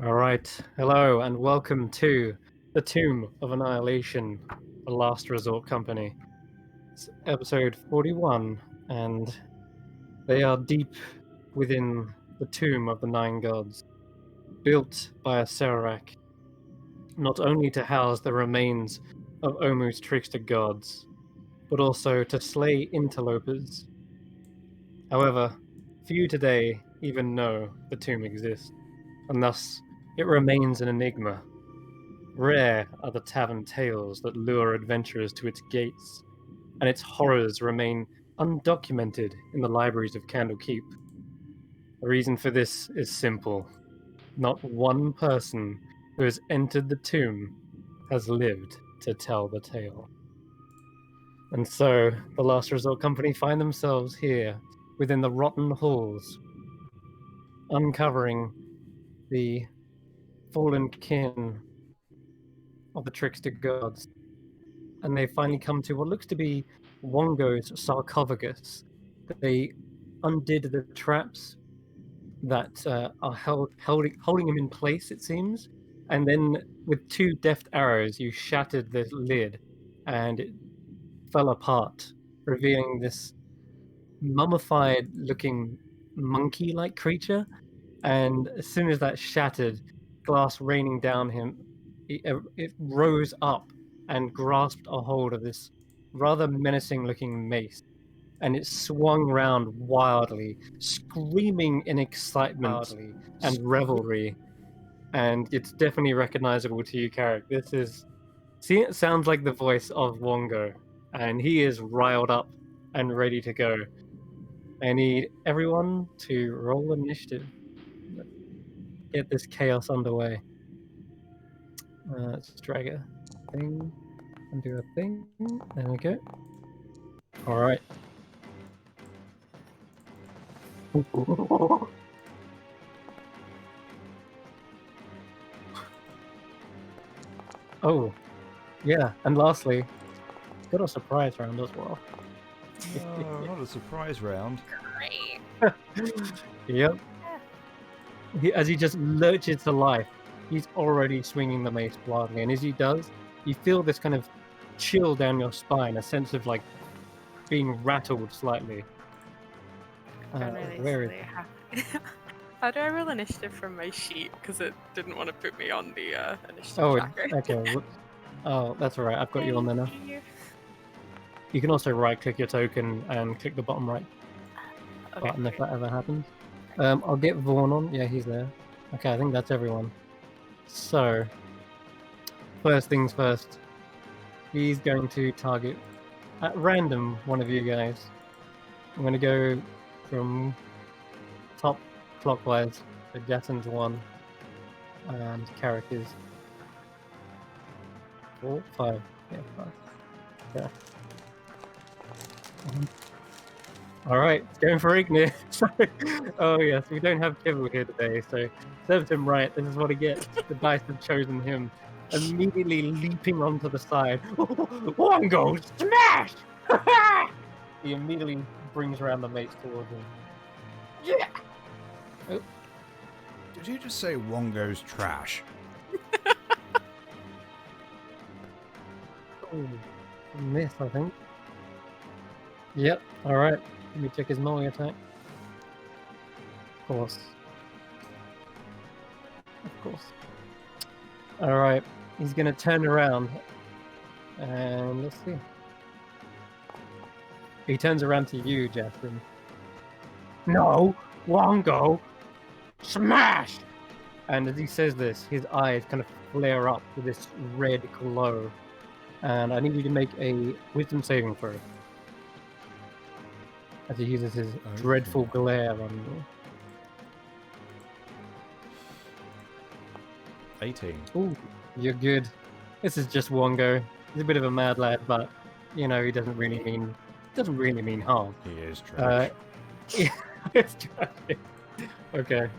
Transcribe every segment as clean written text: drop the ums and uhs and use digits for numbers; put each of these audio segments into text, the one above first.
All right. Hello and welcome to the Tomb of Annihilation, the Last Resort Company. It's episode 41, and they are deep within the Tomb of the Nine Gods, built by a Serac, not only to house the remains of Omu's trickster gods, but also to slay interlopers. However, few today even know the tomb exists, and thus it remains an enigma. Rare are the tavern tales that lure adventurers to its gates, and its horrors remain undocumented in the libraries of Candlekeep. The reason for this is simple. Not one person who has entered the tomb has lived to tell the tale. And so, the Last Resort Company find themselves here, within the rotten halls, uncovering the fallen kin of the trickster gods, and they finally come to what looks to be Wongo's sarcophagus. They undid the traps that are holding him in place, it seems, and then with two deft arrows, you shattered the lid, and it fell apart, revealing this mummified-looking monkey-like creature. And as soon as that shattered, glass raining down him, it rose up and grasped a hold of this rather menacing looking mace, and it swung round wildly, screaming in excitement and revelry. And it's definitely recognizable to you, Carrick. See, it sounds like the voice of Wongo, and he is riled up and ready to go. I need everyone to roll initiative. Get this chaos underway. Let's drag a thing and do a thing. There we go. All right. Oh, yeah. And lastly, got a surprise round as well. Not a surprise round. Great. Yep. As he just lurches to life, he's already swinging the mace wildly, and as he does, you feel this kind of chill down your spine, a sense of like being rattled slightly. Where is it? How do I roll initiative from my sheet? Because it didn't want to put me on the initiative Oh, tracker. okay. Oh, that's all right. I've got you on there now. Thank you. You can also right-click your token and click the bottom right Okay, button if great. that ever happens. I'll get Vaughn on. Yeah, he's there. Okay, I think that's everyone. So, first things first. He's going to target at random one of you guys. I'm going to go from top clockwise. So Jason's 1, and Carrick is 4, 5. Yeah, 5. Yeah. All right, it's going for Ignir. Sorry. Oh yes, we don't have Kibble here today, so served him right. This is what he gets. The dice have chosen him. Immediately leaping onto the side. One goes smash! He immediately brings around the mace towards him. Yeah. Oh. Did you just say Wongo's trash? Oh, miss, I think. Yep. All right. Let me check his melee attack. Of course. Of course. All right. He's gonna turn around, and let's see. He turns around to you, Jasmine. No, Wongo, smash! And as he says this, his eyes kind of flare up with this red glow. And I need you to make a wisdom saving throw. As he uses his dreadful glare on you. 18. Ooh, you're good. This is just Wongo. He's a bit of a mad lad, but you know he doesn't really mean harm. He is trash. Yeah, it's trash. Okay,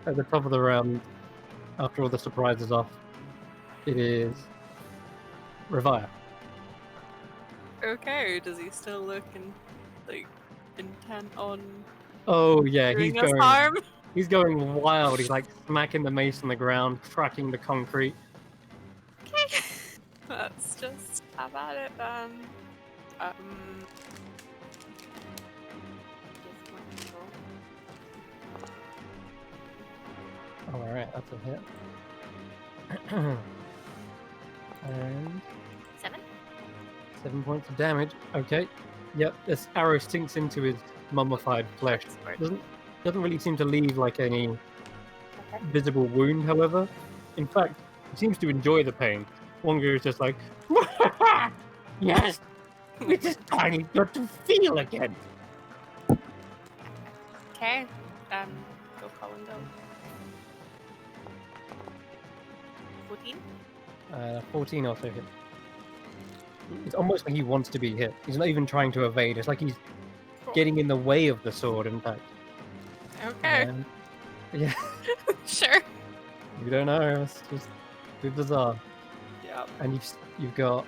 at the top of the round, after all the surprises off, it is Revire. Okay, does he still look like intent on Oh yeah, doing he's us going. harm? He's going wild. He's like smacking the mace on the ground, cracking the concrete. Okay. Let's just have at it then. Alright, that's a hit. And 7 points of damage. Okay. Yep, this arrow sinks into his mummified flesh. Doesn't really seem to leave like any visible wound, however. In fact, he seems to enjoy the pain. Wongo is just like, yes, we just finally got to feel again. Okay. Go Colin, go. 14? 14 also hit. It's almost like he wants to be hit. He's not even trying to evade. It's like he's getting in the way of the sword, in fact. Okay. Yeah. Sure. You don't know. It's just too bizarre. Yep. And you've got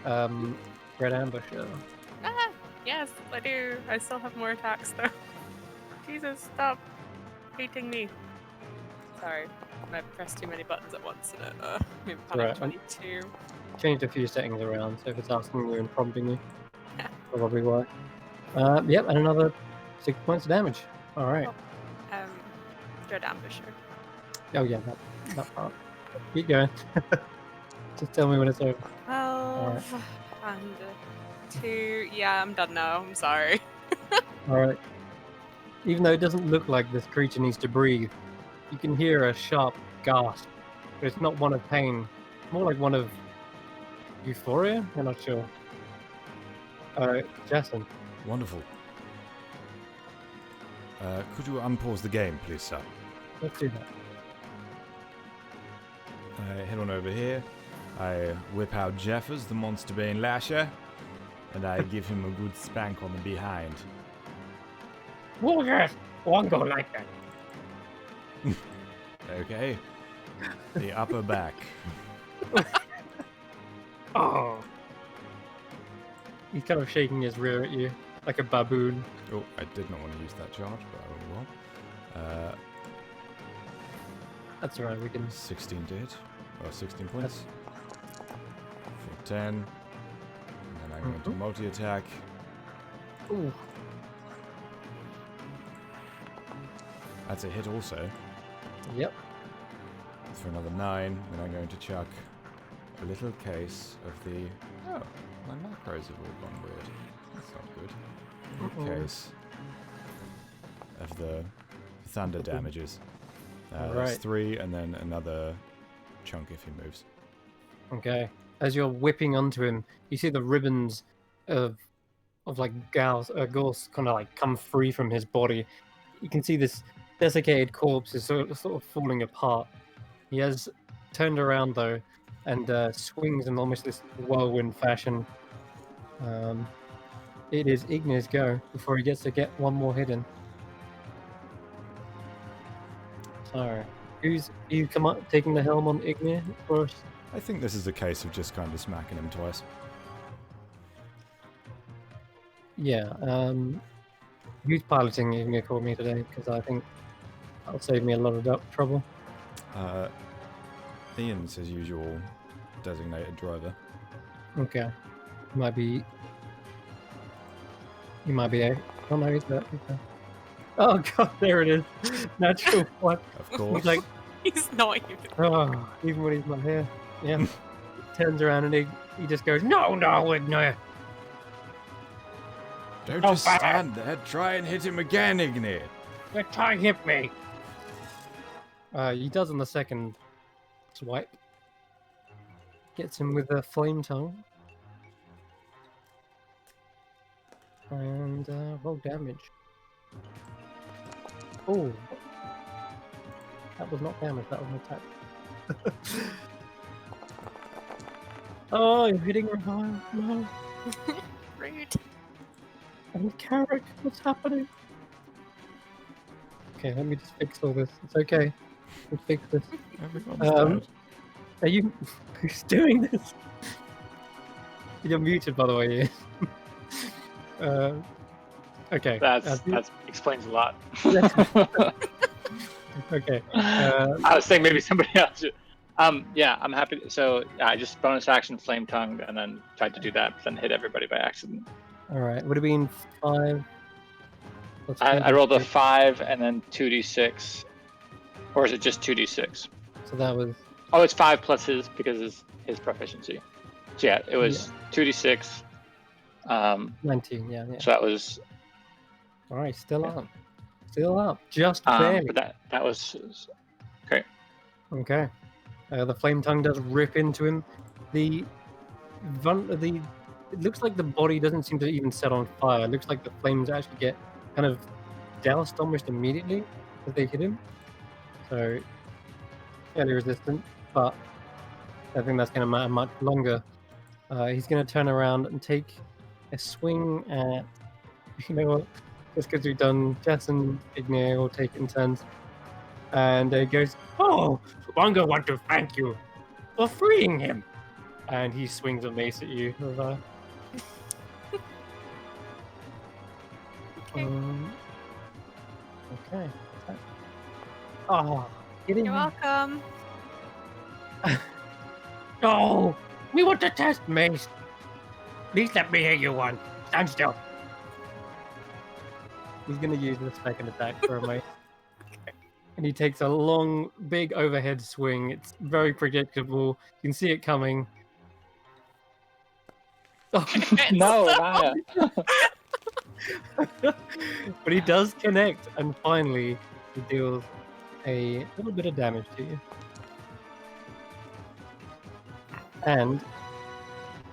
Red Ambusher. Ah, yes, I do. I still have more attacks though. Jesus, stop hating me. Sorry, I pressed too many buttons at once and it made me Right. 22. Changed a few settings around, so if it's asking you and prompting you, probably why. Yep, and another 6 points of damage. All right. Red Ambusher. Oh yeah, that part. Keep going. Just tell me when it's over. 12 and 2. Yeah, I'm done now. I'm sorry. All right. Even though it doesn't look like this creature needs to breathe, you can hear a sharp gasp. But it's not one of pain. More like one of euphoria? I'm not sure. Justin. Wonderful. Could you unpause the game, please, sir? Let's do that. I head on over here. I whip out Jeffers, the Monster Bane Lasher, and I give him a good spank on the behind. Oh yes, won't go like that. Okay. The upper back. Oh. He's kind of shaking his rear at you, like a baboon. Oh, I did not want to use that charge, but I will. That's alright, we can... 16 did. Oh, 16 points. For 10. And then I'm going to multi-attack. Ooh. That's a hit also. Yep. For another 9. Then I'm going to chuck a little case of the... Oh, my macros have all gone weird. That's not good. A little case of the thunder damages. That's 3, and then another chunk if he moves. Okay. As you're whipping onto him, you see the ribbons of like Gorse kind of like come free from his body. You can see this desiccated corpse is sort of falling apart. He has turned around though, and swings in almost this whirlwind fashion. It is Ignis' go before he gets to get one more hit in. So, you come up taking the helm on Ignis first? I think this is a case of just kind of smacking him twice. Yeah. Who's piloting Ignis for me today? Because I think that'll save me a lot of trouble. Ian's his usual designated driver. Okay. He might be a... Oh no, he's there. Okay. Oh god, there it is. Natural one. Of course. He's like, He's not even. oh, even when he's not here. Yeah. Turns around and he just goes, no, Ignis. Don't Oh, just stand there. Try and hit him again, Ignis. Try and hit me. He does on the second swipe. Gets him with a flame tongue. And roll damage. Oh. That was not damage, that was an attack. Oh, you're hitting her high. No. Rude. And Carrick, what's happening? Okay, let me just fix all this. It's okay. We'll fix this. Everyone's dead. Are you... Who's doing this? You're muted, by the way. Okay. That explains a lot. Okay. I was saying maybe somebody else. Yeah, I'm happy. So I just bonus action flame tongue and then tried to do that, but then hit everybody by accident. All right. Would have been 5. Plus I rolled a 2d6. 5 and then 2d6, or is it just 2d6? So that was Oh, it's 5 plus his because his proficiency. So yeah, it was 2d6. 19. Yeah. So that was All right. Still up. Still up. Just barely. but that was okay. Okay. The flame tongue does rip into him. It looks like the body doesn't seem to even set on fire. It looks like the flames actually get kind of doused almost immediately as they hit him. So fairly resistant, but I think that's going to matter much longer. He's going to turn around and take a swing at, you know what, just because we've done Jess and Ignir will take it in turns. And he goes, "Oh, Wonga want to thank you for freeing him." And he swings a mace at you. Okay. Oh, You're welcome. No! We want to test mace. Please let me hit you one. Stand still. He's going to use the second attack for a mace. And he takes a long, big overhead swing. It's very predictable. You can see it coming. Oh, No, Raya. but he does connect, and finally he deals a little bit of damage to you. And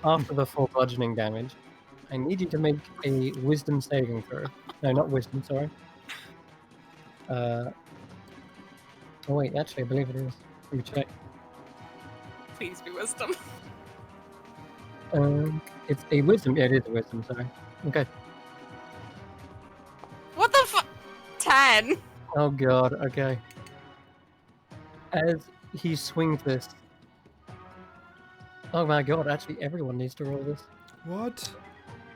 after the full bludgeoning damage, I need you to make a wisdom saving throw. No, not wisdom, sorry. Oh wait, actually I believe it is. Let me check. Please be wisdom. It's a wisdom. Yeah, it is a wisdom, sorry. Okay. What the fuck? 10. Oh god, okay. As he swings this. Oh my god, actually everyone needs to roll this. What?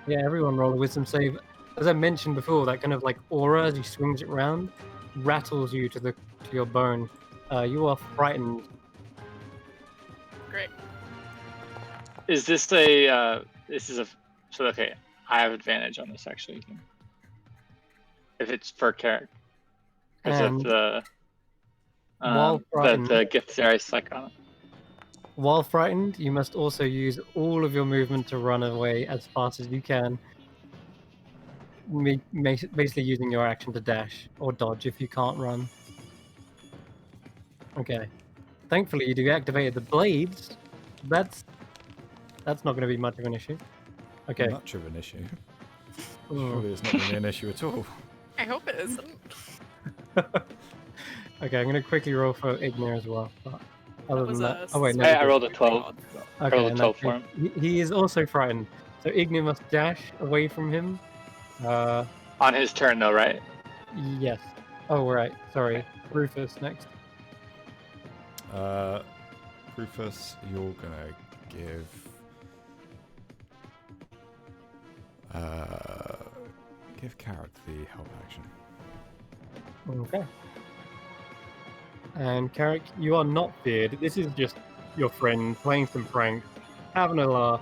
Yeah, everyone roll a wisdom save. As I mentioned before, that kind of like aura as he swings it round rattles you to your bone. You are frightened. Great. Is this so okay, I have advantage on this actually. If it's for character. Because of the gift there like on it. While frightened, you must also use all of your movement to run away as fast as you can. Basically using your action to dash or dodge if you can't run. Okay. Thankfully, you deactivated the blades. That's not going to be much of an issue. Okay. Much of an issue. Surely it's not going to be an issue at all. I hope it isn't. Okay, I'm going to quickly roll for Ignir as well. But other than that, oh wait, no. I rolled a 12. Okay, I rolled a 12 for him. He is also frightened. So Ignir must dash away from him. On his turn, though, right? Yes. Oh, right. Sorry. Rufus next. Rufus, you're gonna give Carrick the help action. Okay. And Carrick, you are not feared. This is just your friend playing some prank, having a laugh.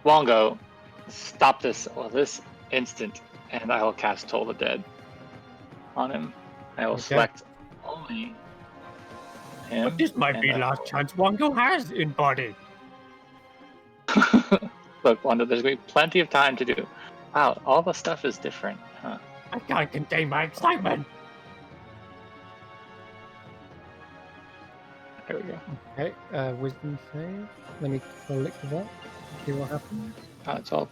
Wongo, stop this instant, and I will cast Toll the Dead on him. I will select only him. But this might be last chance Wongo has in body. Look, Wanda, there's going to be plenty of time to do. Wow, all the stuff is different, huh? I can't contain my excitement. There we go. Okay, wisdom save. Let me click that. See what happens. It's all.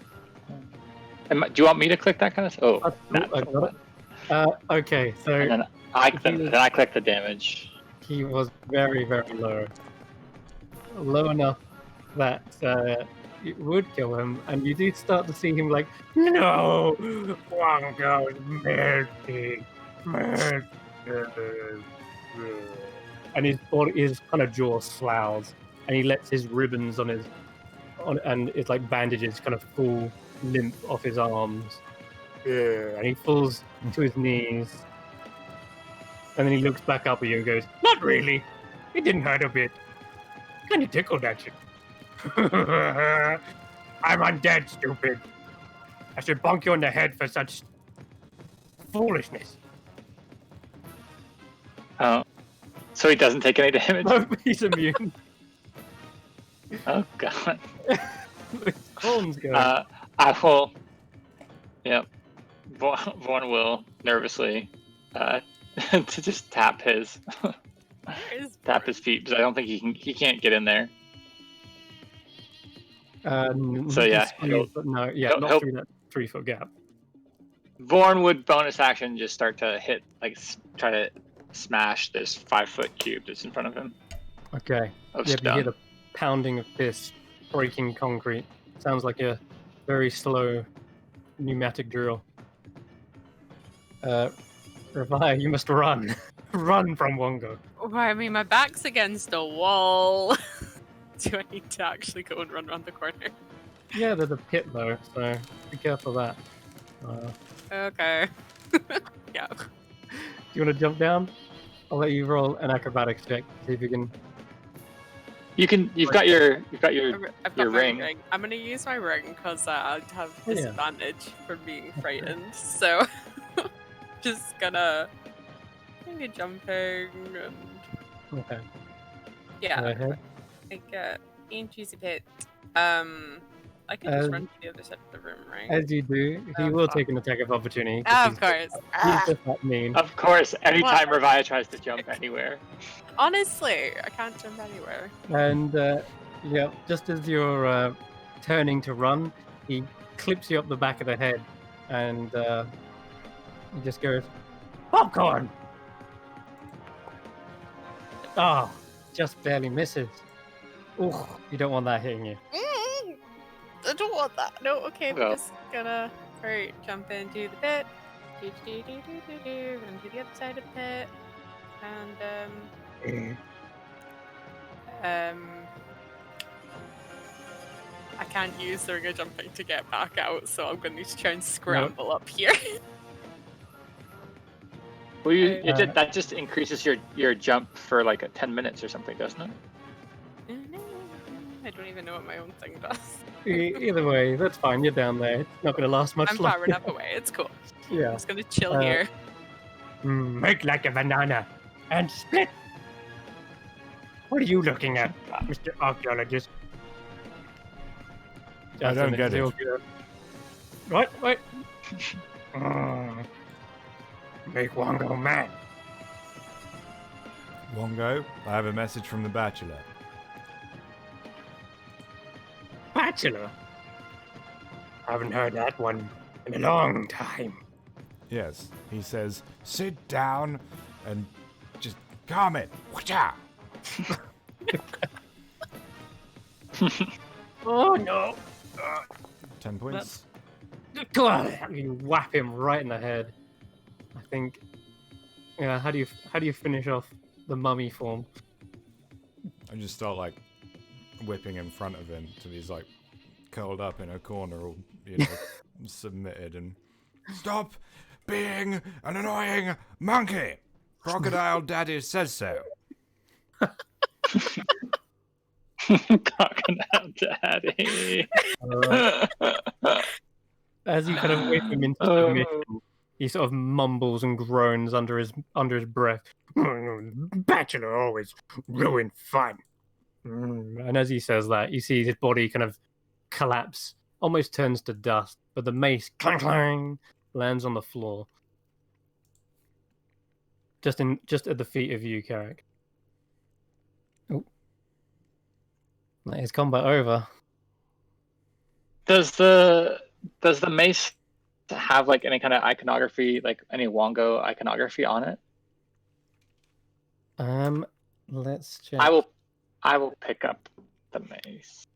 Do you want me to click that kind of stuff? Oh, I got it. Okay, so. And then I click the damage. He was very, very low. Low enough that it would kill him, and you do start to see him like, no, Wongo's melting, and his kind of jaw sloughs, and he lets his ribbons and it's like bandages kind of fall limp off his arms, and he falls to his knees, And then he looks back up at you and goes, "Not really. It didn't hurt a bit. Kind of tickled at you." "I'm undead, stupid. I should bonk you on the head for such foolishness." Oh, so he doesn't take any damage. No, he's immune. Oh god. His horns go. I will. Yep. Vaughn will nervously to just tap his feet because I don't think he can't get in there. So yeah, not through that 3-foot gap. Vaughn would bonus action just start to hit, like try to smash this 5-foot cube that's in front of him. Okay. Of You stone. hear the pounding of fists breaking concrete. Sounds like a very slow pneumatic drill. Ravaya, you must run. Run from Wongo. Well, I mean, my back's against a wall. Do I need to actually go and run around the corner? Yeah, there's a pit though, so be careful of that. Okay. Yeah. Do you want to jump down? I'll let you roll an acrobatics check. See if you can. You've got your I've got your my ring. I'm gonna use my ring because I have Oh, yeah. disadvantage for being frightened. So, just gonna maybe jumping and Okay. Go yeah. ahead. Like in juicy pit. I can just run to the other side of the room, right? As you do, he will take an attack of opportunity. 'cause Of course. He's just that mean. Of course, anytime Ravaya tries to jump anywhere. Honestly, I can't jump anywhere. And yeah, just as you're turning to run, he clips you up the back of the head, and he just goes, "Popcorn!" Oh, just barely misses. Ooh, you don't want that hitting you. I don't want that. No, okay, Well. we're just gonna jump into the pit. Run to the other side of the pit. And I can't use the ring of jumping to get back out, so I'm gonna need to try and scramble up here. Well, that just increases your jump for like 10 minutes or something, doesn't it? I don't even know what my own thing does. Either way, that's fine. You're down there. It's not going to last much I'm longer. far enough away. It's cool. I'm Yeah. just gonna chill here. Make like a banana and split. What are you looking at, Mr. Archaeologist? I don't get it. What? Make Wongo mad. Wongo, I have a message from the Bachelor. Bachelor? Haven't heard that one in a long time. Yes, he says, sit down and just calm it. Whatcha? Oh no! 10 points. You whap him right in the head. I think. Yeah. How do you finish off the mummy form? I just start like whipping in front of him till he's like curled up in a corner, all submitted, and stop being an annoying monkey. Crocodile Daddy says so. Crocodile Daddy. As you kind of whip him into submission, he sort of mumbles and groans under his breath. Bachelor always ruin fun. And as he says that, you see his body kind of collapse, almost turns to dust, but the mace clang clang lands on the floor. Just at the feet of you, Carrick. Oh. That is combat over. Does the mace have like any kind of iconography, like any Wongo iconography on it? Let's check. I will pick up the mace.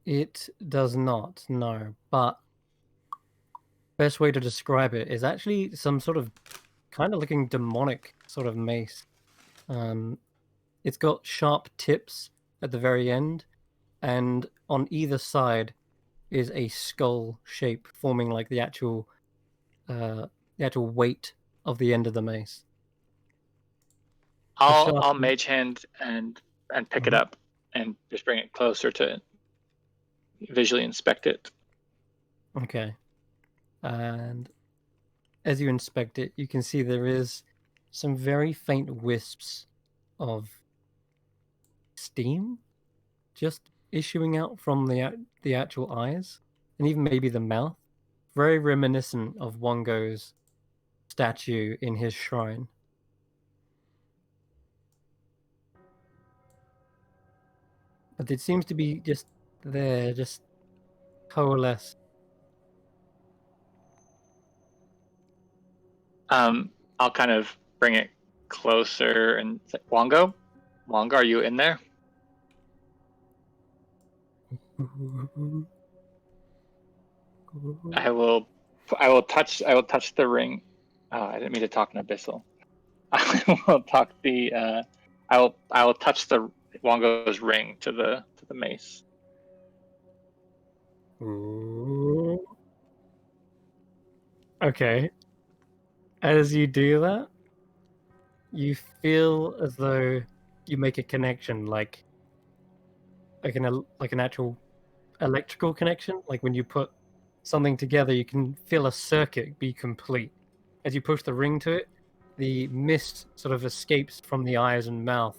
It does not, no. But best way to describe it is actually some sort of kind of looking demonic sort of mace. It's got sharp tips at the very end, and on either side is a skull shape forming like the actual weight of the end of the mace. I'll mage hand and pick it Mhm. up and just bring it closer to visually inspect it. Okay. And as you inspect it, you can see there is some very faint wisps of steam just issuing out from the actual eyes, and even maybe the mouth. Very reminiscent of Wongo's statue in his shrine. But it seems to be just there, just coalesced. I'll kind of bring it closer and say, Wongo, are you in there? I will touch the ring. Oh, I didn't mean to talk in abyssal. I will talk the I will touch the Wongo's ring to the mace. Okay. As you do that, you feel as though you make a connection, like an actual electrical connection. Like when you put something together, you can feel a circuit be complete. As you push the ring to it, the mist sort of escapes from the eyes and mouth,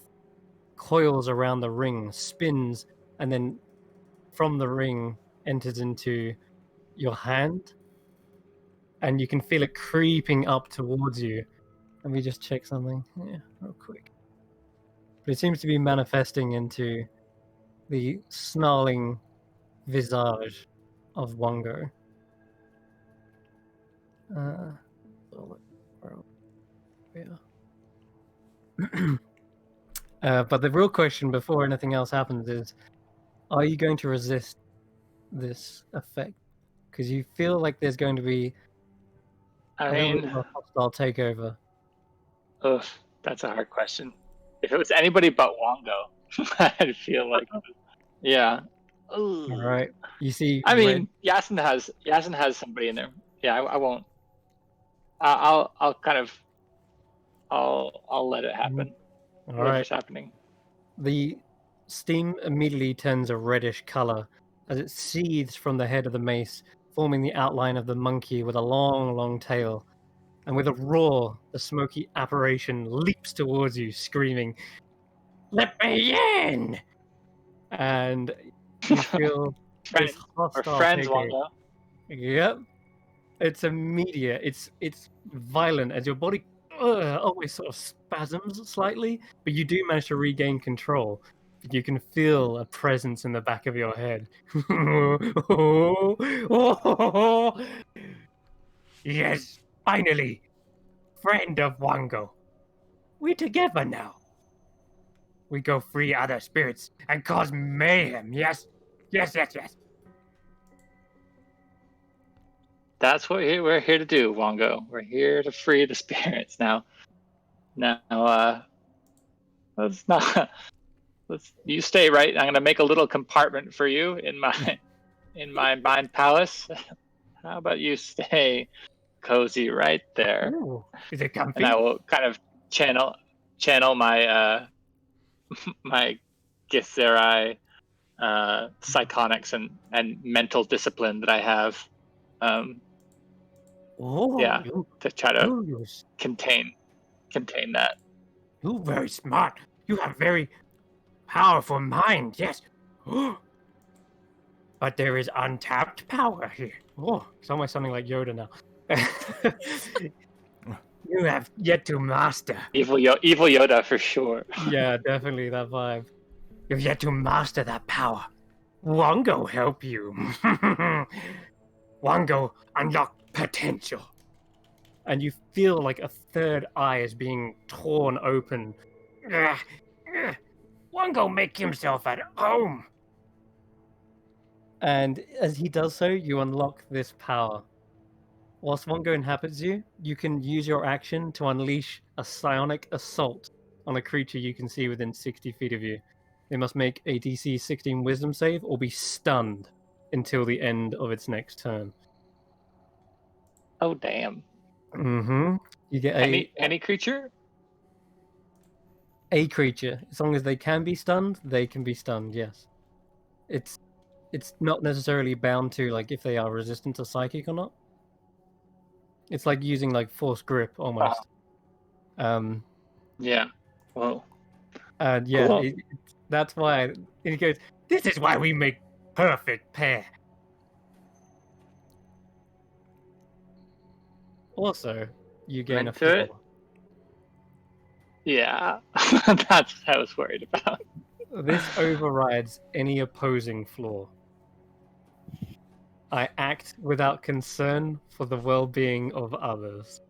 coils around the ring, spins, and then from the ring enters into your hand, and you can feel it creeping up towards you. Let me just check something. Yeah, real quick. But it seems to be manifesting into the snarling visage of Wongo. Uh, but the real question before anything else happens is, are you going to resist this effect? Because you feel like there's going to be I a little bit mean, of a hostile takeover. ugh, that's a hard question. If it was anybody but Wongo, I'd feel like, yeah. All Ugh. right. You see I red. mean, Yasin has somebody in there. Yeah, I won't. I'll kind of I'll let it happen. All Whatever's right. happening. The steam immediately turns a reddish color as it seethes from the head of the mace, forming the outline of the monkey with a long, long tail. And with a roar, the smoky apparition leaps towards you, screaming, "Let me in!" And you feel this Friends. We're hostile friends, takeover. Wongo. Yep, it's immediate. It's violent as your body always sort of spasms slightly, but you do manage to regain control. You can feel a presence in the back of your head. Yes, finally, friend of Wango. We together now. We go free other spirits and cause mayhem. Yes, yes, yes, yes. That's what we're here to do, Wongo. We're here to free the spirits. Now, let's not. Let's. You stay right. I'm gonna make a little compartment for you in my mind palace. How about you stay cozy right there? Ooh, is it And I comfy? will kind of channel my my Githzerai psionics and mental discipline that I have. Um, Oh, yeah, to try to you're contain that. you're very smart. You have very powerful mind. Yes. But there is untapped power here. Oh, it's almost sounding like Yoda now. You have yet to master. Evil Yoda for sure. Yeah, definitely that vibe. You've yet to master that power. Wongo help you. Wongo unlock potential. And you feel like a third eye is being torn open. Wongo make himself at home. And as he does so, you unlock this power. Whilst Wongo inhabits you, you can use your action to unleash a psionic assault on a creature you can see within 60 feet of you. They must make a DC 16 wisdom save or be stunned until the end of its next turn. Oh damn! Mm-hmm. You get Any creature? a creature. As long as they can be stunned, they can be stunned. Yes, it's not necessarily bound to like if they are resistant to psychic or not. It's like using like force grip almost. Yeah. Whoa. And yeah, Cool. that's why he goes. This is why we make perfect pair. Also, you gain a Into it? floor. Yeah. That's what I was worried about. This overrides any opposing flaw. I act without concern for the well-being of others.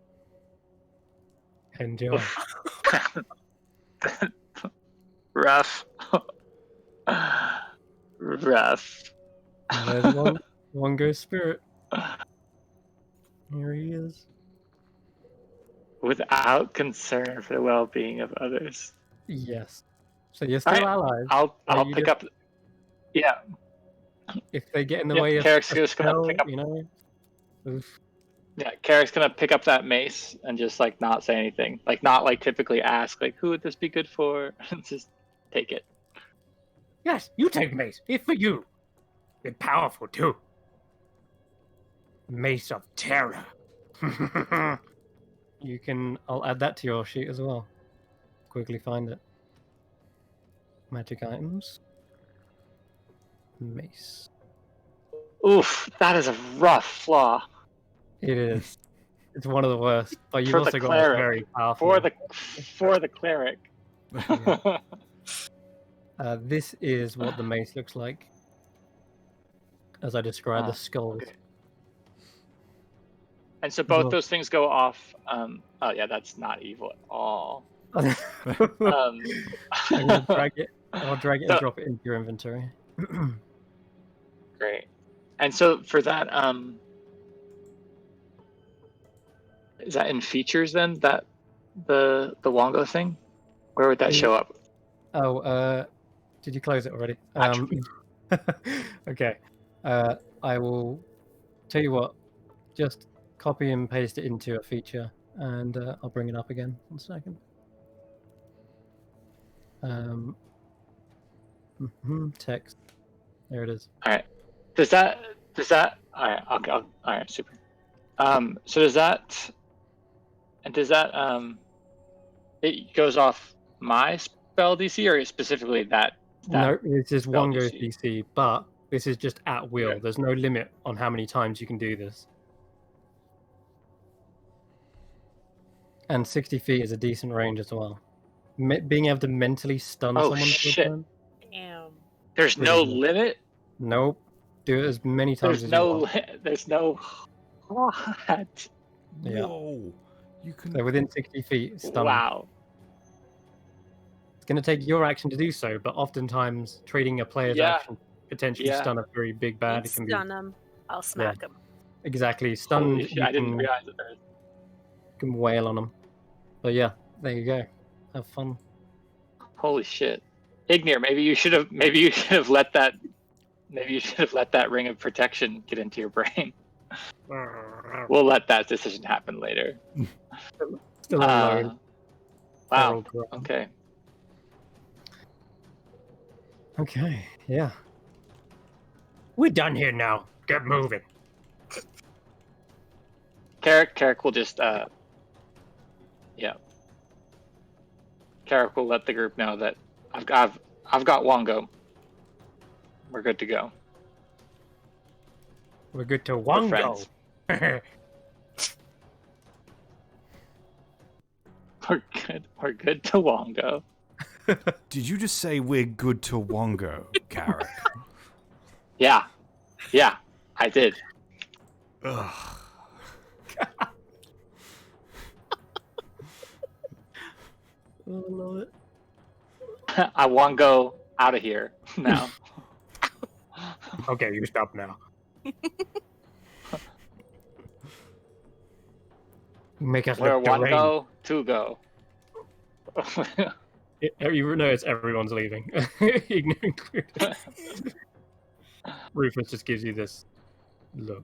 Enjoy. Rough. Rough. And there's one ghost spirit. Here he is. Without concern for the well-being of others. Yes. So you're still Alright, allies. I'll you pick just- up. Yeah. If they get in the Yep, way of Carrick's a just gonna spell, pick up. you know. Oof. Yeah, Carrick's gonna pick up that mace and just like not say anything, like not like typically ask like who would this be good for, just take it. Yes, you take mace. It's for you. It's powerful too. Mace of Terror. You can. I'll add that to your sheet as well. Quickly find it. Magic items. Mace. Oof, that is a rough flaw It is. It's one of the worst. But you've for the also got a cleric. very powerful. For the cleric. This is what the mace looks like, as I described the skulls. Okay. And so both Well- those things go off. Oh yeah, that's not evil at all. I'm gonna drag it. I'll drag it and So- drop it into your inventory. Great. And so for that, is that in features then? That the Wongo thing? Where would that show up? Oh, did you close it already? Attribute. Okay. I will tell you what. Just copy and paste it into a feature, and I'll bring it up again. 1 second. Text. There it is. All right. Does that? All right. All right. Super. So does that? And does that? It goes off my spell DC or specifically that? No, this is spell one goes DC. DC, but this is just at will. Okay. There's no limit on how many times you can do this. And 60 feet is a decent range as well. Being able to mentally stun Oh, someone for a shit. turn? Damn. There's Pretty no good. limit. Nope. Do it as many times There's as you no. want. There's no. What? Yeah. Whoa! You can. So within 60 feet, stun. Wow. It's going to take your action to do so, but oftentimes trading a player's Yeah. action potentially Yeah. stun a very big bad. Let's It can be stun him. I'll smack him. exactly stunned. Holy shit! You I didn't can, realize that there's. can wail on them. But yeah, there you go. Have fun. Holy shit, Ignir, maybe you should have let that ring of protection get into your brain. We'll let that decision happen later. Still on load. Wow. Feral Grub. Okay. Okay. Yeah. We're done here now. Get moving. Carrick will just yeah. Carrick will let the group know that I've got Wongo. We're good to go. We're good to We're Wongo. friends. We're good to Wongo. Did you just say we're good to Wongo, Carrick? Yeah, I did. Ugh. I love it. I Wongo out of here now. Okay, you stop now. Make us Where look one deranged. go, two go. You notice everyone's leaving, Igno included. Rufus just gives you this look.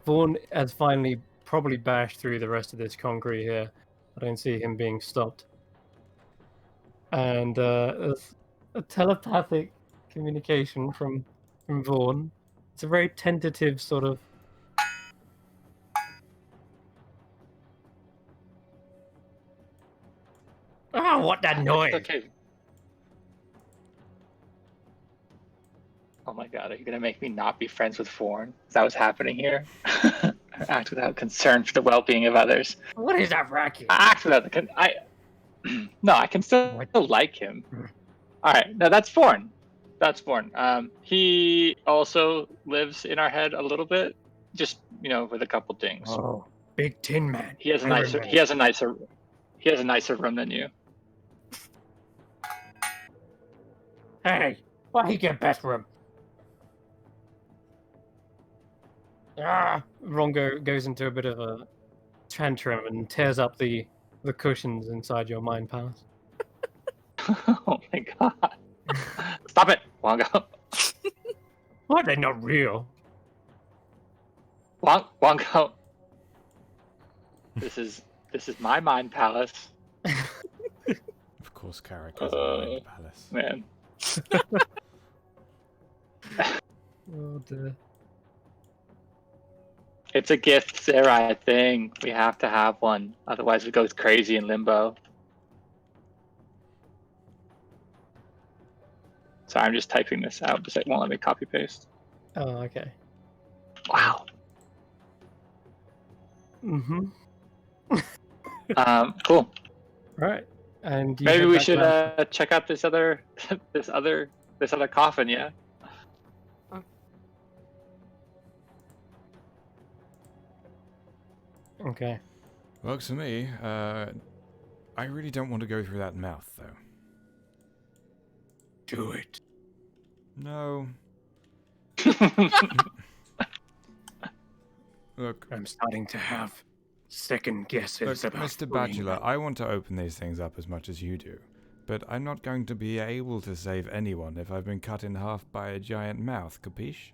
Vaughn has finally probably bashed through the rest of this concrete here, I don't see him being stopped. And there's a telepathic communication from Vaughn. It's a very tentative sort of. Oh, what that noise! Okay. Oh my god, are you gonna make me not be friends with Foreign? Is that what's happening here? Act without concern for the well-being of others. What is that racket? Act without the No, I can still like him. All right, no, that's Foreign. That's Foreign. He also lives in our head a little bit, just with a couple things. Oh, big Tin Man. He has a nicer. He has a nicer room than you. Hey, why he get best room? Rongo goes into a bit of a tantrum and tears up the cushions inside your mind palace. Oh my god! Stop it, Wongo. Why they're not real? Wongo. This is my mind palace. Of course, Carrick has a mind palace. Man. Oh dear. It's a gift, Sarai thing. We have to have one, otherwise it goes crazy in limbo. So I'm just typing this out because it won't let me copy paste. Oh, okay. Wow. Mm-hmm. Cool. Right. And you Maybe head we back should down- check out this other coffin. Yeah. Okay. Works for me. I really don't want to go through that mouth, though. Do it. No. Look, I'm starting to have second guesses look, about Mr. doing Bachelor, that. I want to open these things up as much as you do, but I'm not going to be able to save anyone if I've been cut in half by a giant mouth, capiche?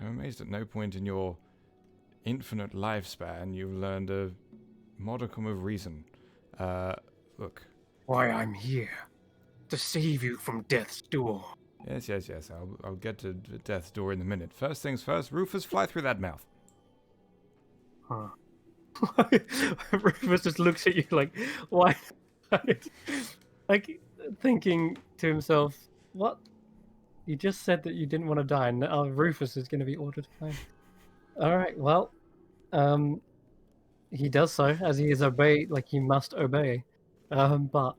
I'm amazed at no point in your infinite lifespan you've learned a modicum of reason. Look. Why I'm here. To save you from death's door. Yes. I'll get to death's door in a minute. First things first, Rufus, fly through that mouth. Huh. Rufus just looks at you like, why? Like, thinking to himself, what? You just said that you didn't want to die, and now Rufus is going to be ordered to fly. Alright, well, he does so, as he is obeyed, like he must obey. But,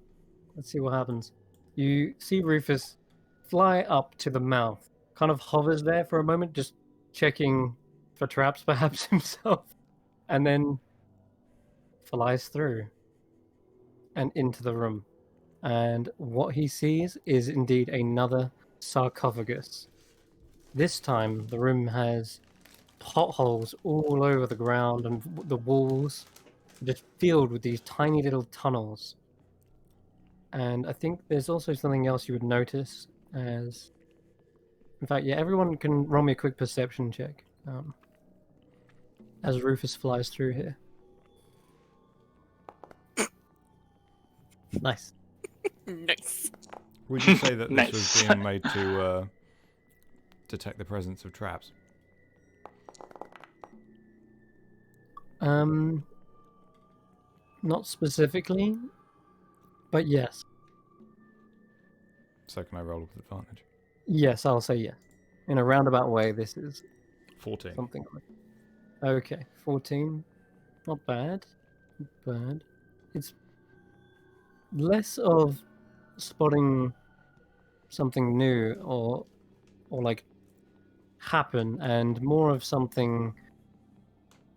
let's see what happens. You see Rufus fly up to the mouth, kind of hovers there for a moment, just checking for traps perhaps himself, and then flies through and into the room. And what he sees is indeed another sarcophagus. This time the room has potholes all over the ground, and the walls are just filled with these tiny little tunnels. And I think there's also something else you would notice as... In fact, yeah, everyone can roll me a quick perception check as Rufus flies through here. Nice. Nice. Would you say that this Nice. was being made to detect the presence of traps? Not specifically, but yes. So can I roll with advantage? Yes, I'll say yes. In a roundabout way, this is 14. something like... Okay, 14. Not bad. Not bad. It's less of spotting something new or like happen, and more of something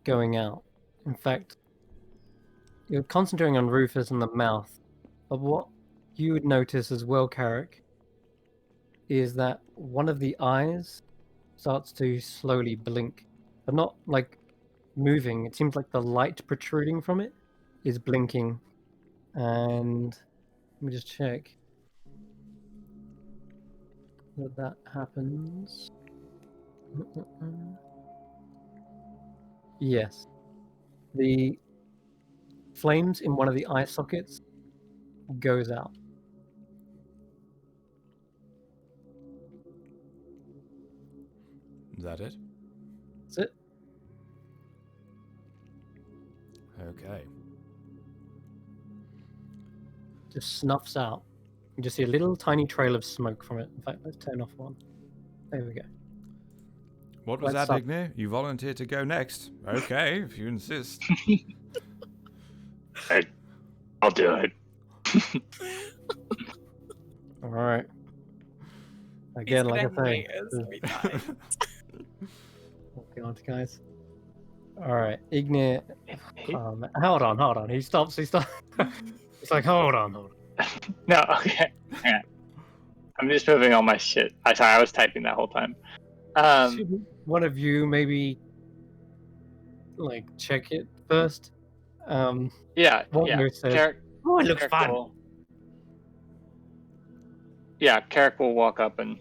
going out. In fact, you're concentrating on Rufus and the mouth, but what you would notice as well, Carrick, is that one of the eyes starts to slowly blink, but not like moving. It seems like the light protruding from it is blinking. And let me just check that happens. Yes, The flames in one of the eye sockets goes out. Is that it? That's it. Okay. Just snuffs out. You just see a little tiny trail of smoke from it. In fact, let's turn off one. There we go. What was Let's that, up. Ignir? You volunteered to go next. Okay, if you insist. I'll do it. All right. Again, like I say, oh god, guys. All right, Ignir. Hold on. He stops. He's like, hold on. No, okay. Yeah. I'm just moving all my shit. I was typing that whole time. Should one of you maybe like check it first? Yeah. Wagner says, Carrick, "Oh, it looks Carrick fun." will, yeah, Carrick will walk up and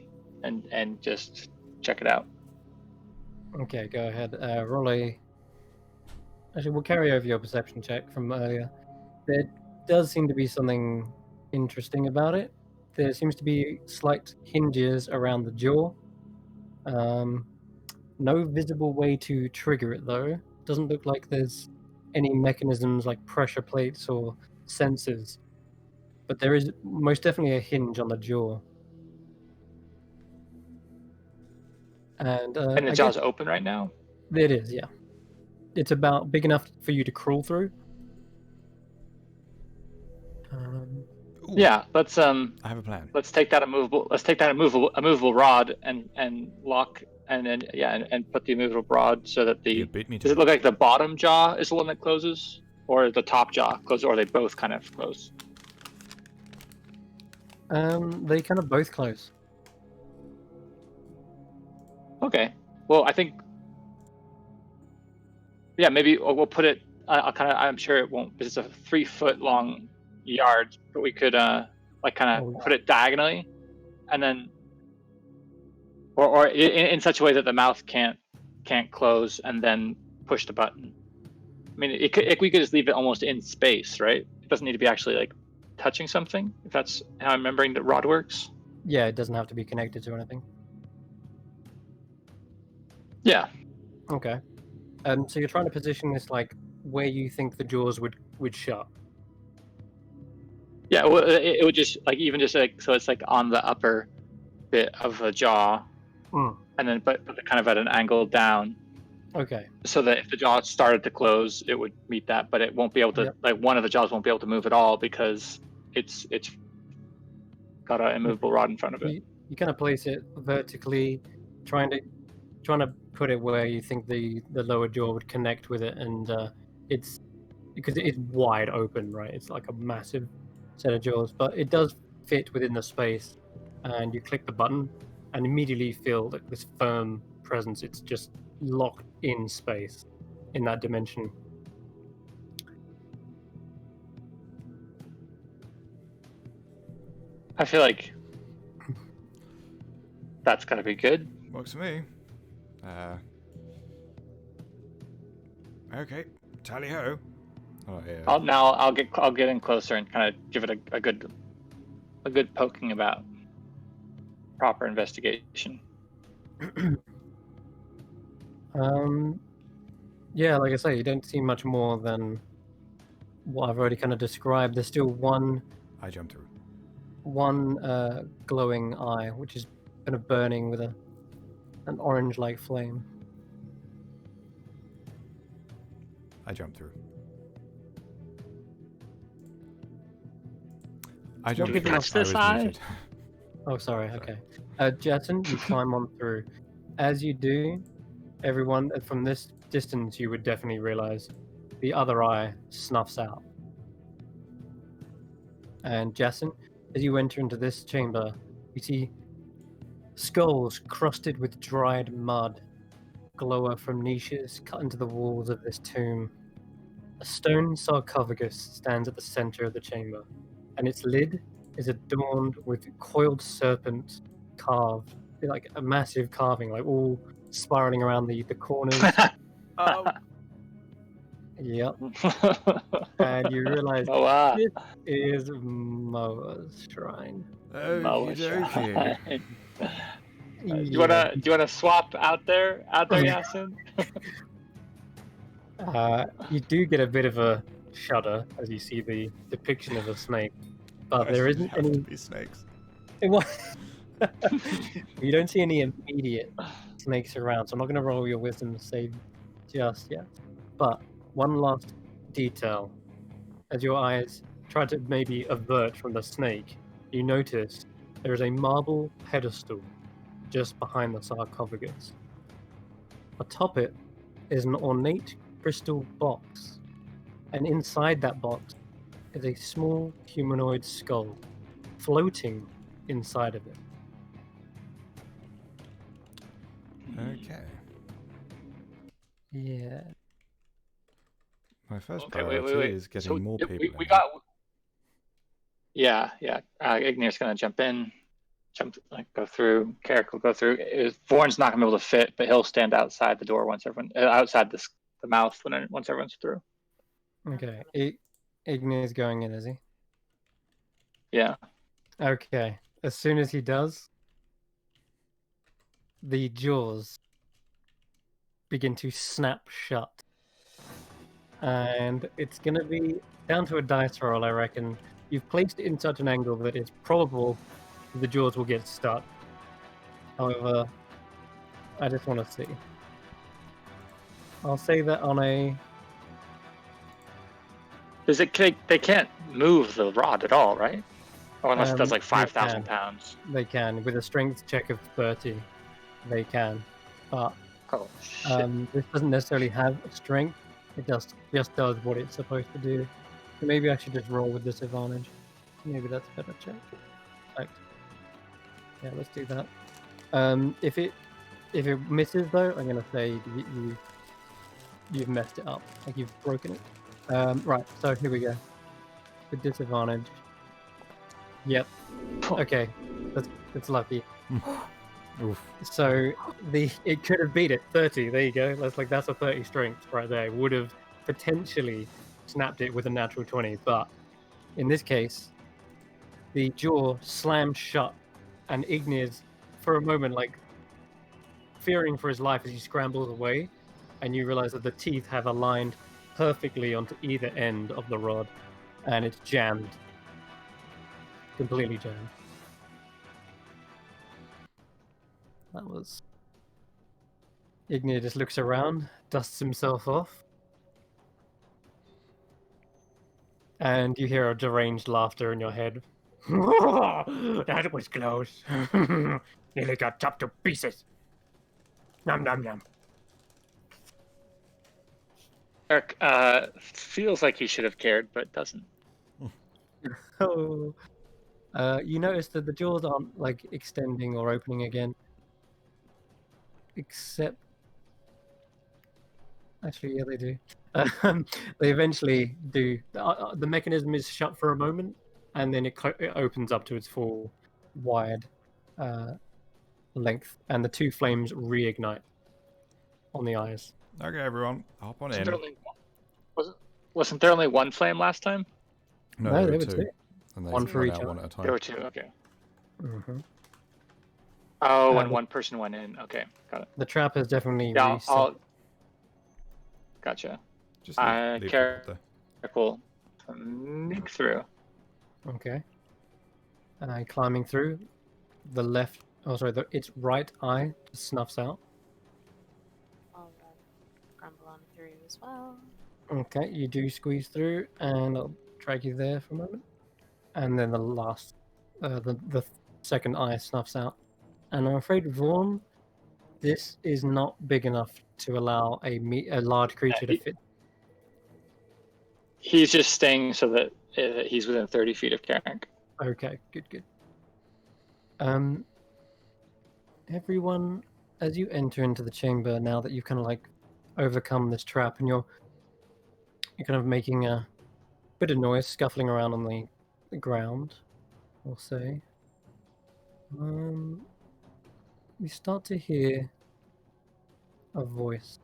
just check it out. Okay, go ahead. Roll a. Actually, we'll carry over your perception check from earlier. There does seem to be something interesting about it. There seems to be slight hinges around the jaw. No visible way to trigger it, though. Doesn't look like there's any mechanisms like pressure plates or sensors. But there is most definitely a hinge on the jaw. And And the jaw's open right now? It is, yeah. It's about big enough for you to crawl through. Yeah, let's I have a plan. Let's take that immovable rod and lock and then and put the immovable rod so that You beat me to does it look like the bottom jaw is the one that closes, or the top jaw closes, or are they both kind of close? They kind of both close. Okay. Well, I think maybe we'll put it. I'm sure it won't. Because it's a 3 foot long yard, but we could put it diagonally, and then or in such a way that the mouth can't close, and then push the button. I mean, we could just leave it almost in space, right? It doesn't need to be actually like touching something. If that's how I'm remembering the rod works. Yeah, it doesn't have to be connected to anything. Yeah. Okay. So you're trying to position this like where you think the jaws would shut. Yeah. Well, it would just like so it's like on the upper bit of the jaw, and then but kind of at an angle down. Okay. So that if the jaw started to close, it would meet that, but it won't be able to. Yep. Like one of the jaws won't be able to move at all because it's got an immovable rod in front of it. You kind of place it vertically, trying to put it where you think the lower jaw would connect with it, and it's because it's wide open, right? It's like a massive set of jaws, but it does fit within the space. And you click the button, and immediately feel like this firm presence. It's just locked in space, in that dimension. I feel like that's gonna be good. Works for me. Okay, tally ho. Oh, yeah. I'll get in closer and kind of give it a good poking about. Proper investigation. Yeah, like I say, you don't see much more than what I've already kind of described. There's still one I jump through. Glowing eye, which is kind of burning with an orange-like flame. I jump through. I jump you through. touch this I was eye? muted. Oh, sorry. Okay. Jetson, you climb on through. As you do, everyone from this distance, you would definitely realize the other eye snuffs out. And Jetson, as you enter into this chamber, you see skulls crusted with dried mud glower from niches cut into the walls of this tomb. A stone sarcophagus stands at the center of the chamber, and its lid is adorned with coiled serpent carved, like a massive carving, like all spiraling around the corners. Yep. And you realize Moa. this is Moa's shrine. Okie dokie. Yeah. Do you wanna swap out there, Yasin? You do get a bit of a shudder as you see the depiction of a snake, but Why there does it isn't have to any. be snakes? You don't see any immediate snakes around, so I'm not going to roll your wisdom save just yet. But one last detail: as your eyes try to maybe avert from the snake, you notice there is a marble pedestal just behind the sarcophagus. Atop it is an ornate crystal box, and inside that box is a small humanoid skull floating inside of it. Okay. Yeah. My first Okay, priority wait. is getting So more we, people we in. got. Yeah. Ignir's gonna jump in, go through. Carrick will go through. Vorn's not gonna be able to fit, but he'll stand outside the door once everyone, outside the mouth once everyone's through. Okay. Ignis going in, is he? Yeah. Okay. As soon as he does, the jaws begin to snap shut. And it's going to be down to a dice roll, I reckon. You've placed it in such an angle that it's probable the jaws will get stuck. However, I just want to see. I'll say that on a... They can't move the rod at all, right? Or unless it does like they 5,000 can. pounds. They can. With a strength check of 30, they can. But Oh shit. this doesn't necessarily have strength. It just does what it's supposed to do. So maybe I should just roll with disadvantage. Maybe that's a better check. Right. Yeah, let's do that. If it misses though, I'm gonna say you've messed it up. Like you've broken it. Right. So here we go. With disadvantage. Yep. Okay. That's lucky. Oof. So it could have beat it 30. There you go. That's a 30 strength right there. Would have potentially snapped it with a natural 20, but in this case, the jaw slammed shut, and Ignis, for a moment, like fearing for his life as he scrambles away, and you realize that the teeth have aligned perfectly onto either end of the rod, and it's jammed, completely jammed. That was... Ignia just looks around, dusts himself off, and you hear a deranged laughter in your head. That was close. Nearly got chopped to pieces. Nom nom nom. Eric feels like he should have cared, but doesn't. Oh. You notice that the jaws aren't like extending or opening again. Except... Actually, yeah, they do. They eventually do. The mechanism is shut for a moment, and then it opens up to its full wide length, and the two flames reignite on the eyes. Okay, everyone, hop on Wasn't in. there only wasn't there only one flame last time? No, there they were were two. two. And they One for run each out eye. one at a time. There were two. Okay. Mm-hmm. Oh, and one person went in. Okay, got it. The trap has definitely Yeah, reset. I'll. Gotcha. Just leave the Carrick rod there. will sneak through. Okay. Climbing through, the left... Oh, sorry, its right eye snuffs out. I'll grumble on through as well. Okay, you do squeeze through, and I'll drag you there for a moment. And then the last, the second eye snuffs out. And I'm afraid, Vaughn, this is not big enough to allow a large creature to fit. He's just staying so that he's within 30 feet of Carrick. Okay, good. Everyone, as you enter into the chamber, now that you've kind of like overcome this trap, and you're kind of making a bit of noise, scuffling around on the ground, we'll say. You start to hear a voice.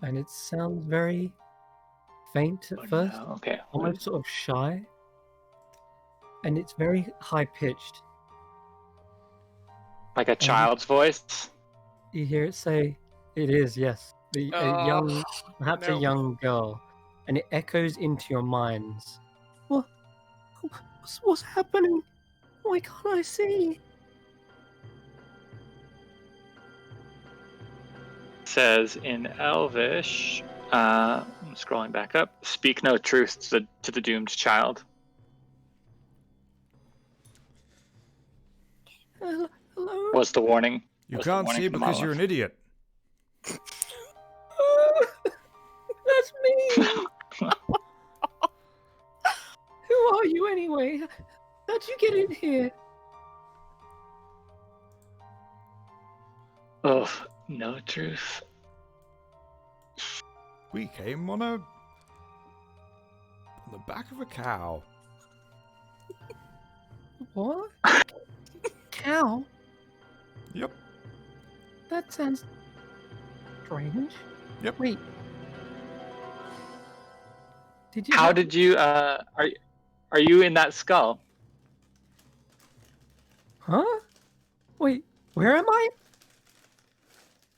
and it sounds very faint at first, No. Okay. almost sort of shy, and it's very high pitched. Like a child's voice. You hear it say, "It is, yes." A young, perhaps a no. young girl, and it echoes into your minds. What's happening? Why can't I see? Says in Elvish, I'm scrolling back up. Speak no truth to the doomed child. Hello? What's the warning? You What's the can't warning see from the because you're an monolith? idiot. That's me! Who are you anyway? How'd you get in here? Oh, no truth. We came on the back of a cow. What? Cow? Yep. That sounds strange. Yep. Wait. Did you? How did you? Are you in that skull? Huh? Wait. Where am I?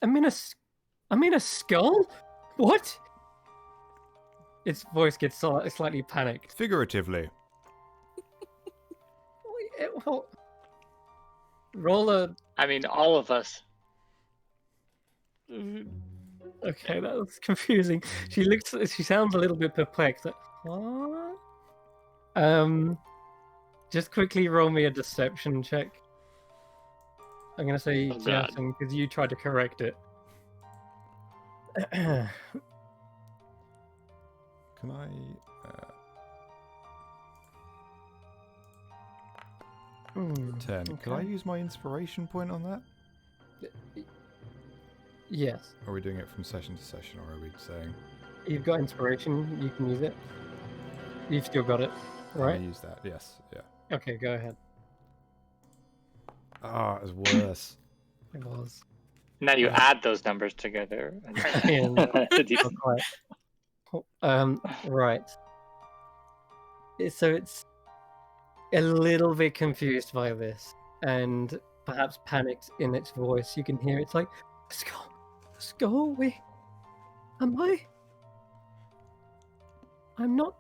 I'm in a skull. What? Its voice gets slightly panicked. Figuratively. Wait, well, roll a. I mean, all of us. Okay, that was confusing. She sounds a little bit perplexed. Like, huh? Just quickly roll me a deception check. I'm gonna say Oh, God. Jason because you tried to correct it. Can I? 10. Can I okay. use my inspiration point on that? Yes, Are we doing it from session to session, or are we saying? you've got inspiration. You can use it. You've still got it, Can right? I use that? Yes. Yeah. Okay, go ahead. Ah, it was worse. It was. Now you add those numbers together. And, not quite. Right. So it's a little bit confused by this, and perhaps panicked in its voice. You can hear it's like, skull. Wait, am I? I'm not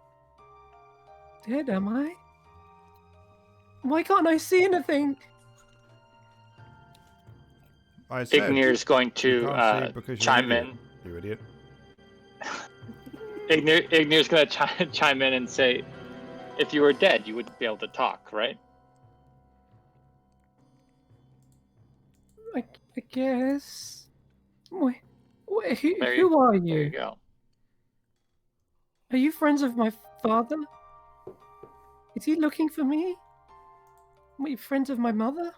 dead, am I? Why can't I see anything? I said. Ignir's going you to can't see because you're an chime idiot, in. You idiot. Ignir's going to chime in and say, if you were dead, you wouldn't be able to talk, right? I guess. Wait, who There are There you you? go. Are you friends of my father? Is he looking for me? Are you friends of my mother?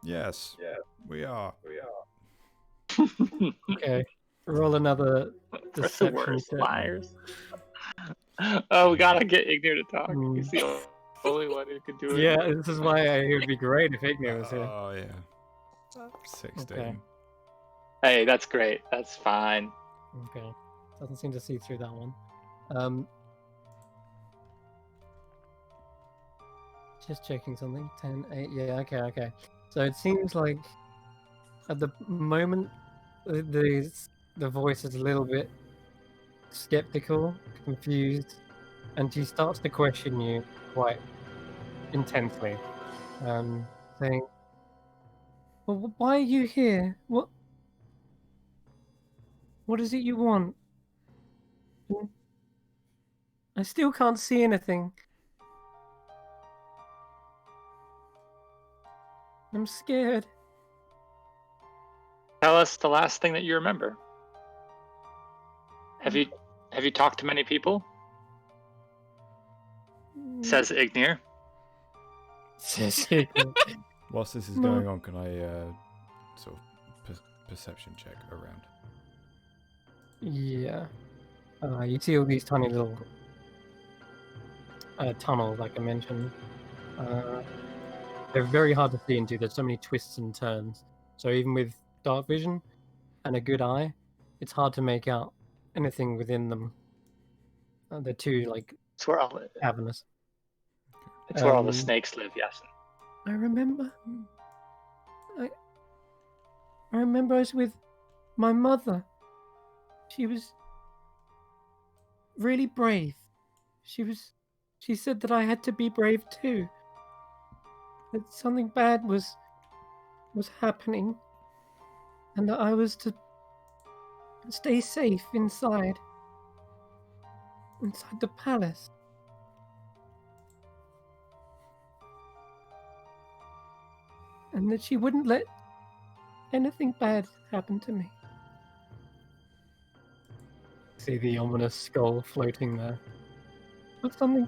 Yes. Yeah. We are. Okay, roll another We're the deception worst check. liars. Oh, we gotta get Ignir to talk. Hmm. He's the only one who can do it. Yeah, this is why it would be great if Ignir was here. Oh yeah. 16. Okay. Hey, that's great. That's fine. Okay, doesn't seem to see through that one. Just checking something. 10, 8. Yeah, okay. So it seems like at the moment the voice is a little bit skeptical, confused, and she starts to question you quite intensely, saying, "Well, why are you here? What is it you want? I still can't see anything. I'm scared." Tell us the last thing that you remember. Have you talked to many people? Says Ignir. Says Ignir. Whilst this is No. going on, can I sort of perception check around? Yeah. You see all these tiny little tunnels, like I mentioned. They're very hard to see into. There's so many twists and turns. So even with dark vision and a good eye, it's hard to make out anything within them. They're too like It's where all cavernous. it's where all the Um, snakes live. Yes. I remember. I remember I was with my mother. She was really brave. She said that I had to be brave too. That something bad was happening, and that I was to stay safe inside the palace. And that she wouldn't let anything bad happen to me. See the ominous skull floating there. But something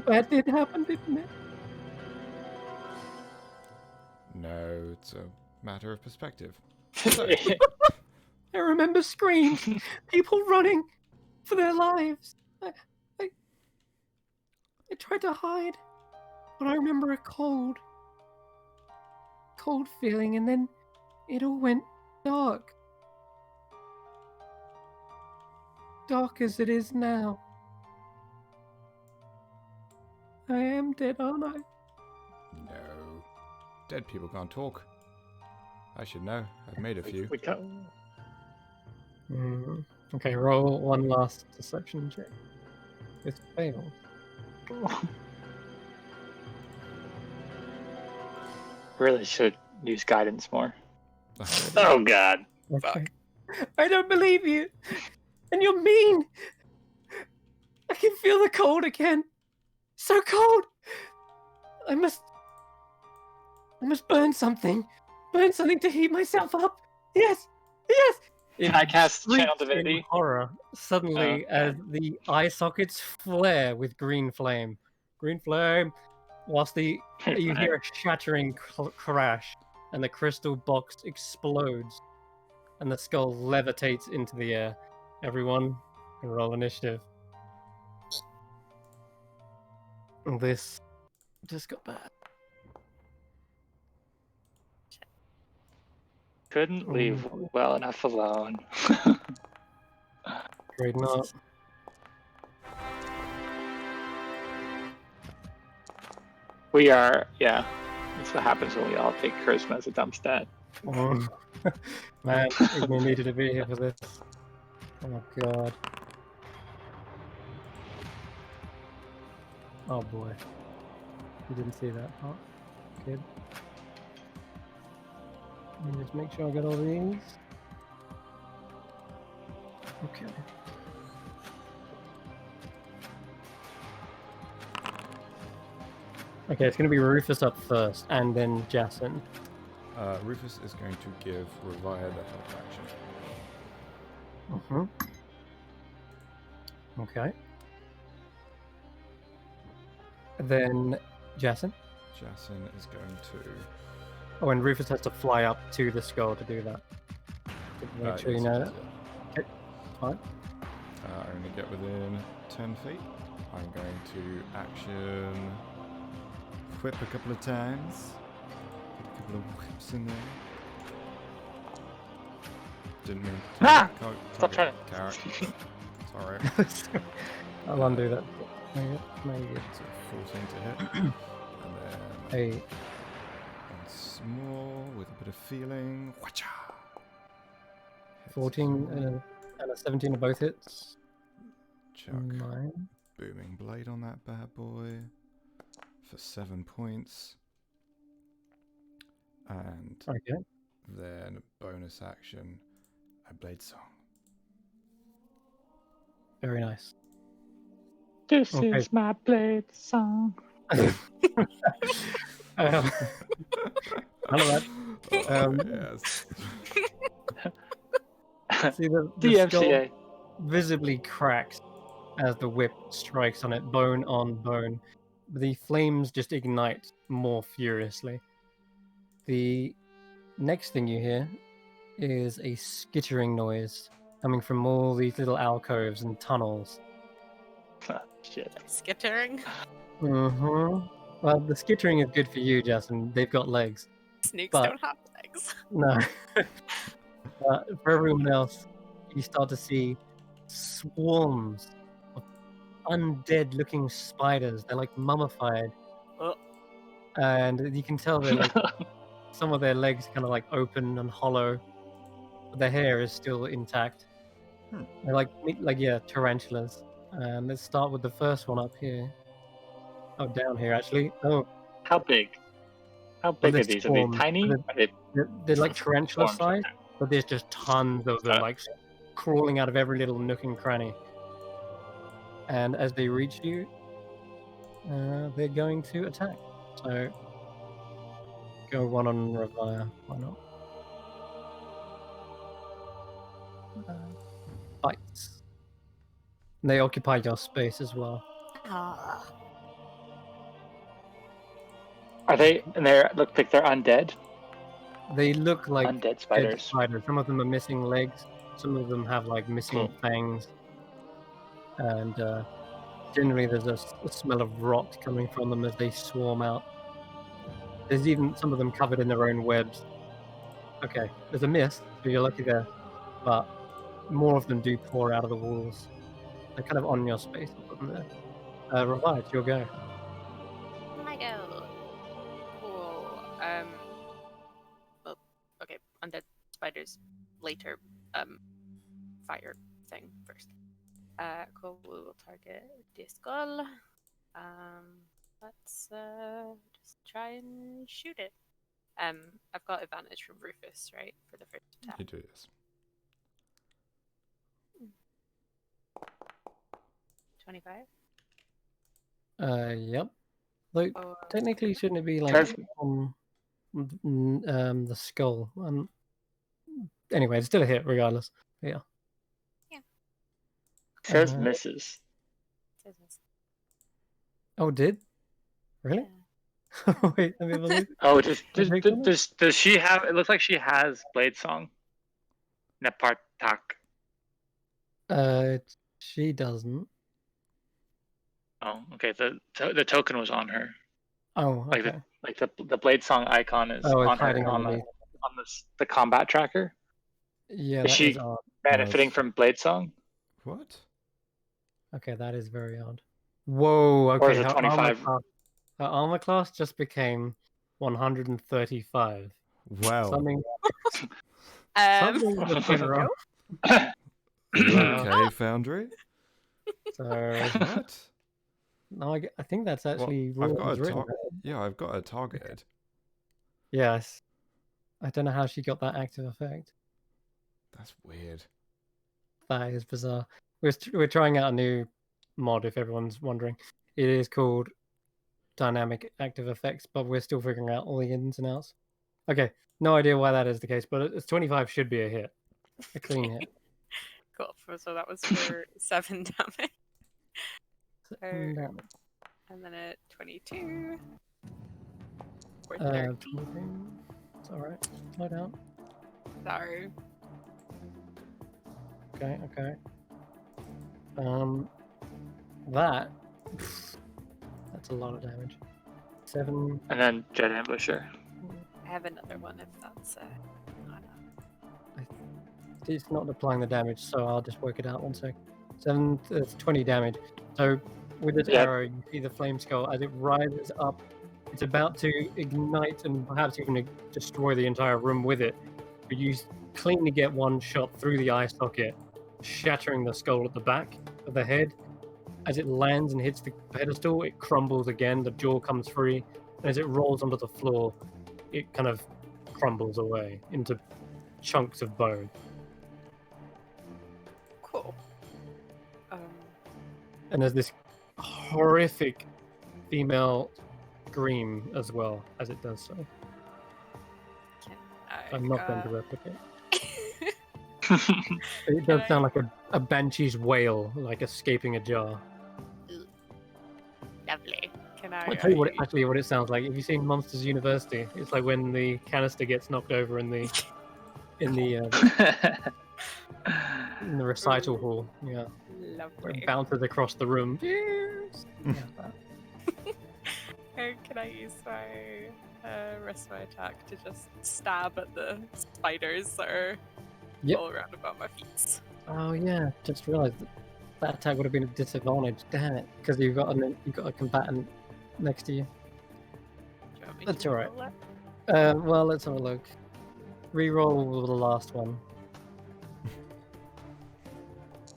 bad did happen, didn't it? No, it's a matter of perspective. I remember screams, people running for their lives. I tried to hide, but I remember a cold feeling, and then it all went dark. Dark as it is now. I am dead, aren't I? No. Dead people can't talk. I should know. I've made a few. We can't. Okay, roll one last deception check. It failed. Really should use guidance more. Oh God. Okay. I don't believe you! And you're mean! I can feel the cold again! So cold! I must burn something! Burn something to heat myself up! Yes! Yes! Can I cast Channel Shrieks in Divinity? horror suddenly as the eye sockets flare with green flame. Green flame! Whilst you hear a shattering crash and the crystal box explodes and the skull levitates into the air. Everyone can roll initiative. This just got bad. Couldn't leave well enough alone. Great not. We are, yeah. That's what happens when we all take charisma as a dump stat. Man, we needed to be here for this. Oh god. Oh boy. You didn't see that part, kid. Let me just make sure I got all these. Okay. Okay, it's going to be Rufus up first, and then Jason. Rufus is going to give Revire the help action. Okay. Then Jason. Jason is going to... Oh, and Rufus has to fly up to the skull to do that. Make sure you know that. Okay, fine. I'm going to get within 10 feet. I'm going to action whip a couple of times. Get a couple of whips in there. Didn't mean to Stop trying to... carrot. Sorry. I'll undo that. Maybe. So 14 to hit. And then 8. once more with a bit of feeling. Whatcha! 14 and a 17 are both hits. Chuck 9. booming blade on that bad boy for 7 points. And Okay. then bonus action, a blade song. Very nice. This Okay. is my blade song. None of that. Yes. See the DMCA. skull visibly cracks as the whip strikes on it, bone on bone. The flames just ignite more furiously. The next thing you hear is a skittering noise coming from all these little alcoves and tunnels. Shit. Skittering. Well, the skittering is good for you, Justin. They've got legs. Snakes But- don't have legs. legs. No. For everyone else, you start to see swarms of undead-looking spiders. They're like mummified, Oh. and you can tell they're like some of their legs kind of like open and hollow, but their hair is still intact. They're like tarantulas. And let's start with the first one up here. Oh, down here actually. Oh, How big? How well, big are these? Are they tiny? Are they they're like tarantula swarms? size, but there's just tons of them, like crawling out of every little nook and cranny. And as they reach you, they're going to attack. So go one on Revire. Why not? Bites. And they occupy your space as well. Are they? And they look like they're undead. They look like Undead dead spiders. spiders. Some of them are missing legs. Some of them have like missing fangs. And generally there's a smell of rot coming from them as they swarm out. There's even some of them covered in their own webs. Okay, there's a miss, so you're lucky there. But more of them do pour out of the walls. They're kind of on your space. Put them there. Revive, it's your go. My go. Cool. Well, okay. Undead spiders later. Fire thing first. Cool. We will target the skull. Let's just try and shoot it. I've got advantage from Rufus, right, for the first attack. You do this. 25. Yep. Though technically, shouldn't it be like Says- on the skull? Anyway, it's still a hit regardless. Yeah. Says misses. Says this. Oh, did? Really? Yeah. Wait, let me have a look. Oh, Take does she have? It looks like she has Blade Song. Nepartak. She doesn't. Oh, okay. The token was on her. Oh, okay. Like the Blade Song icon is Oh, it's on her hiding on underneath. the combat tracker. Yeah, Is that she is odd. benefiting from Blade Song? What? Okay, that is very odd. Whoa, okay. Or is it 25? Her armor class just became 135. Wow. Something Um, just went wrong. Are you okay, Foundry? So, What? no, I think that's actually Well, I've got rules a written. Yeah, I've got a targeted. Yes. I don't know how she got that active effect. That's weird. That is bizarre. We're trying out a new mod, if everyone's wondering. It is called Dynamic Active Effects, but we're still figuring out all the ins and outs. Okay, no idea why that is the case, but it's 25 should be a hit. A clean hit. cool. So that was for 7 damage. No. And then at 22. Or 22. 13. It's alright. Slow down. Sorry. Okay. That's a lot of damage. 7. And then Jet Ambusher. I have another one if that's not enough. It's not applying the damage, so I'll just work it out 1 sec. 7, it's 20 damage. So with this arrow, you see the flame skull as it rises up. It's about to ignite and perhaps even destroy the entire room with it. But you cleanly get one shot through the eye socket, shattering the skull at the back of the head. As it lands and hits the pedestal, it crumbles again. The jaw comes free. And as it rolls onto the floor, it kind of crumbles away into chunks of bone. Cool. And there's this horrific female scream as well as it does so. I'm not going to replicate. It does sound like a banshee's wail, like escaping a jar. Lovely. Can I? I'll tell you what it sounds like. Have you seen Monsters University? It's like when the canister gets knocked over in the in the recital hall. Yeah, Lovely. it bounces across the room. Can I use my rest of my attack to just stab at the spiders that are Yep. all around about my feet? Oh yeah, just realised that attack would have been a disadvantage. Damn it, because you've got a combatant next to you. Do you want me That's to alright. roll it? Well, let's have a look. Reroll the last one.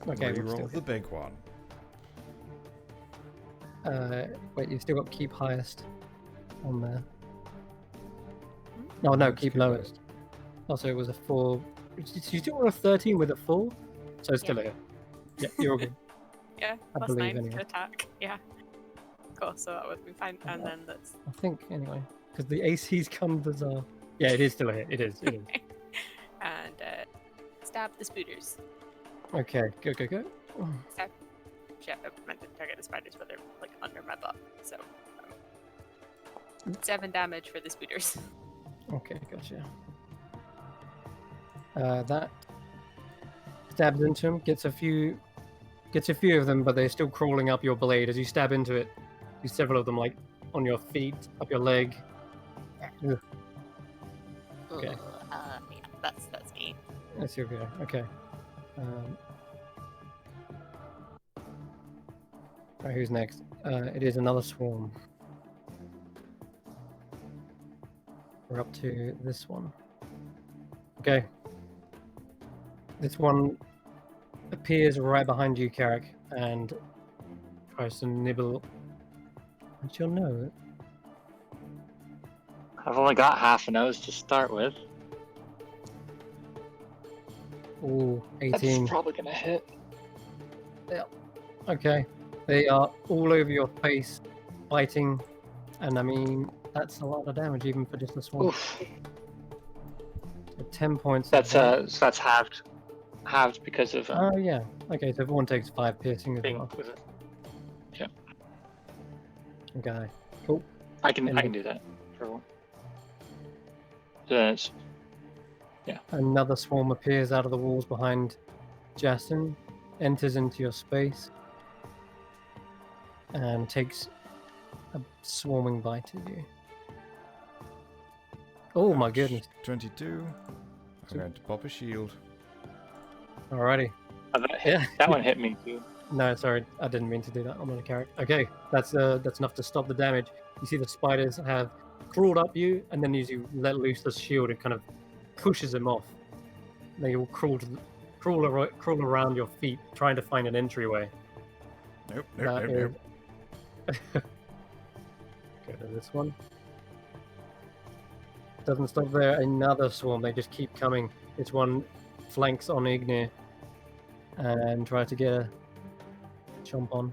Okay, we'll Reroll still the big one. wait, you've still got keep highest on there. Oh no, Let's keep keep lowest. Also, it was a 4. You still got a 13 with a 4, so it's still Yeah. here. Yeah, you're all good. Yeah, I plus believe 9 anyway. to attack. Yeah. Cool, so that would be fine. And then that's. I think anyway, because the AC's come as a. Yeah, it is still a hit. It is. It is. And stab the spooters. Okay, go. Stab. Shit, I meant to target the spiders, but they're like under my butt. So 7 damage for the spooters. Okay, gotcha. That stabs into him, gets a few of them, but they're still crawling up your blade. As you stab into it, you see several of them like on your feet, up your leg. Ugh. Okay. Yeah, that's me. That's your go. Okay. Alright, who's next? It is another swarm. We're up to this one. Okay. This one appears right behind you, Carrick, and tries to nibble at your nose. I've only got half a nose to start with. Ooh, That's 18. probably gonna hit. Okay. They are all over your face, biting, and I mean, that's a lot of damage even for just a swarm. Oof. So 10 points. That's so that's halved because of Oh yeah. Okay, so everyone takes 5 piercing as being well. with it. Okay. Cool. I can And- do that for one. So Another swarm appears out of the walls behind Justin, enters into your space, and takes a swarming bite at you. Oh my Ouch. goodness. 22. I'm going to pop a shield. Alrighty. that, Yeah. that one hit me too. No, sorry, I didn't mean to do that on my character. Okay, that's enough to stop the damage. You see the spiders have crawled up you, and then as you let loose the shield, it kind of pushes them off. They all crawl around your feet, trying to find an entryway. Nope. That is- Go to this one. Doesn't stop there. Another swarm. They just keep coming. This one flanks on Ignir and try to get a chomp on.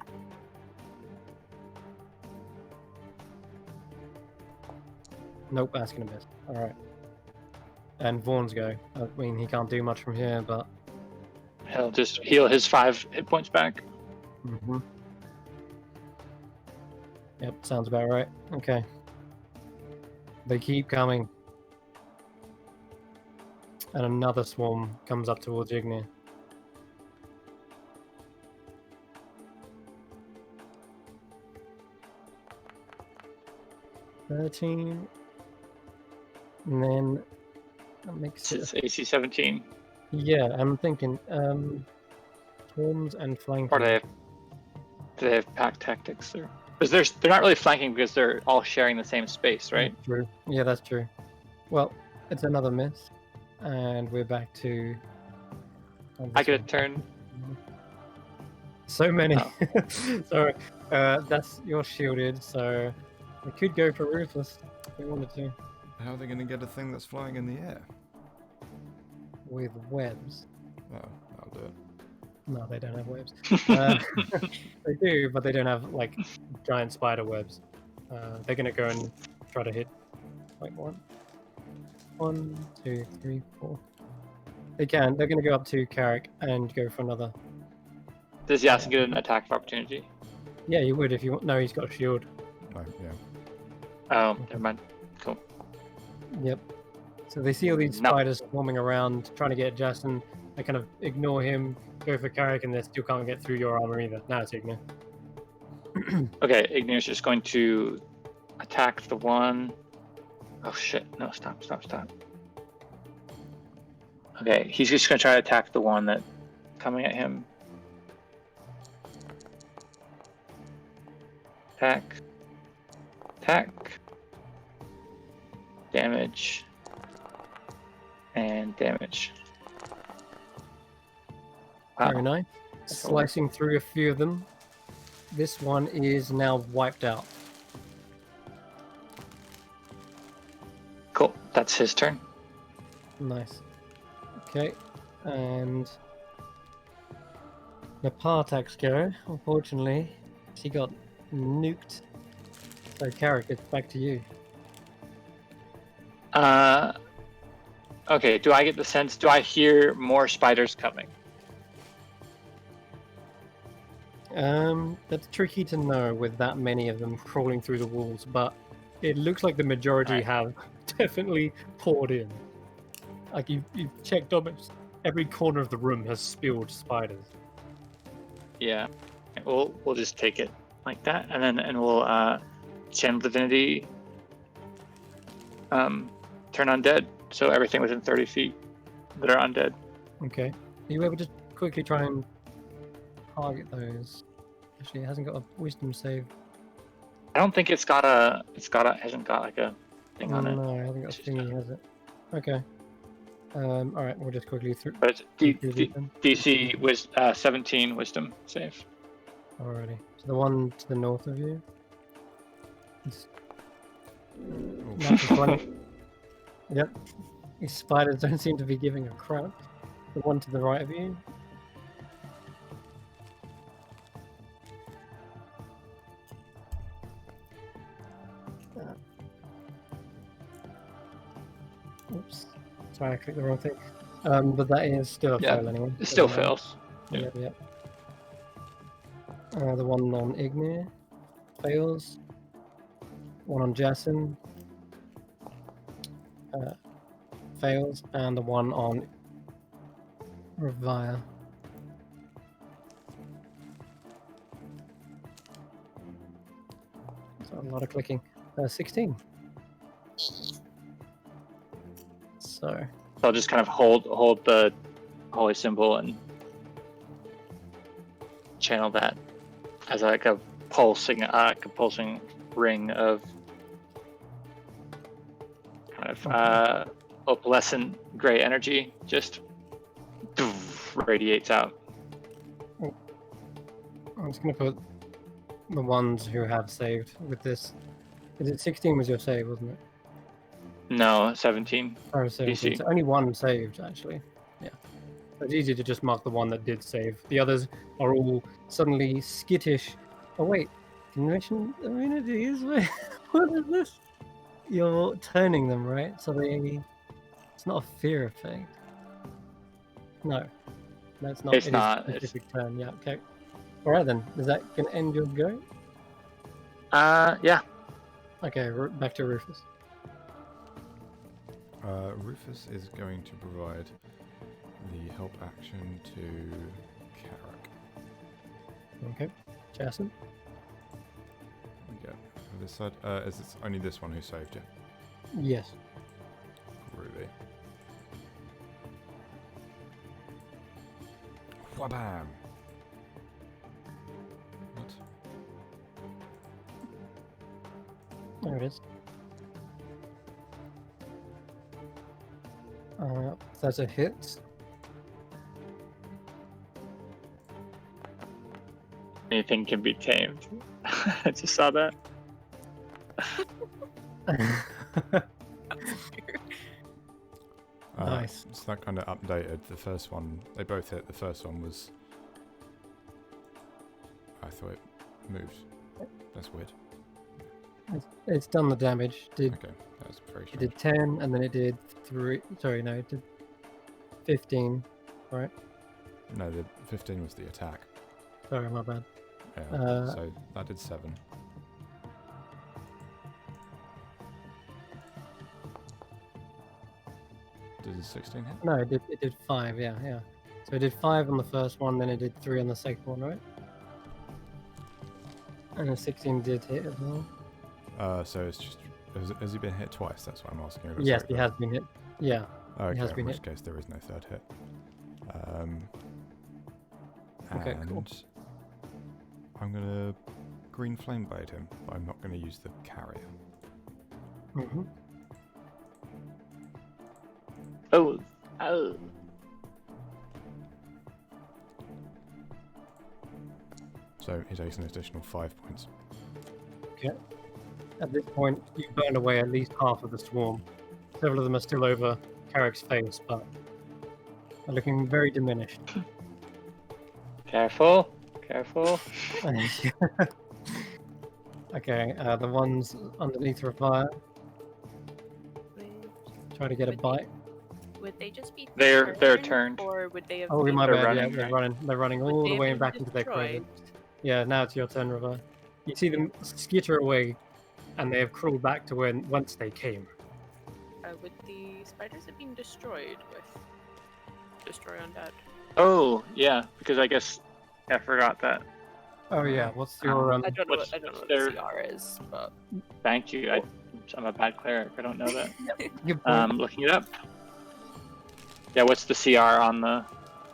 Nope, that's gonna miss. All right. And Vaughn's go. I mean, he can't do much from here, but. He'll just heal his 5 hit points back. Mm-hmm. Yep, sounds about right. Okay. They keep coming. And another swarm comes up towards Ignir. $13. And then that makes it. It's AC 17. Yeah, I'm thinking swarms and flanking. Or do they have pack tactics there? Because they're not really flanking because they're all sharing the same space, right? That's true. Yeah, that's true. Well, it's another miss, and we're back to. I get a turn. So many. Oh. Sorry, that's you're shielded, so we could go for Ruthless if we wanted to How are they going to get a thing that's flying in the air? with webs. Oh, I'll do it. No, they don't have webs. They do, but they don't have like giant spider webs. They're gonna go and try to hit like 1, 2, 3, 4. They can. They're gonna go up to Carrick and go for another. Does Yasin get an attack of opportunity? Yeah, you would if you want. No, he's got a shield. Oh, yeah. Oh, never mind. Cool. Yep. So they see all these No. spiders swarming around, trying to get Justin. They kind of ignore him, go for Carrick, and they still can't get through your armor either. Now it's Ignir. Okay, Ignir's just going to attack the one. Oh shit! No, stop. Okay, he's just gonna try to attack the one that coming at him. Attack. Damage. And damage. Wow. Very nice. Slicing through a few of them. This one is now wiped out. Cool. That's his turn. Nice. Okay, and the Partax go. Unfortunately, she got nuked. So, Carrick, it's back to you. Okay, do I get the sense, do I hear more spiders coming? That's tricky to know with that many of them crawling through the walls, but it looks like the majority Right. have definitely poured in. Like you've checked almost every corner of the room has spilled spiders. Yeah. We'll just take it like that, and we'll channel divinity. Turn undead, so everything within 30 feet that are undead. Okay. Are you able to quickly try and target those? Actually, it hasn't got a wisdom save. I don't think hasn't got like a thing on it. No, I haven't got a thingy, has it? Okay. Alright, we'll just quickly through. But it's through these then. DC was 17 wisdom save. Alrighty. So the one to the north of you. It's natural 20. Yep. These spiders don't seem to be giving a crap. The one to the right of you. Oops. Sorry, I clicked the wrong thing. But that is still a Yeah, fail anyway. It still Doesn't matter. fails. Yep, yep. The one on Ignir fails. One on Jason fails, and the one on Revire. So a lot of clicking. 16. So I'll just kind of hold the holy symbol and channel that as like a pulsing ring of kind of opalescent gray energy just radiates out. I'm just gonna put the ones who have saved with this. Is it 16 was your save, wasn't it? No, 17. Or 17. DC. So only one saved, actually. Yeah. So it's easy to just mark the one that did save. The others are all suddenly skittish. Oh wait, convention immunities? What is this? You're turning them, right? So it's not a fear effect. No, that's not. It's it is not, a it's- specific turn. Yeah. Okay. All right then. Is that gonna end your go? Yeah. Okay. Back to Rufus. Rufus is going to provide the help action to Carrick. Okay. Jason. Yeah, for this side, is it only this one who saved you? Yes. Groovy. Whabam! What? There it is. That's a hit. Anything can be tamed. I just saw that. Nice. So that kind of updated the first one. They both hit. The first one was. I thought it moved. That's weird. It's done the damage. Okay, that was very It strange. did 10, and then it did 3. Sorry, no, it did 15. Right? No, the 15 was the attack. Sorry, my bad. Yeah, Uh, so that did 7. Did the 16 hit? No, it did 5. Yeah, yeah. So it did 5 on the first one, then it did 3 on the second one, right? And the 16 did hit as well. So it's just... Has he been hit twice? That's what I'm asking. Yes, he has been hit. Yeah. Okay, has been in which hit. case there is no third hit. Okay, cool. And I'm going to green flame blade him, but I'm not going to use the carrier. Mm-hmm. Oh. So he takes an additional 5 points. Okay. At this point, you've burned away at least half of the swarm. Several of them are still over Carrick's face, but are looking very diminished. Careful. Okay, the ones underneath Revire try to get a bite. Would they just be They're turned. or would they have? Oh, been, my They're bad. running, Yeah, right? they're running would all they the have way been back into their destroyed? cradle. Yeah, now it's your turn, Revire. You see them skitter away, and they have crawled back to whence they came. Would the spiders have been destroyed with destroy undead? Oh, yeah, because I guess I forgot that. Oh yeah, what's your I don't know. What's I don't know what their- the CR is, but Thank you. I'm a bad cleric. I don't know that. good point. Looking it up. Yeah, what's the CR on the...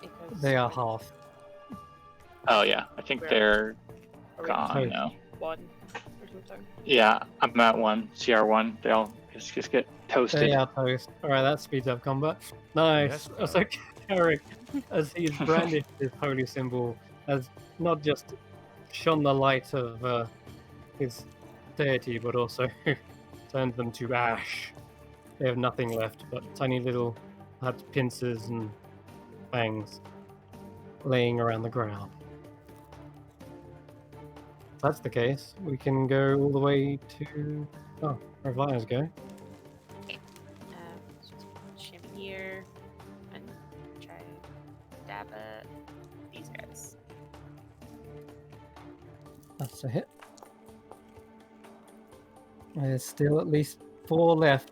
because They are half. Oh, yeah. I think Where? they're are we gone Toast. now. one or something. Yeah, I'm at 1. CR1. They all just get toasted. They are toast. Alright, that speeds up combat. Nice. Yes, So Carrick, as he has brandished his holy symbol, has not just shone the light of his deity, but also turned them to ash. They have nothing left but tiny little pincers and fangs laying around the ground. If that's the case, we can go all the way to... Oh, Revire's go. Let's just shimmy here and try and dab at these guys. That's a hit. There's still at least 4 left.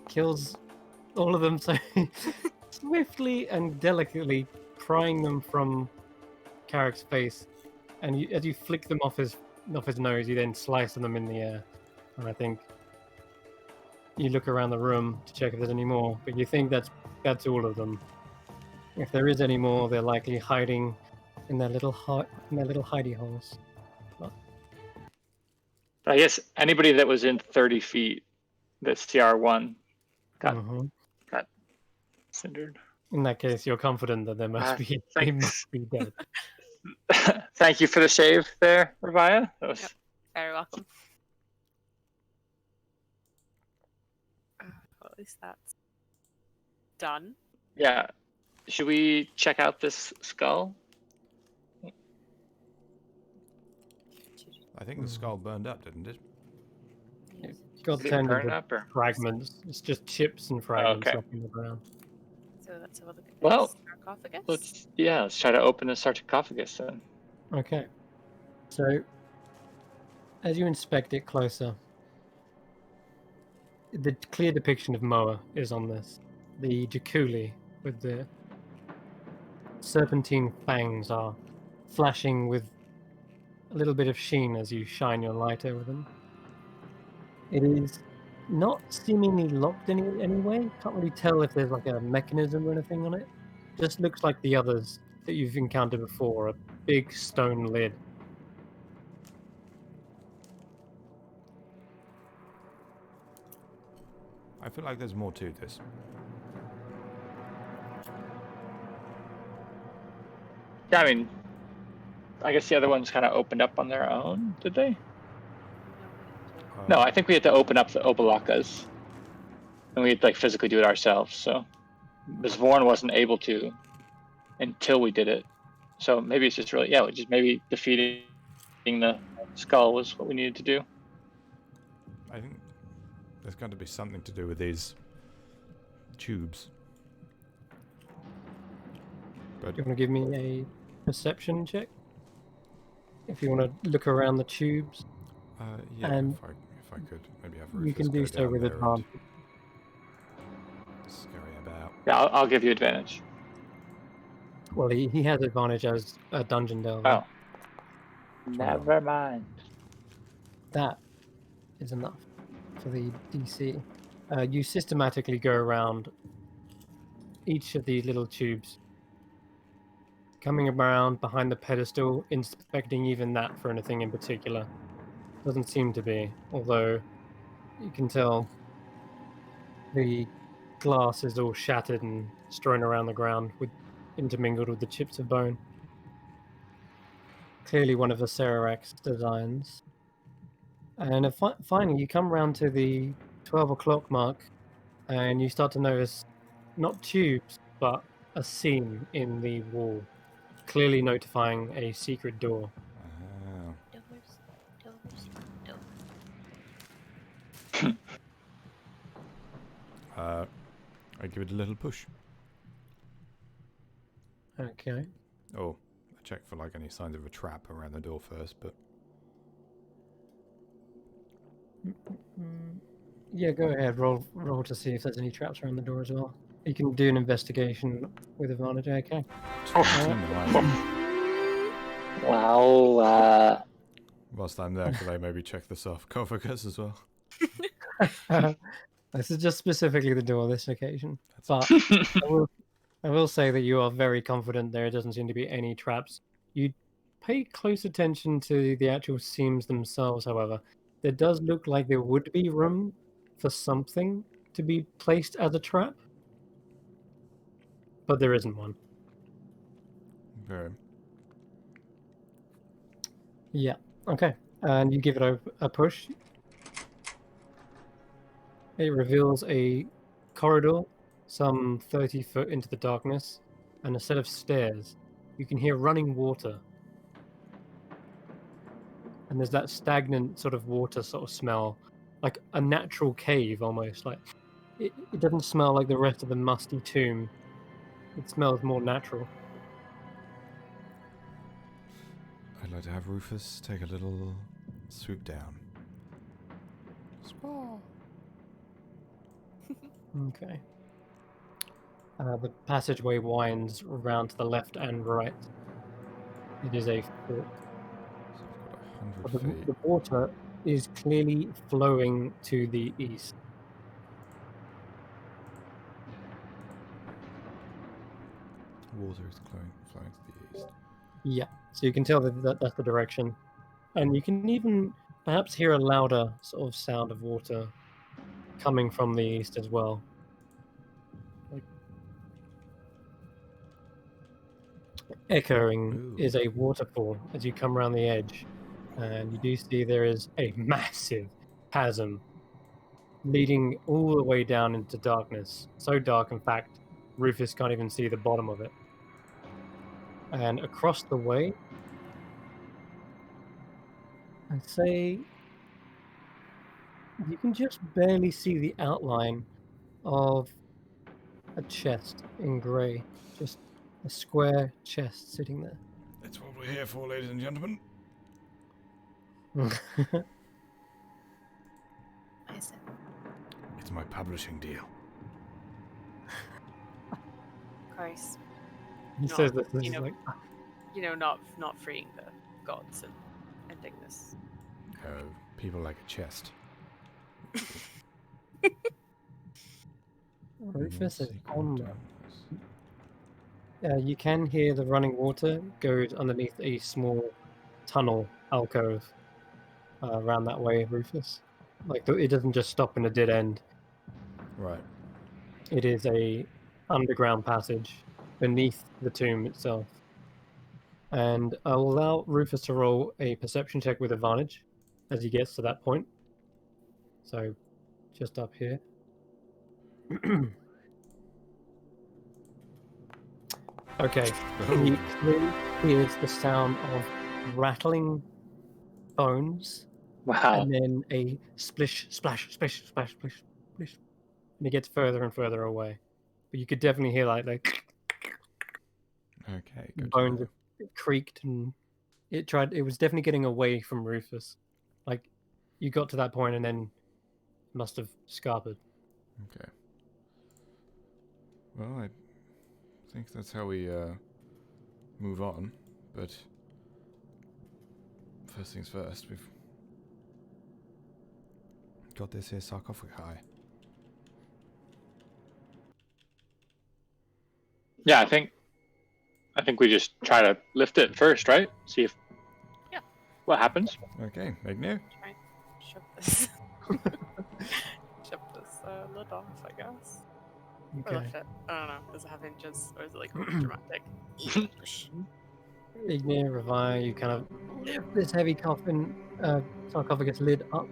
Kills all of them so swiftly and delicately, prying them from Carrick's face. And as you flick them off his nose, you then slice them in the air. And I think you look around the room to check if there's any more, but you think that's all of them. If there is any more, they're likely hiding in their little hidey holes. I guess anybody that was in 30 feet, that's CR1, got Mhm. cindered. In that case, you're confident that they Thanks. must be dead. Thank you for the save there, Revia. That was... Yep. Very welcome. Well, at least that's done. Yeah. Should we check out this skull? I think the skull burned up, didn't it? Got Did it turned burn into up or... fragments. It's just chips and fragments okay. left in the ground. So let's have a look at Well, this sarcophagus. let's try to open the sarcophagus then. Okay. So, as you inspect it closer, the clear depiction of Moa is on this. The Jakuli with the serpentine fangs are flashing with a little bit of sheen as you shine your light over them. It is not seemingly locked in any way. Can't really tell if there's like a mechanism or anything on it. Just looks like the others that you've encountered before, a big stone lid. I feel like there's more to this. Yeah, I mean, I guess the other ones kind of opened up on their own, did they? No, I think we had to open up the Obalakas. And we had to like physically do it ourselves, so Ms. Vorn wasn't able to until we did it. So maybe it's just really, just maybe defeating the skull was what we needed to do. I think there's got to be something to do with these tubes. But Do you want to give me a perception check? If you want to look around the tubes, yeah, and if I could maybe have you Rufus can do go so down with there and advantage. scurry about. Yeah, I'll give you advantage. Well, he has advantage as a dungeon delver. Oh. Never mind. That is enough for the DC. You systematically go around each of these little tubes, coming around behind the pedestal, inspecting even that for anything in particular. Doesn't seem to be, although you can tell the glass is all shattered and strewn around the ground, intermingled with the chips of bone. Clearly one of the Cererak's designs. And finally, you come round to the 12 o'clock mark, and you start to notice not tubes, but a seam in the wall, clearly notifying a secret door. Oh. Doors. I give it a little push. Okay. Oh, I check for like any signs of a trap around the door first, but Yeah, go ahead. Roll to see if there's any traps around the door as well. You can do an investigation with advantage. Okay. 29. Well, Whilst I'm there, could I maybe check the sarcophagus as well? This is just specifically the door this occasion. But uh, I will say that you are very confident there doesn't seem to be any traps. You pay close attention to the actual seams themselves, however. There does look like there would be room for something to be placed as a trap, but there isn't one. Okay. Yeah. Okay. And you give it a push. It reveals a corridor, some 30 foot into the darkness, and a set of stairs. You can hear running water. And there's that stagnant sort of water sort of smell, like a natural cave almost. Like it doesn't smell like the rest of the musty tomb. It smells more natural. I'd like to have Rufus take a little swoop down. Okay. The passageway winds around to the left and right. It is a fork. So I've got But 100 feet. the water is clearly flowing to the east. Water is flowing to the east. Yeah, so you can tell that that's the direction. And you can even perhaps hear a louder sort of sound of water coming from the east as well. Like echoing Ooh. is a waterfall as you come around the edge. And you do see there is a massive chasm leading all the way down into darkness. So dark, in fact, Rufus can't even see the bottom of it. And across the way, I'd say you can just barely see the outline of a chest in grey. Just a square chest sitting there. That's what we're here for, ladies and gentlemen. What is it? It's my publishing deal. Of course. He No, says that this you is know- like, Not freeing the gods and ending this. Oh, people like a chest. Rufus is Secret on there. tunnels. You can hear the running water goes underneath a small tunnel alcove around that way, Rufus. Like it doesn't just stop in a dead end. Right. It is a underground passage beneath the tomb itself. And I'll allow Rufus to roll a perception check with advantage as he gets to that point. So, just up here. Okay. He clearly hears the sound of rattling bones, wow. and then a splish, splash, splish, splash, splish, splish. And it gets further and further away. But you could definitely hear like Okay, good to bones know. creaked, and it was definitely getting away from Rufus. Like you got to that point and then must have scarpered. Okay. Well, I think that's how we move on, but first things first, we've got this here sarcophagi. Yeah, I think we just try to lift it first, right? See if what happens. Okay, Magnew. Try and shove this. Shove this lid off, I guess. Or Okay. lift it. I don't know. Does it have inches, or is it like really dramatic? Ignore, Revive, you kind of lift this heavy coffin, sarcophagus lid up.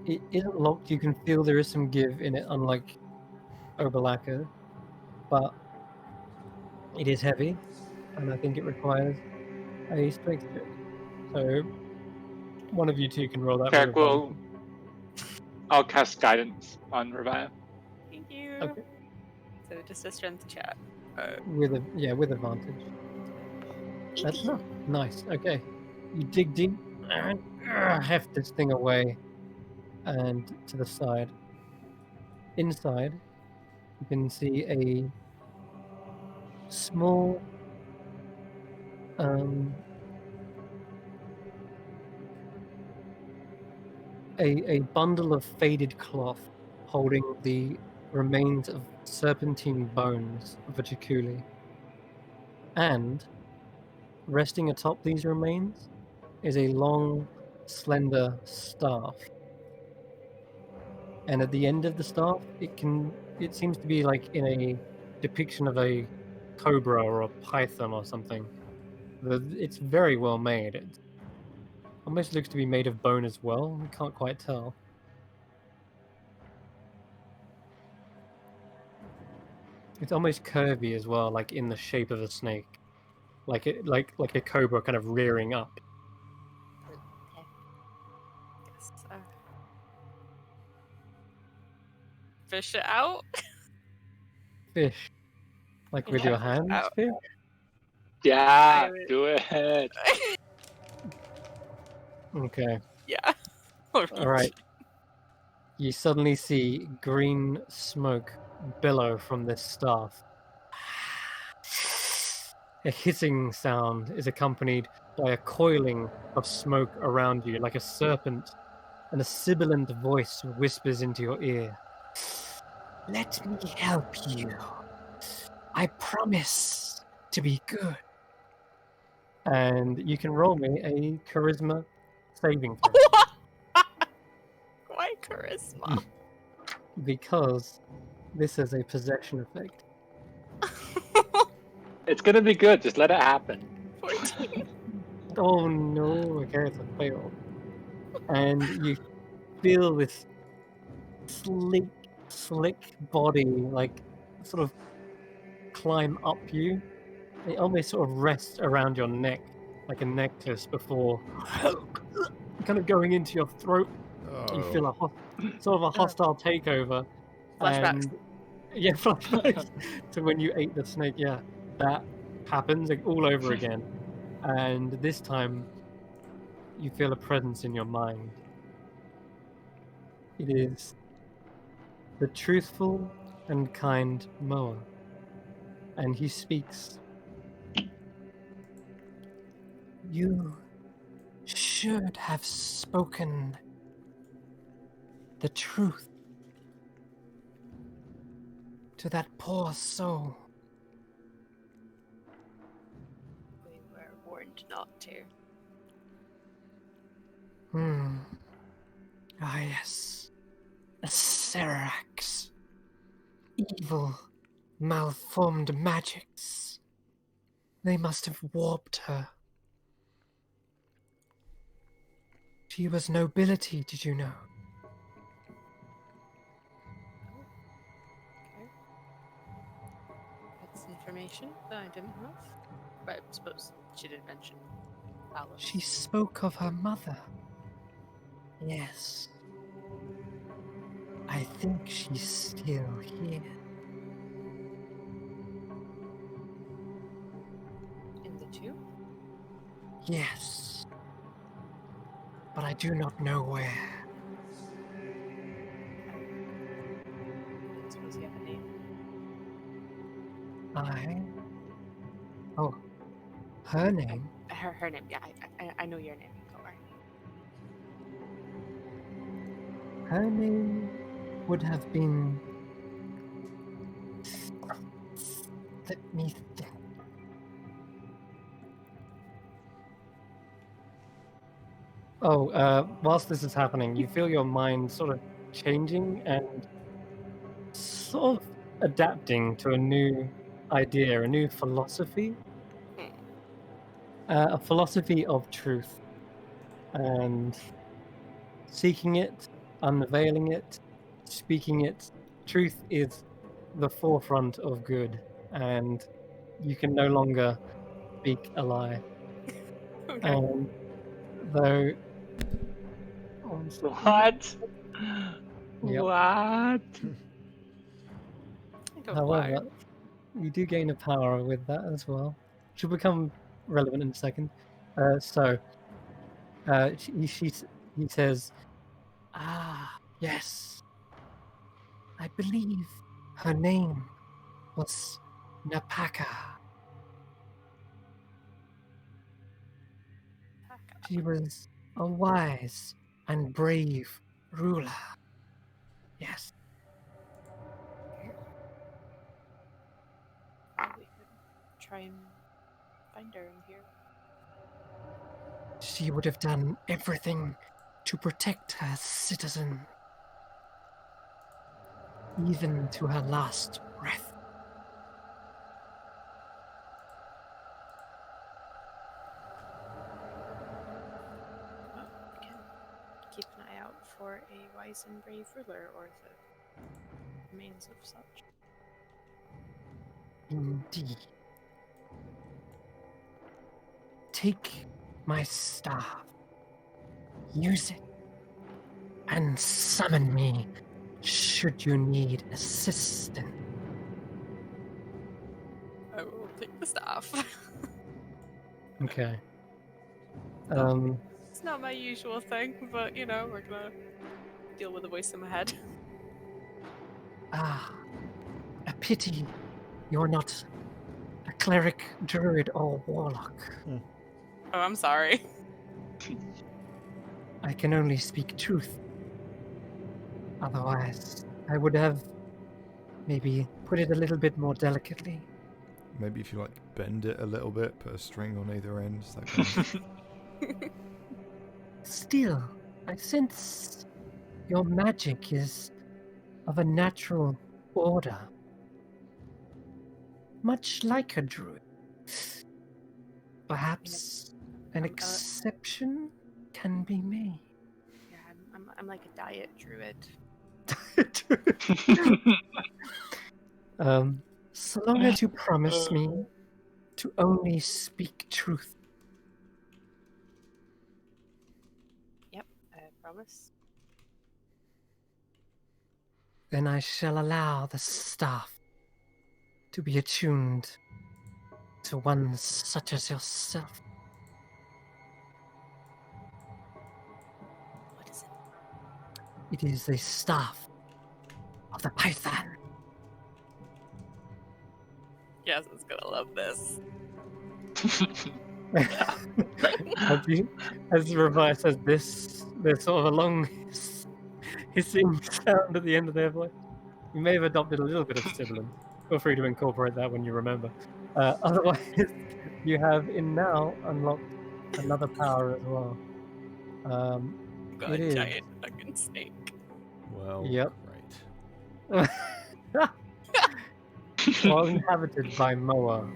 It isn't locked. You can feel there is some give in it, unlike Oberlacker, but it is heavy, and I think it requires a strength check. So one of you two can roll that. Carrick with will. I'll cast guidance on Revive. Thank you. Okay. So just a strength check. with advantage. That's not nice. Okay, you dig deep, heft this thing away, and to the side. Inside, you can see a small, a bundle of faded cloth holding the remains of serpentine bones of a Chikuli. And resting atop these remains is a long, slender staff. And at the end of the staff, it seems to be like in a depiction of a cobra or a python or something. It's very well made. It almost looks to be made of bone as well. You can't quite tell. It's almost curvy as well, like in the shape of a snake, like a cobra kind of rearing up. Yes. Fish it out. Fish, like with your hands. Out. Fish? Yeah, do it. Okay. Yeah. All right. You suddenly see green smoke billow from this staff. A hissing sound is accompanied by a coiling of smoke around you, like a serpent, and a sibilant voice whispers into your ear. Let me help you. I promise to be good. And you can roll me a charisma saving throw. Why charisma? Because this is a possession effect. It's gonna be good. Just let it happen. 14. Oh no, okay, it's a fail. And you feel this slick body, like, sort of climb up you. It almost sort of rests around your neck, like a necklace before kind of going into your throat. Oh. You feel sort of a hostile takeover. Flashbacks. And yeah, flashbacks to when you ate the snake. Yeah, that happens like, all over again. And this time, you feel a presence in your mind. It is the truthful and kind Moa. And he speaks. You should have spoken the truth to that poor soul. We were warned not to. Ah, yes. A Serax. Evil, malformed magics. They must have warped her. She was nobility, did you know? Okay. That's information that I didn't have. But I suppose she didn't mention Alice. She spoke of her mother. Yes. I think she's still here. In the tomb? Yes. But I do not know where. I suppose you have a name. Oh, her name? her name. Yeah, I know your name. Don't worry. Her name would have been. Let me think. Oh, whilst this is happening, you feel your mind sort of changing and sort of adapting to a new idea, a new philosophy, a philosophy of truth, and seeking it, unveiling it, speaking it. Truth is the forefront of good, and you can no longer speak a lie. Okay. Though, oh, What? yep. What? I don't lie. However, you do gain a power with that as well, which will become relevant in a second. He says, "Ah, yes, I believe her name was Napaka. She was a wise and brave ruler. Yes, Well, we could try and find her in here. she would have done everything to protect her citizen, even to her last breath." Well, we can keep an eye out for a wise and brave ruler or the remains of such. Indeed. Take my staff, use it, and summon me should you need assistance. I will take the staff. Okay. It's not my usual thing, but you know, we're gonna deal with the voice in my head. Ah, a pity you're not a cleric, druid, or warlock. Oh, I'm sorry. I can only speak truth. Otherwise, I would have maybe put it a little bit more delicately. Maybe if you like bend it a little bit, put a string on either end. That kind of... Still, I sense your magic is of a natural order, much like a druid. Perhaps an exception can be made. Yeah, I'm like a diet druid. So long as you promise me to only speak truth. Yep, I promise. Then I shall allow the staff to be attuned to one such as yourself. What is It is the staff of the Python. Yes, it's gonna love this. As Revive says, there's sort of a long hissing sound at the end of their voice. You may have adopted a little bit of sibilant. Feel free to incorporate that when you remember. Otherwise, you have in now unlocked another power as well. Got It a is. giant fucking snake. Well, Yep. great. While inhabited by Moa,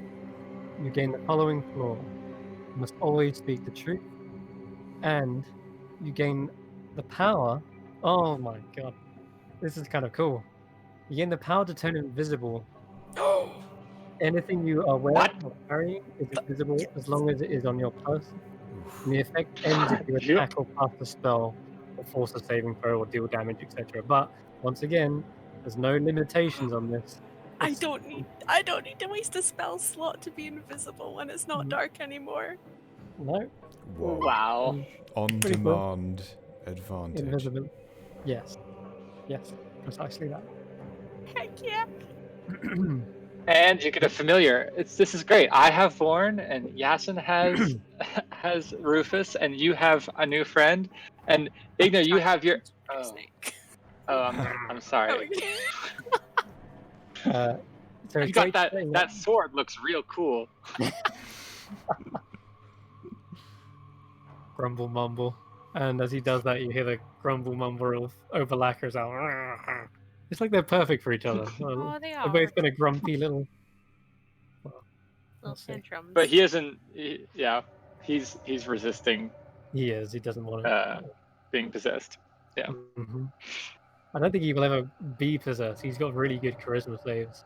you gain the following flaw. You must always speak the truth, and you gain the power. Oh my god. This is kind of cool. You gain the power to turn invisible. Anything you are wearing or carrying is invisible as long as it is on your person. And the effect ends if you Yep. attack or cast a spell or force a saving throw or deal damage, etc. But once again, there's no limitations on this. I don't need to waste a spell slot to be invisible when it's not dark anymore. No. Whoa. Wow. On Pretty cool. demand advantage. Invisible. Yes. Yes. Precisely that. Heck yeah. And you get a familiar. This is great. I have Thorn, and Yasin has has Rufus, and you have a new friend. And Igna, you have your. Oh, Snake. I'm sorry. So You it's got great that. saying That sword looks real cool. grumble mumble, and as he does that, you hear the grumble mumble of overlackers out. It's like they're perfect for each other. Oh, they They're are. both kind of grumpy little. Well, Little we'll see. tantrums. But he isn't. Yeah, he's resisting He is. He doesn't want to. being possessed. Yeah. Mhm. I don't think he will ever be possessed. He's got really good charisma saves.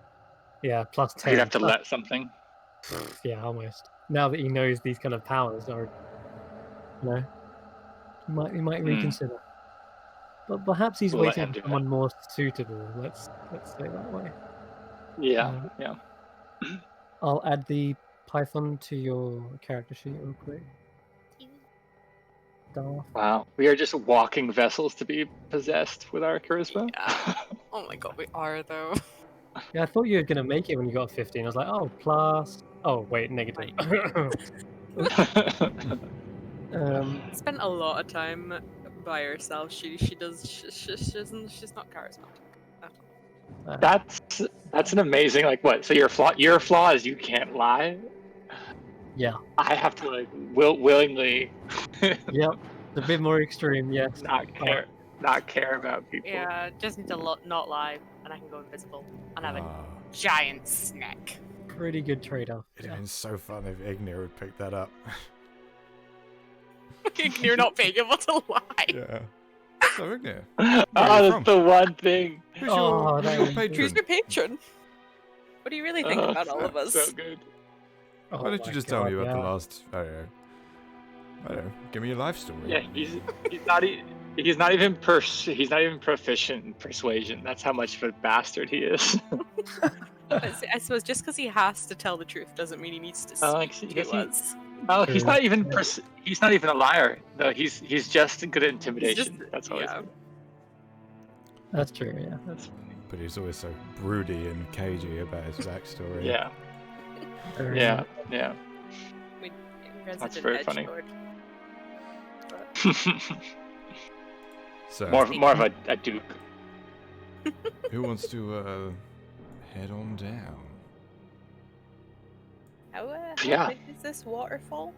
Yeah, plus 10. You'd have to let something. Yeah, almost. Now that he knows these kind of powers are, he might reconsider. But perhaps he's We'll let waiting him for do that. someone more suitable. Let's say that way. Yeah. Yeah. I'll add the Python to your character sheet real quick. Darth. Wow, we are just walking vessels to be possessed with our charisma. Yeah. Oh my god, we are though. Yeah, I thought you were gonna make it when you got 15. I was like, oh, plus. Oh wait, negative. Spent a lot of time by herself. She does. She's not charismatic at all. That's an amazing what? So your flaw is you can't lie. Yeah. I have to willingly. Yep. It's a bit more extreme, yes. Not care about people. Yeah, just need to not lie, and I can go invisible and have a giant snack. Pretty good trade-off. It'd have been so fun if Ignir would pick that up. You're not being able to lie. Yeah. So Ignir. Oh, that's the one thing. Who's your patron? Who's your patron? What do you really think about all of us? So good. Oh Why don't you just tell me about the last? I don't know. Give me your life story. Yeah, he's not even proficient in persuasion. That's how much of a bastard he is. I suppose just because he has to tell the truth doesn't mean he needs to speak to us. Oh, he's not even a liar. No, he's just good at intimidation. That's all. Yeah. That's true. Yeah. But he's always so broody and cagey about his backstory. Yeah. Yeah. Yeah. That's very funny. So more of a duke. Who wants to head on down? How big is this waterfall?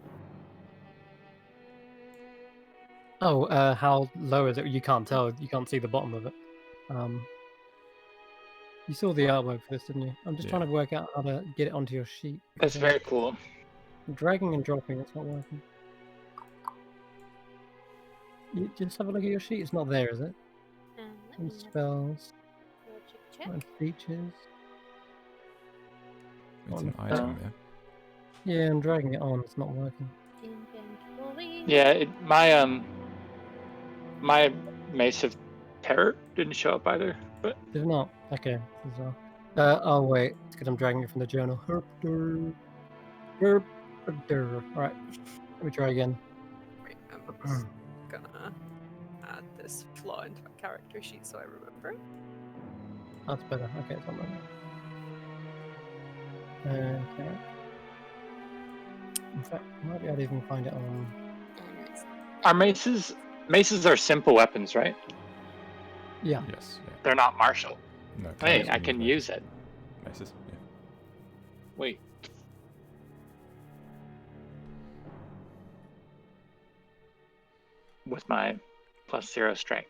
Oh, how low is it? You can't tell. You can't see the bottom of it. You saw the artwork for this, didn't you? I'm just trying to work out how to get it onto your sheet. That's very cool. I'm dragging and dropping. It's not working. You just have a look at your sheet. It's not there, is it? And spells. And features. It's an item, yeah. Yeah, I'm dragging it on. It's not working. Yeah, my Mace of Terror didn't show up either. But Did it not? Okay. Oh wait, it's because I'm dragging it from the journal. Alright, let me try again. Wait, I'm just gonna add this flaw into my character sheet so I remember. That's better. Okay, it's on there. Okay. In fact, I might be able to even find it on. Our maces are simple weapons, right? Yeah. Yes. Yeah. They're not martial. No. Hey, I can use it. Maces. Yeah. Wait. With my +0 strength.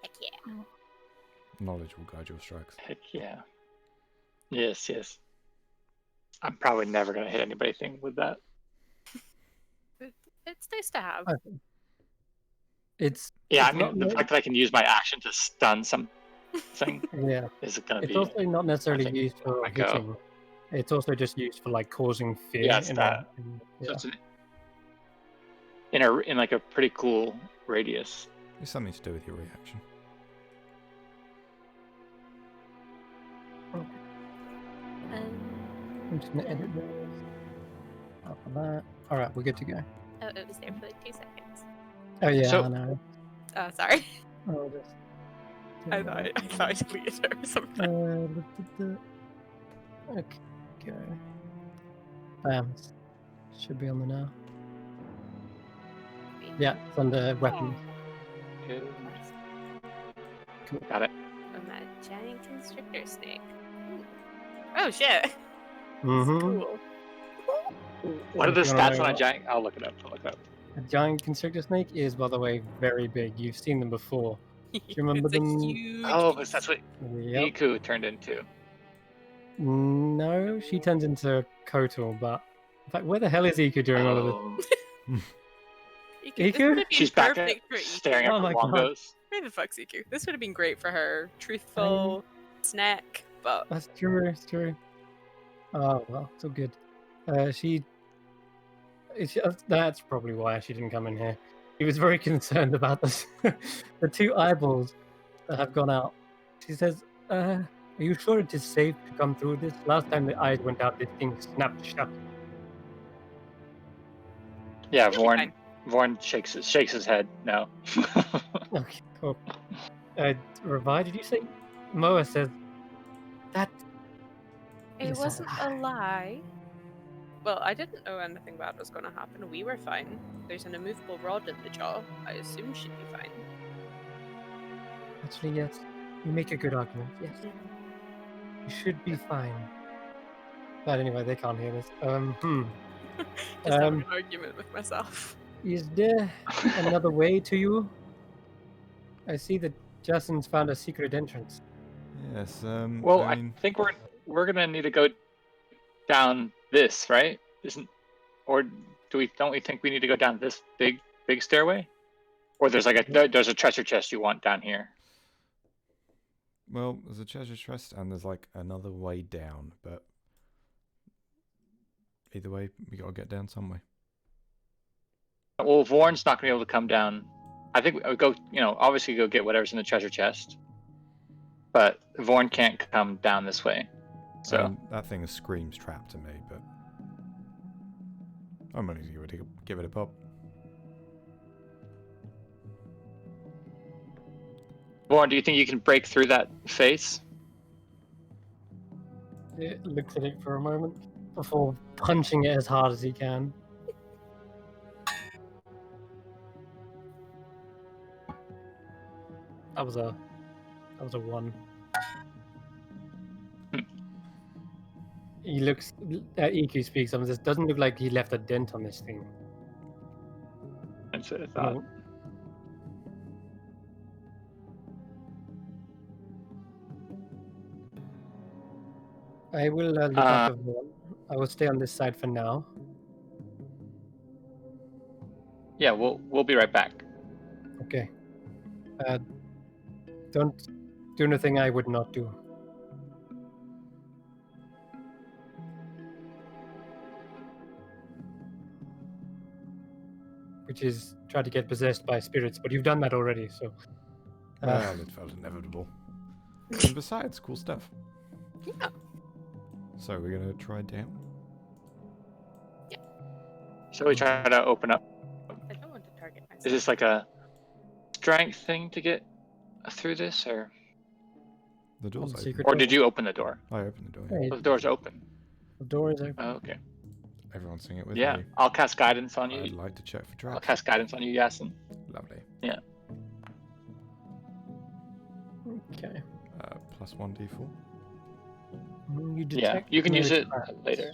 Heck yeah. Knowledge will guide your strikes. Heck yeah. Yes. I'm probably never gonna hit anything with that. It's nice to have. It's Yeah, it's I mean the fact that I can use my action to stun something yeah. is gonna It's be. also not necessarily think, used for my go. hitting. It's also just used for like causing fear. Yeah, it's that. So it's in like a pretty cool radius. It's something to do with your reaction. I'm just gonna edit this. After that. Alright, we're good to go. Oh, it was there for like 2 seconds. Oh yeah, So- I know. Sorry. I'll just I thought I deleted it or something. Okay. Bam. Should be on there now. Yeah, it's under weapons. Good. Cool. Got it. From that giant constrictor snake. Ooh. Oh shit! Mm-hmm. Cool. What are If the you wanna stats know on a what- giant? I'll look it up. A giant constrictor snake is, by the way, very big. You've seen them before. Do you remember It's a them? huge Oh, beast. that's what Yep. Iku turned into. No, she turns into Kotal, but in fact, where the hell is Iku during all of this? Oh. Iku, Iku? this would have been She's back there perfect for Iku. staring at Oh the my God. longos. Where the fuck's Iku? This would have been great for her. Truthful snack, but That's true. It's true. Oh well, it's all good. That's probably why she didn't come in here. She was very concerned about this. The two eyeballs that have gone out. She says, "Are you sure it is safe to come through this? Last time the eyes went out, this thing snapped shut." Yeah, You'll be fine. Vorn shakes his head. No. Okay, cool. Revi, did you say? Moa says that. It is wasn't a lie. Well, I didn't know anything bad was going to happen. We were fine. There's an immovable rod in the jaw. I assume she'd be fine. Actually, yes. You make a good argument. Yes, you should be fine. But anyway, they can't hear this. Just having an argument with myself. Is there another way to you? I see that Justin's found a secret entrance. Yes. Well, I I mean, think we're gonna need to go down this, right? Or don't we think we need to go down this big stairway? Or there's there's a treasure chest you want down here. well, there's a treasure chest and there's like another way down, but either way, we gotta get down some way. Well, Vorn's not gonna be able to come down. I think we go, obviously go get whatever's in the treasure chest. But Vorn can't come down this way. So That thing screams trap to me, but I'm going to give it a pop. Vorn, do you think you can break through that face? It looks at it for a moment before punching it as hard as he can. That was a 1. He looks. EQ speaks up and says, "Doesn't look like he left a dent on this thing." That's what I thought. No. I will look after Vaughn. I will stay on this side for now. Yeah, we'll be right back. Okay. Don't do anything I would not do. Which is try to get possessed by spirits, but you've done that already, so. Well, it felt inevitable. And besides, cool stuff. Yeah. So we're going to try down? So we try to open up. I don't want to target myself. Is this like a strength thing to get through this, or The door's open. secret- or did you open the door? I opened the door. Hey, Oh, the door's open. the door is open. Oh, okay. Everyone's seeing it with Yeah, me. I'll cast guidance on I'd you. like to check for I'll traps. cast guidance on you, Yasin. Lovely. Okay. Plus 1d4. You Yeah, detect you can use no it traps. later.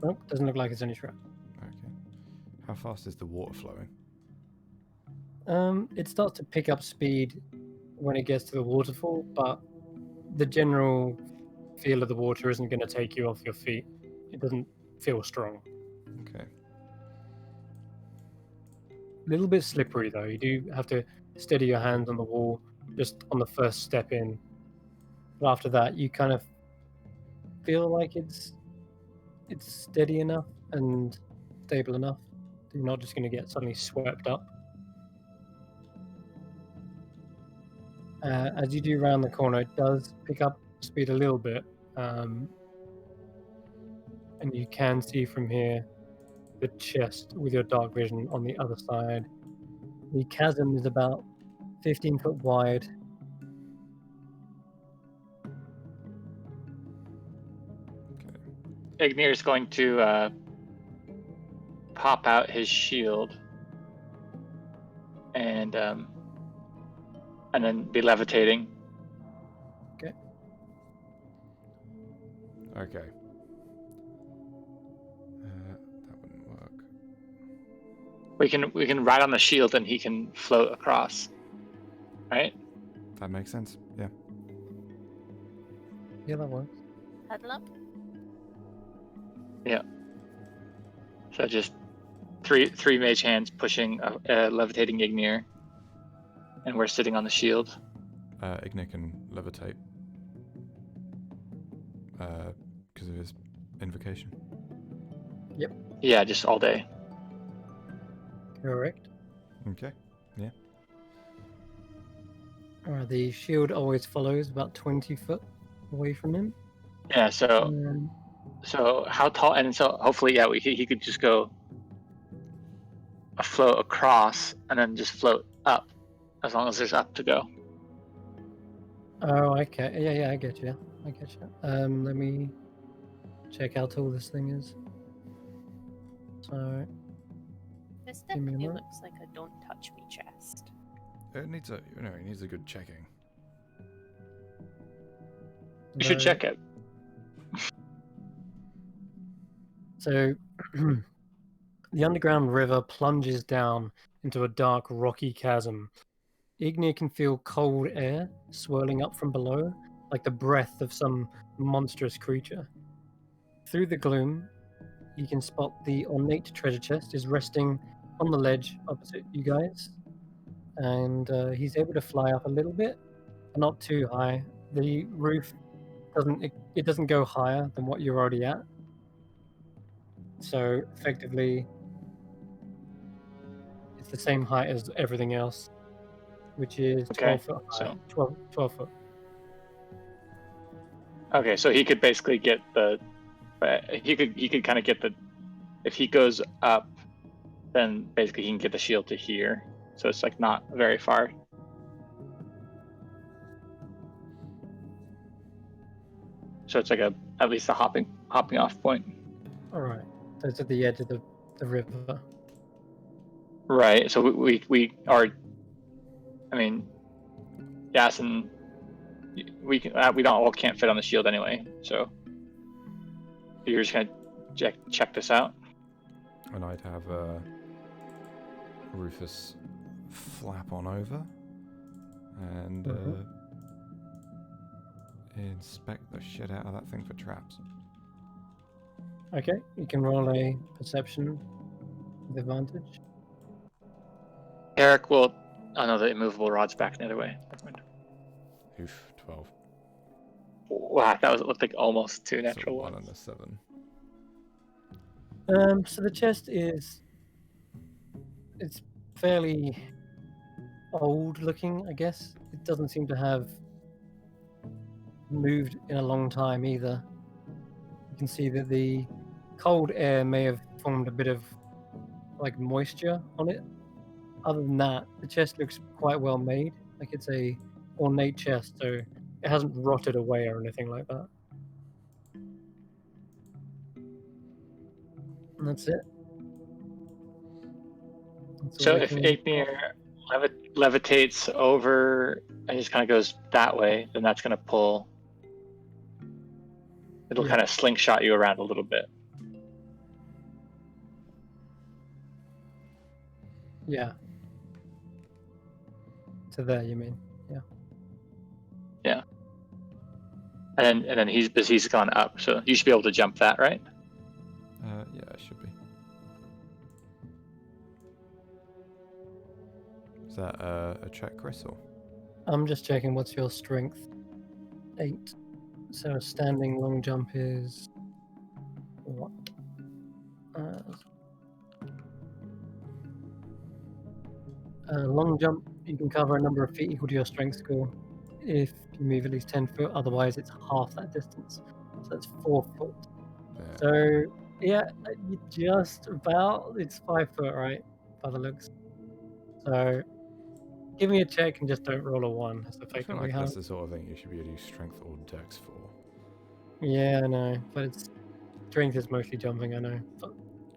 Nope, doesn't look like it's any trap. Okay. How fast is the water flowing? It starts to pick up speed when it gets to the waterfall, but the general feel of the water isn't going to take you off your feet. It doesn't feel strong. Okay. A little bit slippery though. You do have to steady your hands on the wall just on the first step in. But after that, you kind of feel like it's steady enough and stable enough. You're not just going to get suddenly swept up. As you do round the corner, it does pick up speed a little bit. And you can see from here the chest with your dark vision on the other side. The chasm is about 15 foot wide Ignir is going to pop out his shield and then be levitating. Okay. That wouldn't work. We can ride on the shield and he can float across. Right? That makes sense. Yeah. Yeah, that works. Huddle up. So just three mage hands pushing a levitating Ignir, and we're sitting on the shield. Ignir can levitate. Because of his invocation. Yeah, just all day. Correct. Okay. Alright, the shield always follows about 20 foot away from him. Yeah. So And so how tall? And so hopefully, yeah, he could just go float across and then just float up, as long as there's up to go. oh, okay. Yeah, I get you. Let me check how tall this thing is. So, This Give me a definitely moment. looks like a don't touch me chest. It needs a good checking. You should the- check it. So, the underground river plunges down into a dark, rocky chasm. Ignir can feel cold air swirling up from below, like the breath of some monstrous creature. Through the gloom, you can spot the ornate treasure chest is resting on the ledge opposite you guys, and he's able to fly up a little bit, but not too high. The roof doesn't go higher than what you're already at. So effectively, it's the same height as everything else, which is 12 Okay, foot high. so 12 foot. okay, so he could basically get the. He could kind of get the. If he goes up, then basically he can get the shield to here. So it's like not very far. So it's like at least a hopping off point. All right. So it's at the edge of the river. Right. So we are. I mean, Yas and we can't fit on the shield anyway. So you're just gonna check this out. And I'd have Rufus flap on over and inspect the shit out of that thing for traps. Okay, you can roll a perception with advantage. Eric will. Oh no, the immovable rod's back the other way. Never mind. Oof, 12. Wow, that looked like almost two So natural 1 ones. and a 7. So the chest it's fairly old looking, I guess. It doesn't seem to have moved in a long time either. You can see that the cold air may have formed a bit of like moisture on it. Other than that, the chest looks quite well made. Like it's a ornate chest, so it hasn't rotted away or anything like that. And that's it. That's all So I if can- Aethnir levitates over and just kind of goes that way, then that's going to pull. It'll Yeah. kind of slingshot you around a little bit. Yeah. To there, you mean? And then he's gone up, so you should be able to jump that, right? Yeah, it should be. Is that a check, Chris, or? I'm just checking what's your strength. 8. So a standing long jump is what? Long jump, you can cover a number of feet equal to your strength score if you move at least 10 foot. Otherwise, it's half that distance. So that's 4 foot. Yeah. So yeah, you just about. It's 5 foot, right? By the looks. So give me a check and just don't roll a 1. That's I feel effectively like how. that's the sort of thing you should be able to use strength or dex for. Yeah, I know, but it's Strength is mostly jumping, I know. But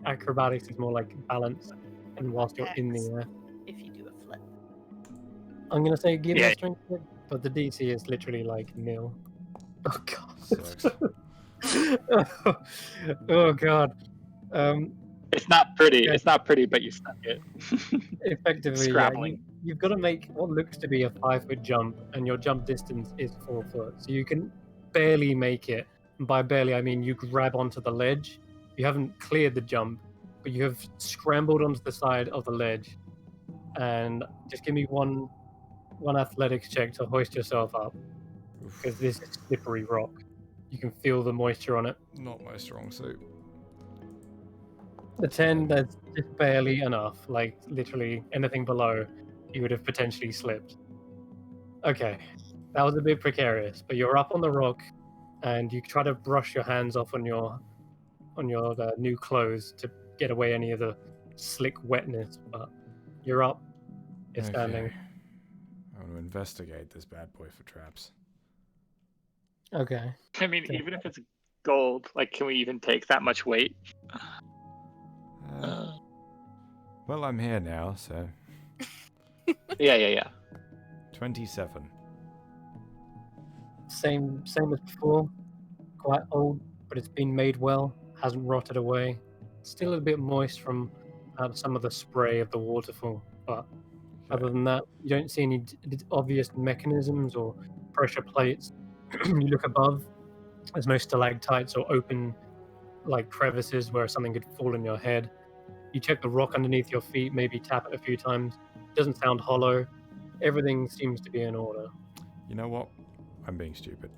acrobatics is more like balance, and whilst you're in the X. air. If you do a flip. I'm gonna say give me Yeah. a strength check, but the DC is literally like nil. Oh god. Sucks. Oh god. It's not pretty. Yeah. It's not pretty, but you stuck it. Effectively, Scrabbling. you've got to make what looks to be a 5-foot jump, and your jump distance is 4 foot. So you can barely make it. And by barely, I mean you grab onto the ledge. You haven't cleared the jump, but you have scrambled onto the side of the ledge. And just give me one athletics check to hoist yourself up, because this is slippery rock. You can feel the moisture on it. Not my strong suit. The 10, that's just barely enough. Like, literally, anything below, you would have potentially slipped. Okay, that was a bit precarious, but you're up on the rock, and you try to brush your hands off on your new clothes to get away any of the slick wetness, but you're up. You're standing. Okay. I want to investigate this bad boy for traps. Okay. I mean, even if it's gold, like, can we even take that much weight? Well, I'm here now, so Yeah. 27. Same as before. Quite old, but it's been made well. Hasn't rotted away. Still a bit moist from some of the spray of the waterfall, but other than that, you don't see any obvious mechanisms or pressure plates. You look above. There's no stalactites or open like crevices where something could fall on your head. You check the rock underneath your feet, maybe tap it a few times. Doesn't sound hollow. Everything seems to be in order. You know what? I'm being stupid.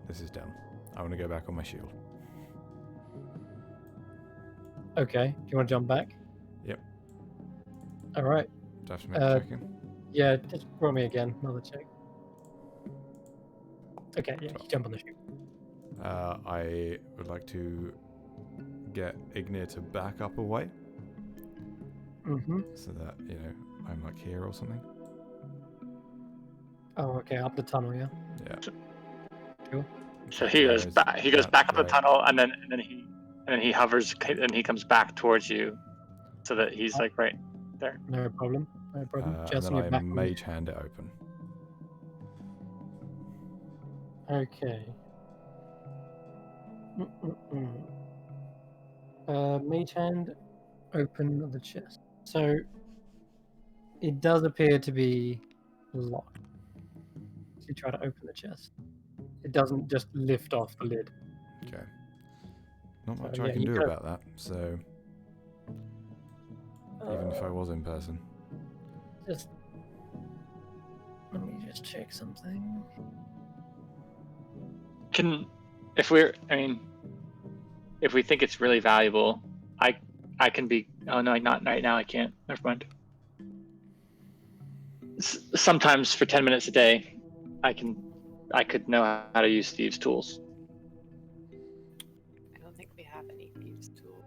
This is dumb. I want to go back on my shield. Okay, do you want to jump back? Yep. All right. Do I have to make a check in? Yeah, just roll me again. Another check. Okay, yeah, you jump on the chute. I would like to get Ignir to back up away Mm-hmm. so that, I'm like here or something. Oh, okay, up the tunnel, yeah. Yeah. Cool. So he goes Whereas back. He goes that back up the guy- tunnel, and then he hovers, and he comes back towards you, so that he's like right there. No problem. No problem. and Just then you're I back on the- mage hand it open. Okay. Mm-mm-mm. Mage hand, open the chest. So it does appear to be locked. So you try to open the chest. It doesn't just lift off the lid. Okay. Not much So, I yeah, can you do could- about that, so even if I was in person. Just let me just check something. If we think it's really valuable, I can be. Oh no, not right now. I can't. Never mind. Sometimes for 10 minutes a day, I could know how to use thieves' tools. I don't think we have any thieves' tools.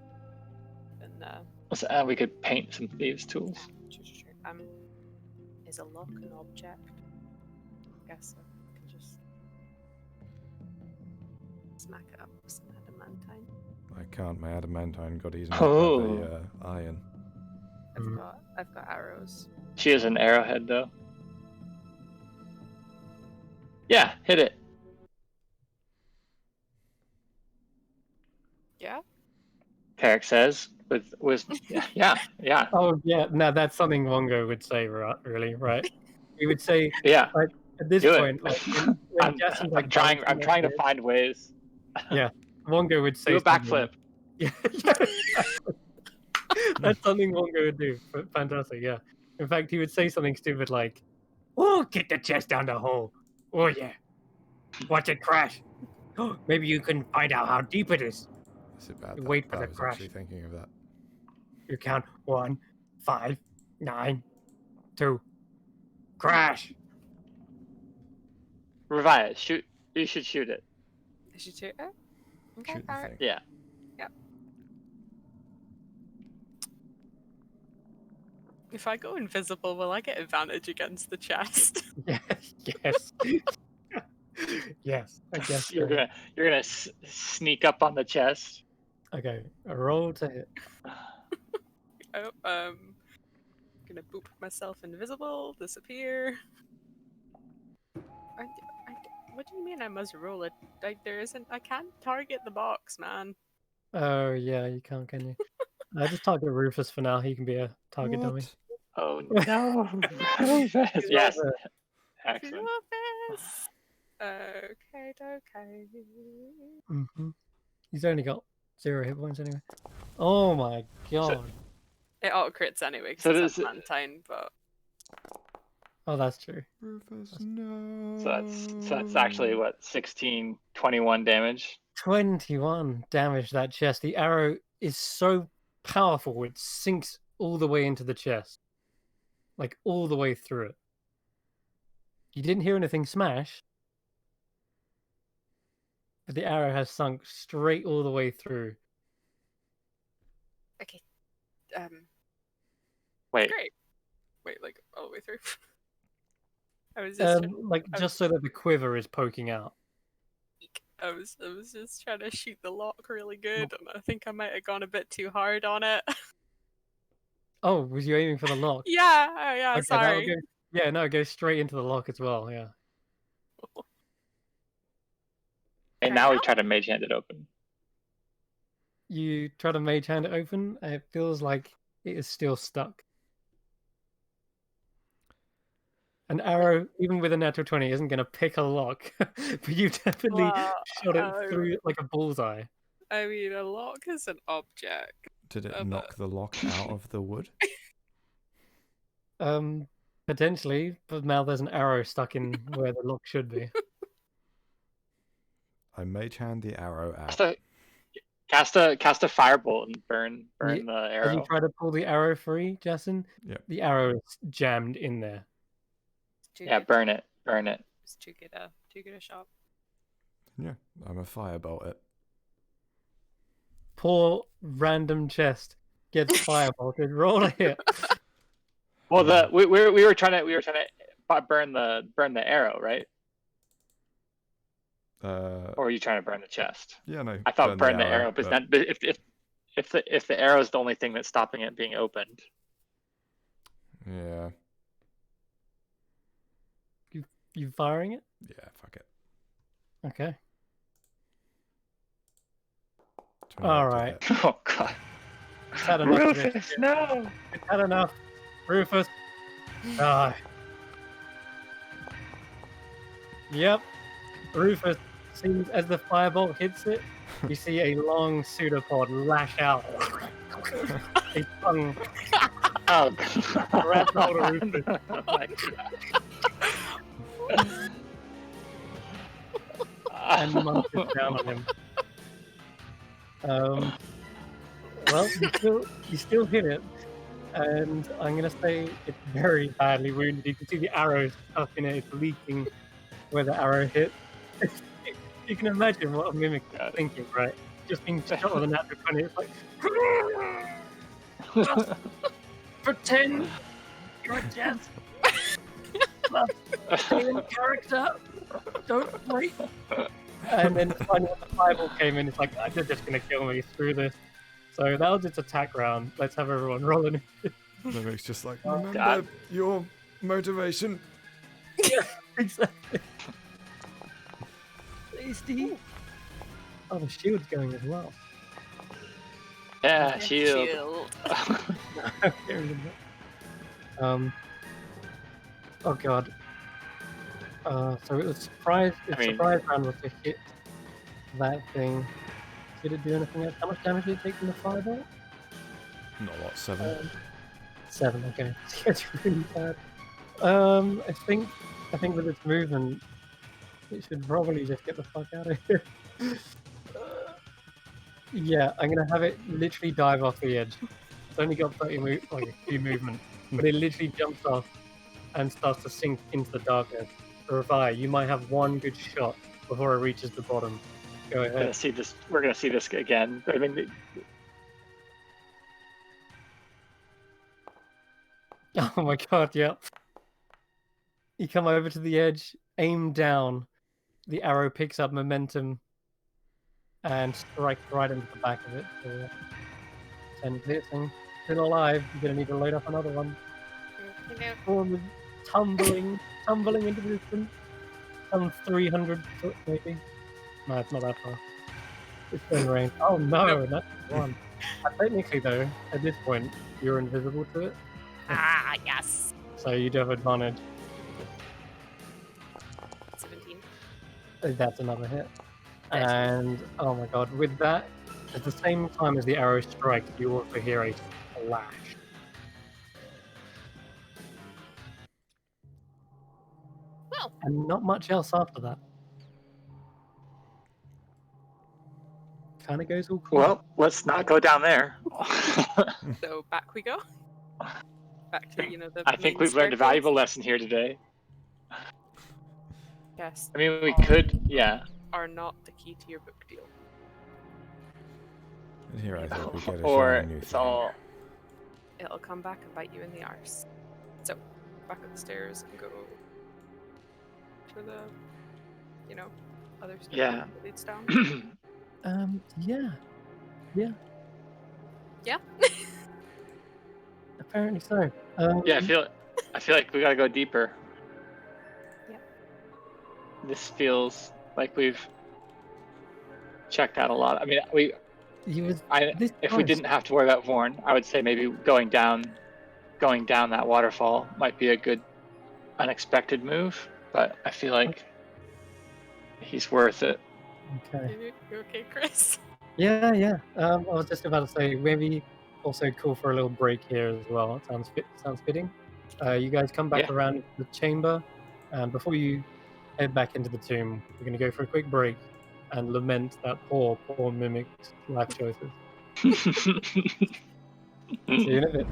And So, we could paint some thieves' tools. just check. Is a lock an object? I guess I can just smack it up with some adamantine. I can't. My adamantine got eaten up Oh. by the iron. I've got arrows. She has an arrowhead though. Yeah, hit it. Yeah. Tarek says with yeah. Oh yeah, no, that's something Wongo would say, really, right? He would say Yeah. at this Do point, it. like when Jason's like I'm trying bouncing to like this, find ways. Wongo would say Do a something backflip. like- Yeah, exactly. That's something Wongo would do. Fantastic, yeah. In fact, he would say something stupid like, "Oh, kick the chest down the hole. Oh yeah, watch it crash. Maybe you can find out how deep it is. It's about You that. wait for I the was crash. actually thinking of that. You count 1, 5, 9, 2, crash." Revive. Shoot. You should shoot it. I should shoot it. Okay. Shoot the Alright. thing. Yeah. If I go invisible, will I get advantage against the chest? Yes. Yes, I guess You're so. gonna sneak up on the chest. Okay, a roll to hit. Oh, gonna boop myself invisible, disappear. What do you mean I must roll it? Like there isn't. I can't target the box, man. Oh yeah, you can't, can you? I just target Rufus for now. He can be a target dummy. What? Oh no, Rufus. He's Yes, right excellent. Rufus. Okay, okay. Mm-hmm. He's only got 0 hit points anyway. Oh my god. It auto crits anyway So because it's does adamantine, but Oh, that's true. Rufus, no. so that's actually what 16, 21 damage. 21 damage to that chest. The arrow is so powerful, it sinks all the way into the chest. Like, all the way through it. You didn't hear anything smash, but the arrow has sunk straight all the way through. okay. Wait, Great. Wait, like all the way through. I was just Just so that the quiver is poking out. I was just trying to shoot the lock really good, and I think I might have gone a bit too hard on it. Oh, was you aiming for the lock? Yeah, yeah. Okay, that'll Sorry. go. Yeah, no, it goes straight into the lock as well. Yeah. and now we try to mage hand it open. You try to mage hand it open, and it feels like it is still stuck. An arrow, even with a natural 20, isn't going to pick a lock, but you definitely shot it through like a bullseye. I mean, a lock is an object. Did it knock the lock out of the wood? Potentially, but now there's an arrow stuck in where the lock should be. I mage hand the arrow out. Cast a firebolt and burn the arrow. As you try to pull the arrow free, Jason, the arrow is jammed in there. Yeah, burn it. It's too good a shot. Yeah, I'm a firebolt it. Poor random chest gets firebolted. Roll a hit. Well, we were trying to burn the arrow, right? Or were you trying to burn the chest? Yeah, no. I thought burn the arrow, but if the arrow is the only thing that's stopping it being opened. Yeah. You firing it? Yeah, fuck it. Okay. 28 All to right. hit. Oh god. It's had enough of this Rufus, shit. no. It's had enough. Rufus. Die. Yep. Rufus seems as the firebolt hits it, you see a long pseudopod lash out. A tongue Oh grabs hold of Rufus. god. Oh my god. And munches down on him. Well, you still hit it, and I'm gonna say it's very badly wounded. You can see the arrow stuck in it; it's leaking where the arrow hit. You can imagine what a mimic is thinking, right? Just being shot with a natural 20, it's like, pretend you're Jess. Stay in character. Don't break. And then finally when the fireball came in, it's like, they're just going to kill me through this. So that was its attack round. Let's have everyone rolling. Mimic's just like, Oh, remember God. your motivation. Yeah, exactly. Tasty. Oh, the shield's going as well. Yeah, shield. Oh god. So it was surprise. Surprise round was to hit that thing. Did it do anything else? How much damage did it take from the fireball? Not a lot, 7. 7. Okay, it's really bad. I think with its movement, it should probably just get the fuck out of here. Yeah, I'm gonna have it literally dive off the edge. It's only got 30 a few movement, but it literally jumps off and starts to sink into the darkness. Revi, you might have one good shot before it reaches the bottom. Go We're ahead. gonna see this again. I mean, Oh my god, yeah. You come over to the edge, aim down. The arrow picks up momentum and strikes right into the back of it for 10 piercing. Still alive. You're gonna need to load up another one. Storm is tumbling into the distance. Some 300 foot maybe. No, it's not that far. It's in range. Oh no, that's one. Technically though, at this point, you're invisible to it, Ah, yes. so you do have advantage. 17. That's another hit. Nice. And oh my god, with that, at the same time as the arrow strikes, you also hear a flash. Well, And not much else after that. Kind of goes all cool. Well, let's not go down there. so back we go. Back to, the I think main we've learned a staircase. valuable lesson here today. Yes. I mean, we could, yeah. Are not the key to your book deal. And here I thought we'd get a Or shiny new it's thing. all. It'll come back and bite you in the arse. So, back up the stairs and go to the, other staircase Yeah. that leads down. Yeah. Yeah? Apparently so. Yeah, I feel like we gotta go deeper. Yeah. This feels like we've checked out a lot. I mean, if we didn't have to worry about Vorn, I would say maybe going down that waterfall might be a good unexpected move. But I feel like he's worth it. Okay. You okay, Chris? Yeah. I was just about to say maybe also cool for a little break here as well. It sounds fitting. You guys come back Yeah. around the chamber, and before you head back into the tomb, we're gonna go for a quick break and lament that poor mimic's life choices. See you in a bit.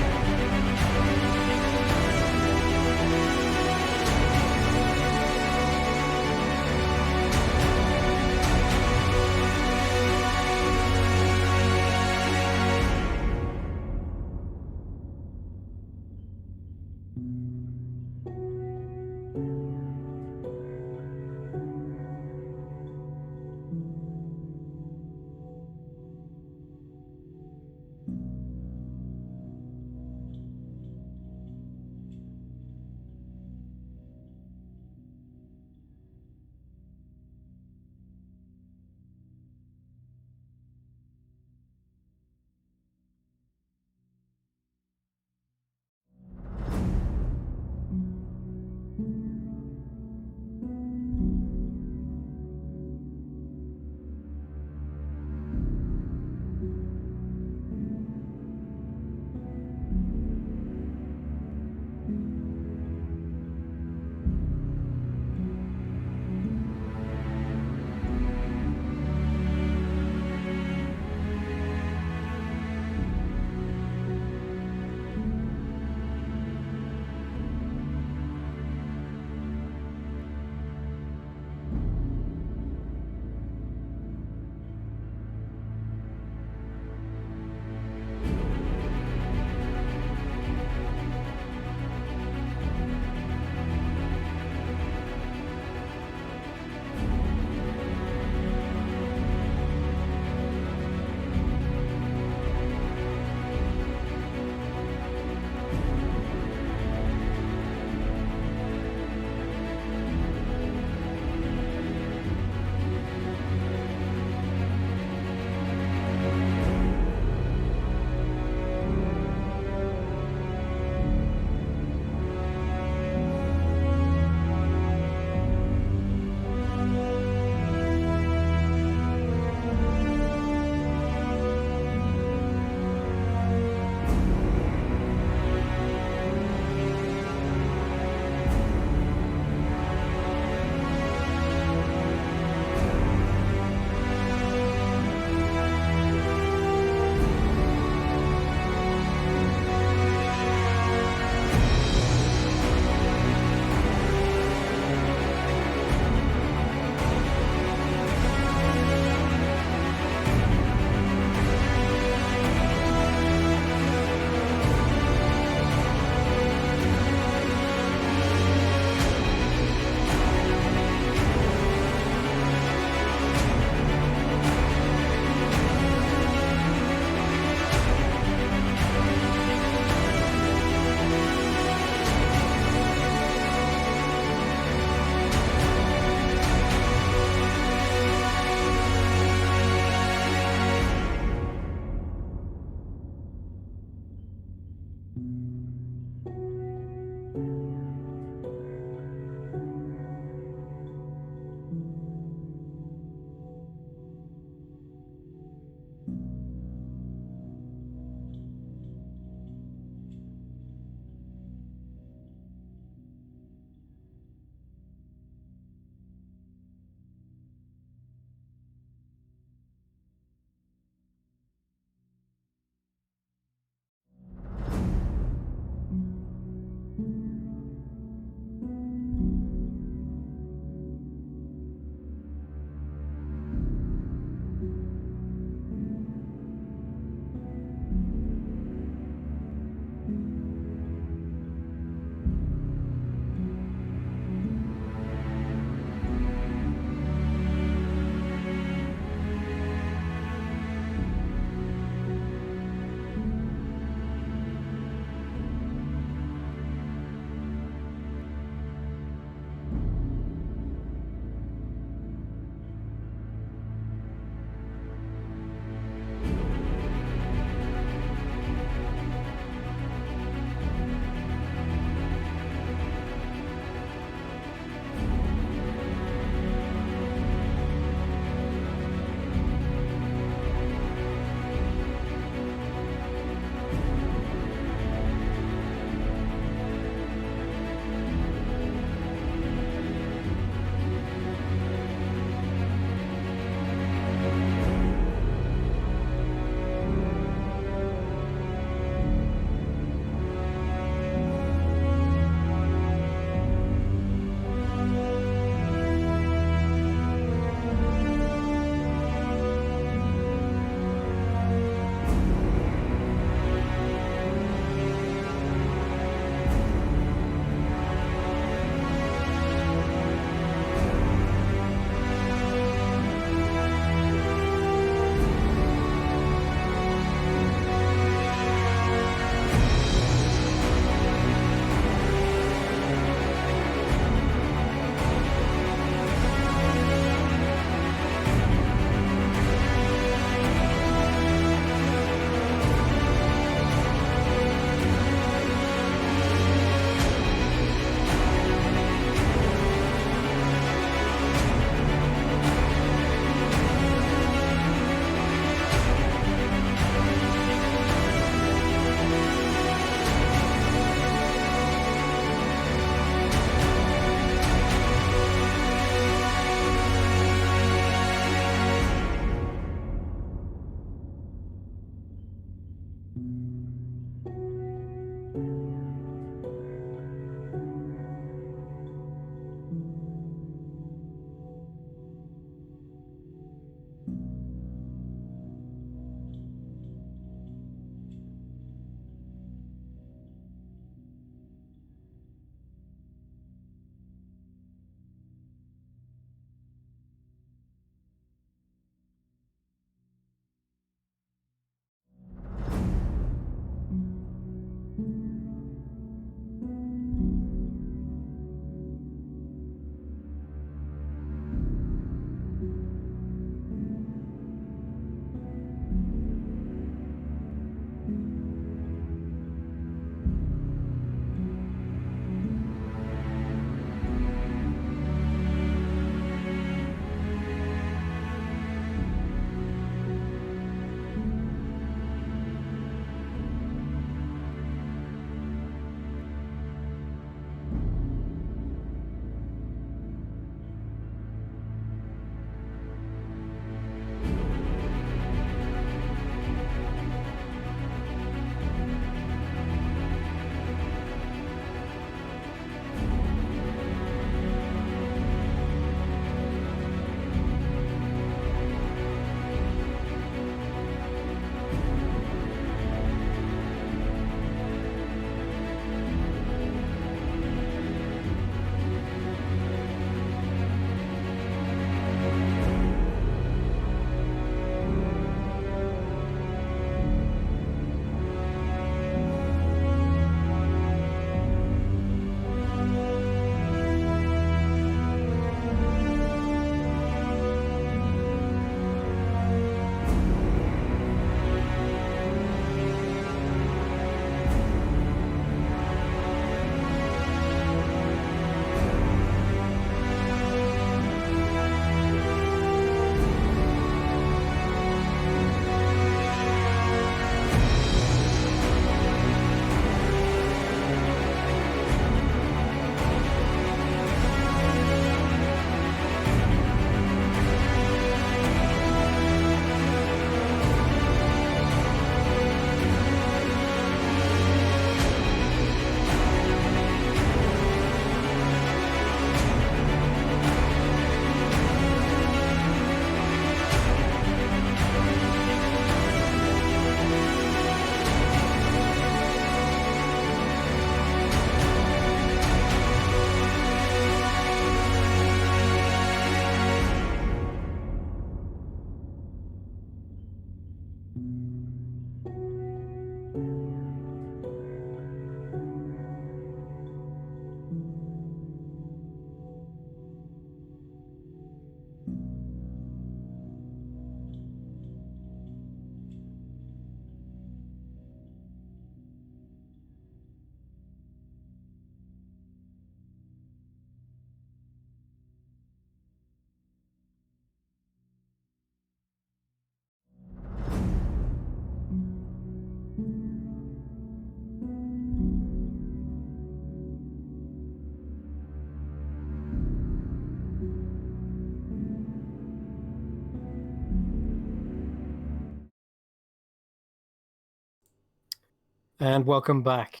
And welcome back.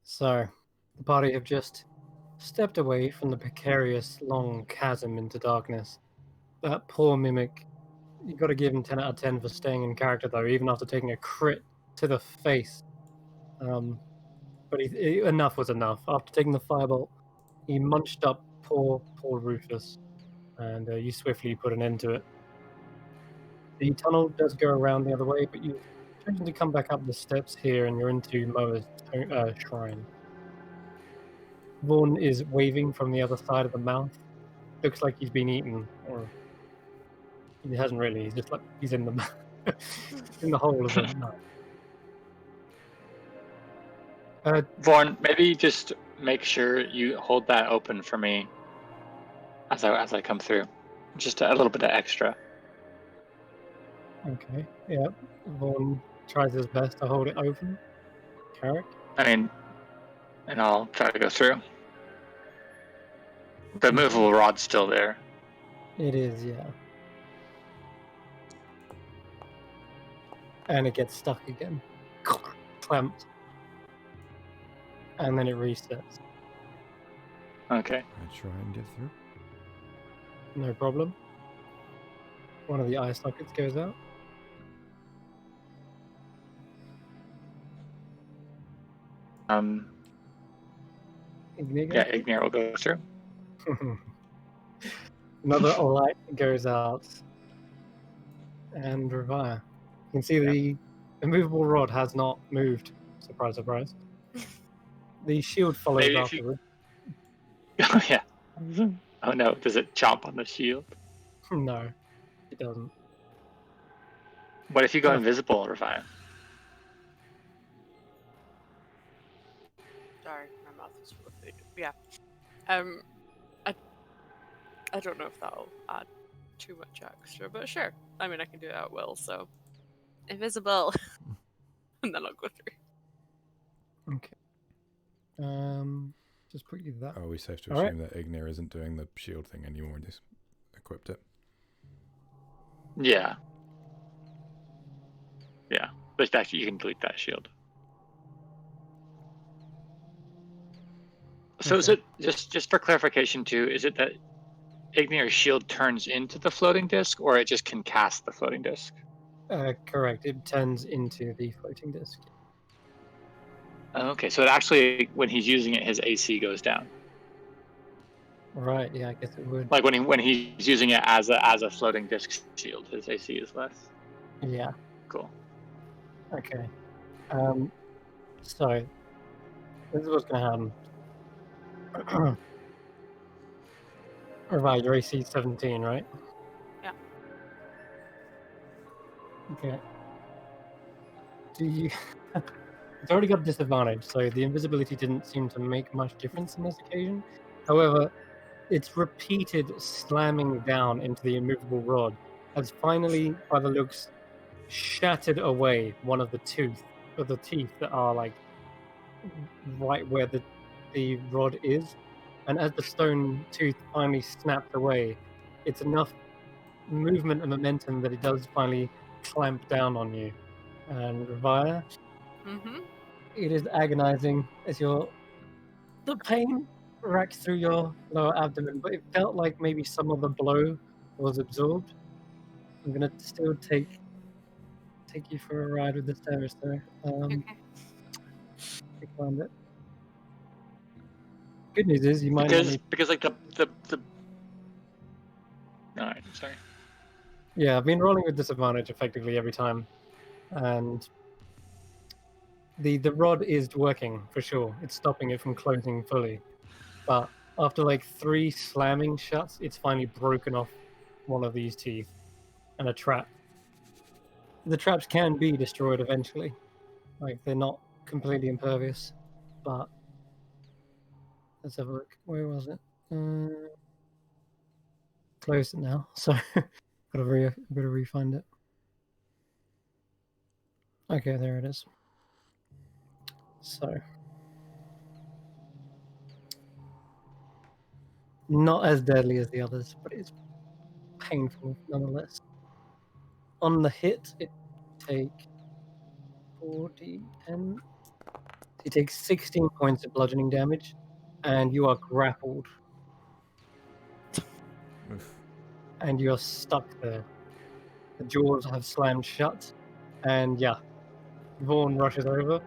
So, the party have just stepped away from the precarious long chasm into darkness. That poor mimic, you gotta give him 10 out of 10 for staying in character though, even after taking a crit to the face. But enough was enough. After taking the firebolt, he munched up poor Rufus, and you swiftly put an end to it. The tunnel does go around the other way, but you've chosen to come back up the steps here, and you're into Moa's shrine. Vaughn is waving from the other side of the mouth. Looks like he's been eaten, or he hasn't really. He's just like he's in the in the hole of the mouth. Vaughn, maybe just make sure you hold that open for me as I come through. Just a little bit of extra. Okay. Yeah. Vaughn tries his best to hold it open. Carrick. I mean, and I'll try to go through. The movable rod's still there. It is, yeah. And it gets stuck again. Clamped. And then it resets. Okay. I try and get through. No problem. One of the eye sockets goes out. Yeah, Ignir will go through. Another light goes out. And Revire. You can see the immovable rod has not moved. Surprise, surprise. The shield follows Maybe if afterward. Oh yeah. Oh no, does it chomp on the shield? No, it doesn't. What if you go Yeah. invisible, Revive? Sorry, my mouth is full of food. Yeah. I don't know if that'll add too much extra, but sure. I mean, I can do it at will, so invisible, and then I'll go through. Okay. Just put you that. Are we safe to All assume that Ignir isn't doing the shield thing anymore? He's equipped it. Yeah. Yeah. But actually, you can delete that shield. So is Okay. it just for clarification too? Is it that Ignir's shield turns into the floating disc, or it just can cast the floating disc? Correct. It turns into the floating disc. Okay, so it actually, when he's using it, his AC goes down. Right. Yeah, I guess it would. Like when he's using it as a floating disc shield, his AC is less. Yeah. Cool. Okay. So this is what's gonna happen. Right, your AC 17, right? Yeah. Okay. Do you? It's already got disadvantage, so the invisibility didn't seem to make much difference on this occasion. However, its repeated slamming down into the immovable rod has finally, by the looks, shattered away one of the teeth that are like right where the rod is. And as the stone tooth finally snapped away, it's enough movement and momentum that it does finally clamp down on you. And Revire, Mm-hmm. it is agonizing as the pain racks through your lower abdomen, but it felt like maybe some of the blow was absorbed. I'm gonna still take you for a ride with the stairs there. Okay. I find it. Good news is you might not need. Because like the. All right, sorry. Yeah, I've been rolling with disadvantage effectively every time, and the rod is working for sure. It's stopping it from closing fully, but after like 3 slamming shuts, it's finally broken off one of these teeth and a trap. The traps can be destroyed eventually, like they're not completely impervious, but let's have a look. Where was it? Closed it now, so gotta re-find it. Okay, there it is. So, not as deadly as the others, but it's painful nonetheless. On the hit, it take 4d10. He takes 16 points of bludgeoning damage, and you are grappled, Oof. and you are stuck there. The jaws have slammed shut, and yeah, Vaughn rushes over.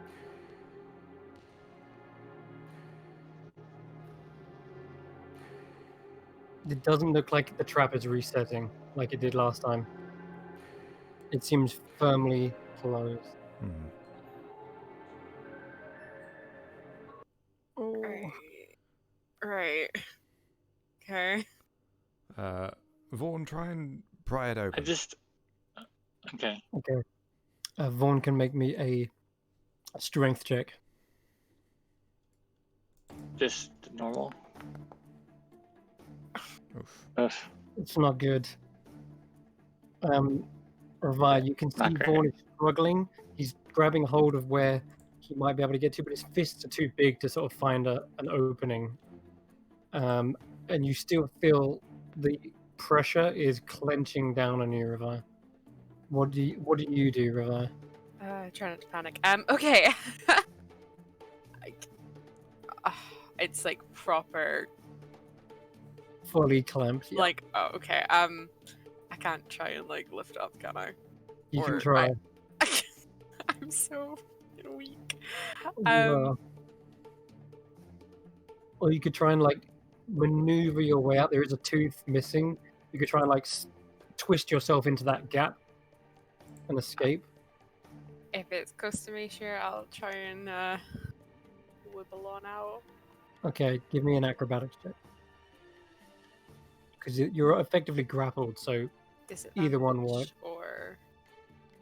It doesn't look like the trap is resetting like it did last time. It seems firmly closed. Hmm. Oh. Right. Okay. Vaughn, try and pry it open. Okay. Okay. Vaughn can make me a strength check. Just normal. Oof. Ugh, It's not good. Ravi, you can see Not great. Vaughn is struggling. He's grabbing hold of where he might be able to get to, but his fists are too big to sort of find an opening. And you still feel the pressure is clenching down on you, Ravi. What do you do, Ravi? Try not to panic. Okay. Like, it's like proper. Fully clamped. Yeah. Like, oh, okay. I can't try and like lift up, can I? You can or try. I'm so weak. You, or you could try and like maneuver your way out. There is a tooth missing. You could try and like twist yourself into that gap and escape. If it's customary, sure, I'll try and wibble on out. Okay, give me an acrobatics check. Because you're effectively grappled, so either one works. Or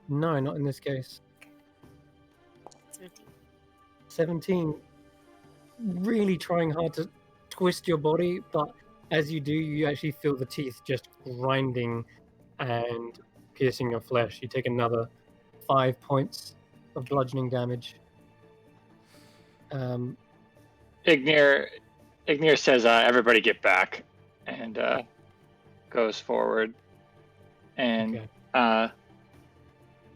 No, not in this case. 17. 17. Really trying hard to twist your body, but as you do, you actually feel the teeth just grinding and piercing your flesh. You take another 5 points of bludgeoning damage. Ignir says, "Everybody get back," and goes forward and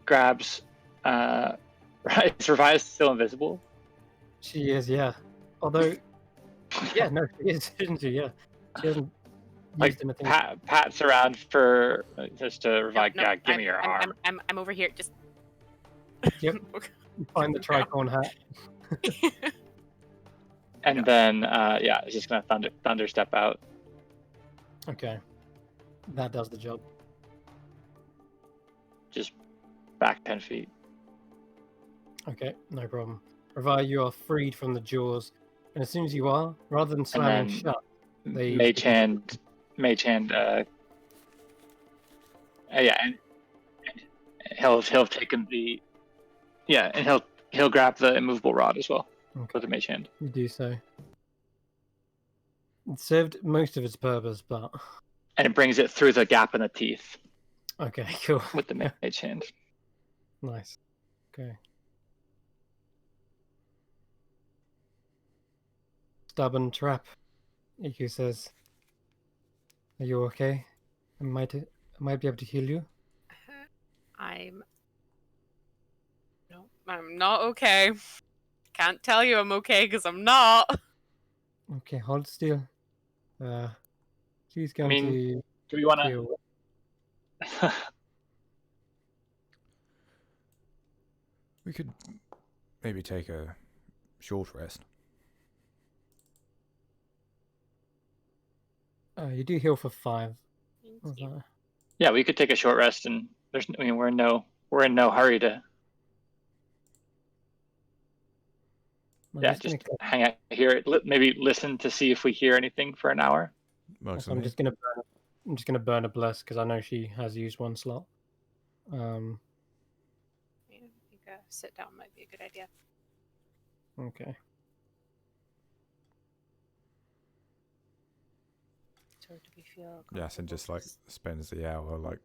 grabs. Is Revive still invisible? She is, yeah. Although, yeah, no, she is, isn't she? Yeah, she hasn't used anything. Pats around for just to Revive. No, Yeah, give me your arm. I'm over here. Just. Yep. You find the tricorn hat. And then, it's just gonna thunder step out. Okay, that does the job. Just back 10 feet. Okay, no problem. Ravi, you are freed from the jaws, and as soon as you are, rather than slamming shut, Mage hand. And he'll have taken the. Yeah, and he'll grab the immovable rod as well. Okay. With the mage hand. You do so. It served most of its purpose, but And it brings it through the gap in the teeth. Okay, cool. With the mage hand. Nice. Okay. Stubborn trap, Iku says. Are you okay? I might be able to heal you. I'm not okay. Can't tell you I'm okay because I'm not. Okay, hold still. She's going to. Do we want to? We could maybe take a short rest. You do heal for 5. Thank you. Yeah, we could take a short rest, and we're in no hurry to. Just hang out here. Maybe listen to see if we hear anything for an hour. So I'm just gonna burn a bless because I know she has used one slot. Yeah, I think sit down might be a good idea. Okay. So do we feel? Yes, and just like spends the hour like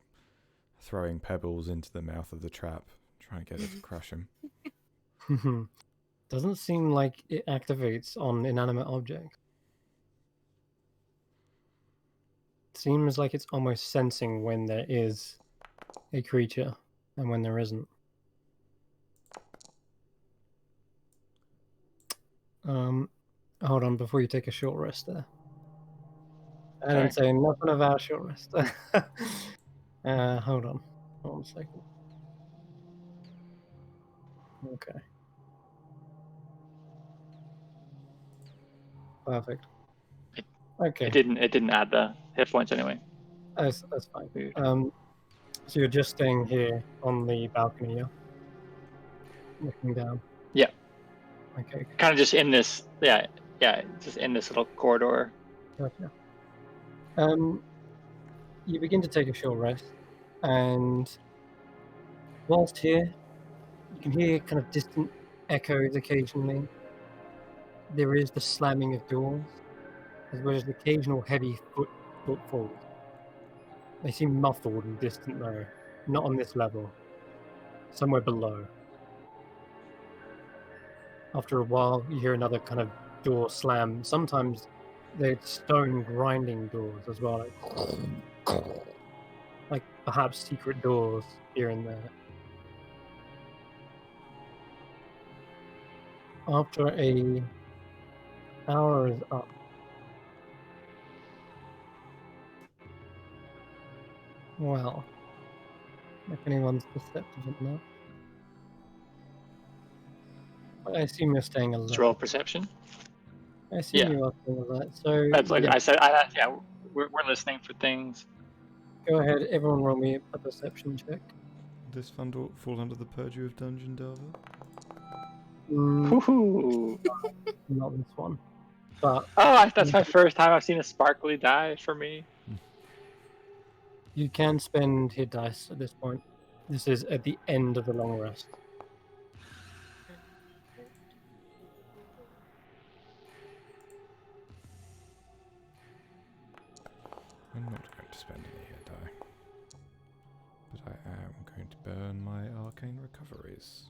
throwing pebbles into the mouth of the trap, trying to get it to crush him. Doesn't seem like it activates on inanimate objects. Seems like it's almost sensing when there is a creature and when there isn't. Hold on before you take a short rest there. I Sorry. didn't say nothing about short rest. Hold on. Hold on a second. Okay. Perfect. Okay. It didn't add the hit points anyway. That's fine. Weird. So you're just staying here on the balcony, yeah? Looking down. Yeah. Okay. Kind of just in this, just in this little corridor. Gotcha. You begin to take a short rest, and whilst here, you can hear kind of distant echoes occasionally. There is the slamming of doors, as well as occasional heavy footfalls. They seem muffled and distant though, not on this level, somewhere below. After a while, you hear another kind of door slam. Sometimes they're stone grinding doors as well, like perhaps secret doors here and there. After a hour is up, well, if anyone's perceptive enough, I assume you're staying alert. Let's roll perception. I assume Yeah. you are staying alert. So That's like yeah, I said. Yeah, we're listening for things. go ahead, everyone roll me a perception check. This fall under the purview of Dungeon Delver? Woohoo! Not this one, but That's my first time I've seen a sparkly die for me. you can spend hit dice at this point. This is at the end of the long rest. I'm not going to spend any hit die. But I am going to burn my arcane recoveries.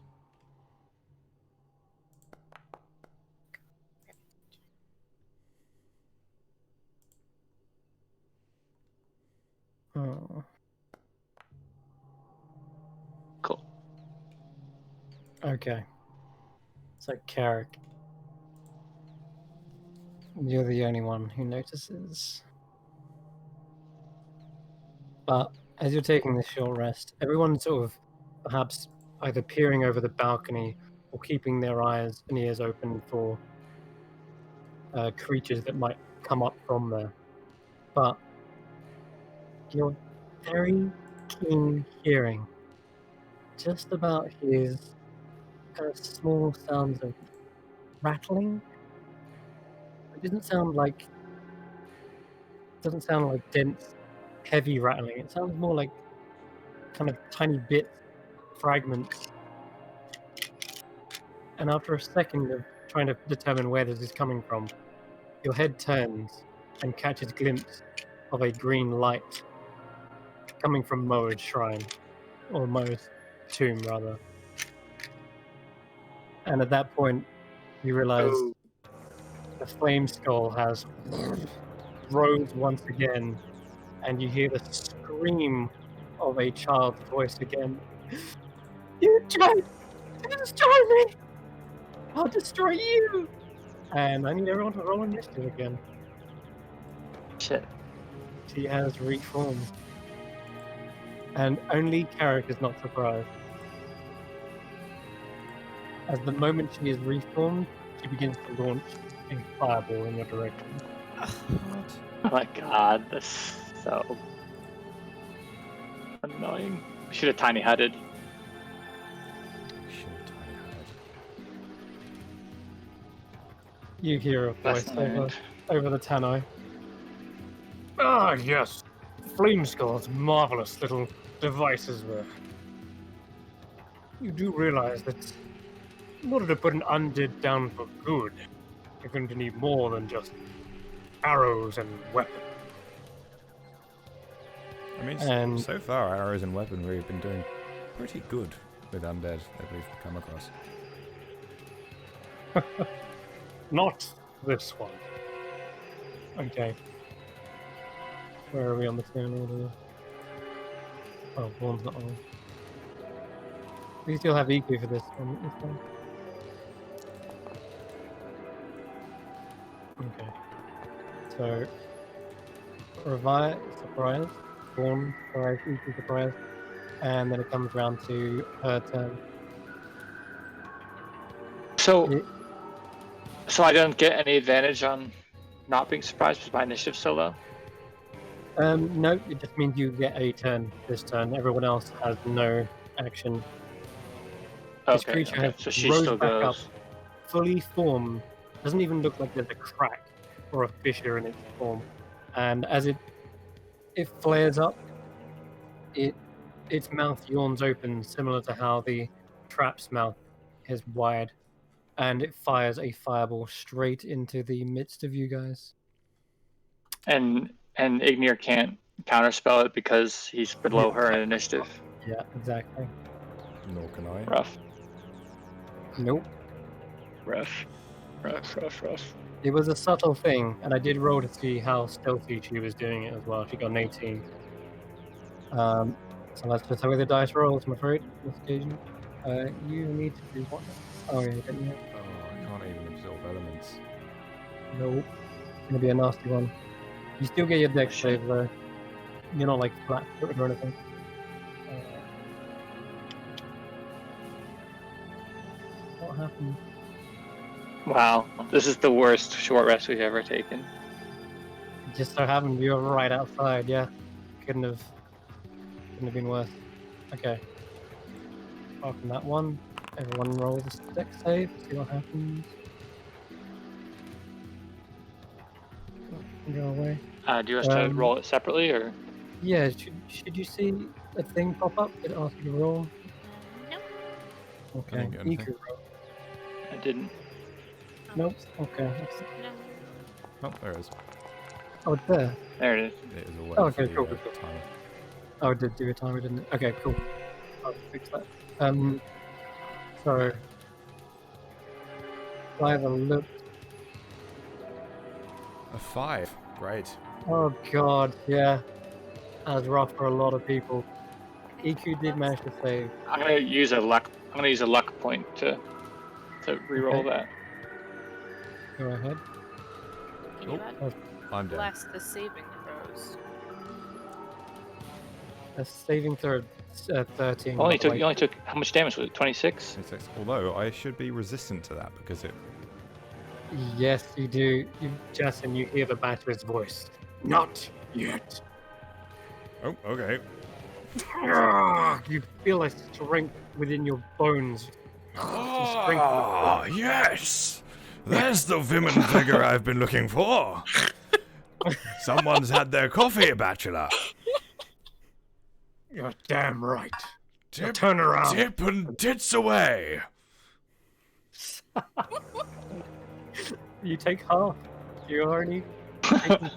Oh. Cool. Okay. So Carrick, you're the only one who notices. But as you're taking this short rest, everyone's sort of perhaps either peering over the balcony or keeping their eyes and ears open for creatures that might come up from there. But you're very keen hearing just about his kind of small sounds of rattling. It doesn't sound like dense, heavy rattling. It sounds more like kind of tiny bits, fragments. And after a second of trying to determine where this is coming from, your head turns and catches a glimpse of a green light coming from Moa's shrine, or Moa's tomb, rather. And at that point, you realize Oh. the flame skull has rose once again, and you hear the scream of a child's voice again. You tried to destroy me! I'll destroy you! And I need everyone to roll initiative again. Shit. She has reformed. And only Carrick is not surprised. As the moment she is reformed, she begins to launch a fireball in your direction. What? Oh my god, that's so annoying. We should have tiny hutted. You hear a voice That's annoying. over the tannoy. Ah, yes. Flame Skull's marvelous little devices there. You do realize that in order to put an undead down for good, you're going to need more than just arrows and weapons. I mean, And- so far, arrows and weaponry have been doing pretty good with undead that we've come across. Not this one. Okay. Where are we on the turn order? Oh, one's not on. We still have EQ for this one. Okay. So, revive, surprise, form, surprise, equal surprise, and then it comes round to her turn. So, It, so I don't get any advantage on not being surprised because my initiative's so low. no, it just means you get a turn this turn. Everyone else has no action. This Okay, creature okay. has So she rose still back up, goes. fully formed. Doesn't even look like there's a crack or a fissure in its form. And as it flares up, its mouth yawns open, similar to how the trap's mouth is wired, and it fires a fireball straight into the midst of you guys. And Ignir can't counterspell it because he's below her in initiative. Yeah, exactly. Nor can I. Rough, Nope. rough. It was a subtle thing, and I did roll to see how stealthy she was doing it as well. She got an 18. So let's just have the dice rolls, I'm afraid, this occasion. You need to do what? Oh, yeah, don't you? Oh, I can't even absorb elements. Nope. It's gonna be a nasty one. You still get your dex Shit. save though. You're not like flat-footed or anything. What happened? Wow, this is the worst short rest we've ever taken. It just so happened you were right outside. Yeah, couldn't have been worse. Okay. Apart from that one, everyone rolls a dex save. See what happens. Go away. Do you want us to Um, roll it separately, or? Yeah, should you see a thing pop up that asks you to roll? Nope. Okay, didn't get you anything. can roll. I didn't. Nope. Okay. No. Oh, there it is. Oh, it's there. There it is. It is away Oh, okay, for cool, the cool, cool. timer. Oh, it did do a timer, didn't it? Okay, cool. I'll fix that. So I have a look. A 5. Great. Oh god, yeah. That was rough for a lot of people. EQ did manage to save. I'm gonna use a luck. I'm gonna use a luck point to re-roll Okay. that. Go ahead. Can you add I'm dead. less the saving throws? A saving throw 13. You only by the way. took how much damage was it? 26. 26. Although I should be resistant to that because it. Yes, you do. Justin, you hear the batter's voice. Not yet. Oh, okay. You feel a strength within your bones. Ah, yes! There's the vim and vigor I've been looking for. Someone's had their coffee, bachelor. You're damn right. Tip, Turn around. tip and tits away. You take half. You're only taking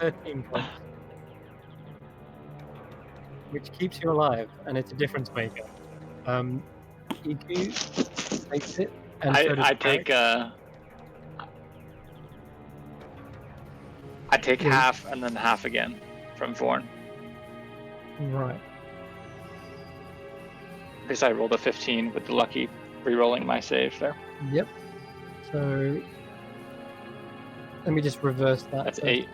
13 points. Which keeps you alive, and it's a difference maker. EQ takes it, and so does I Carrick. take half and then half again from Vorn Right. because I rolled a 15 with the lucky re-rolling my save there. Yep. So let me just reverse that. That's so 8.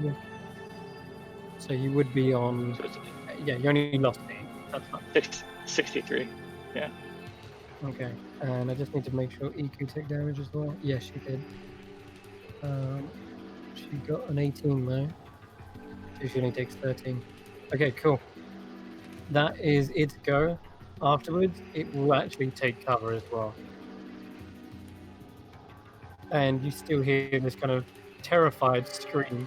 So you would be on. So it's Yeah, you only lost 8. That's fine. 63. Okay. And I just need to make sure EQ took damage as well. Yes, she did. She got an 18 though. So she only takes 13. Okay, cool. That is its go. Afterwards, it will actually take cover as well. And you still hear this kind of terrified scream.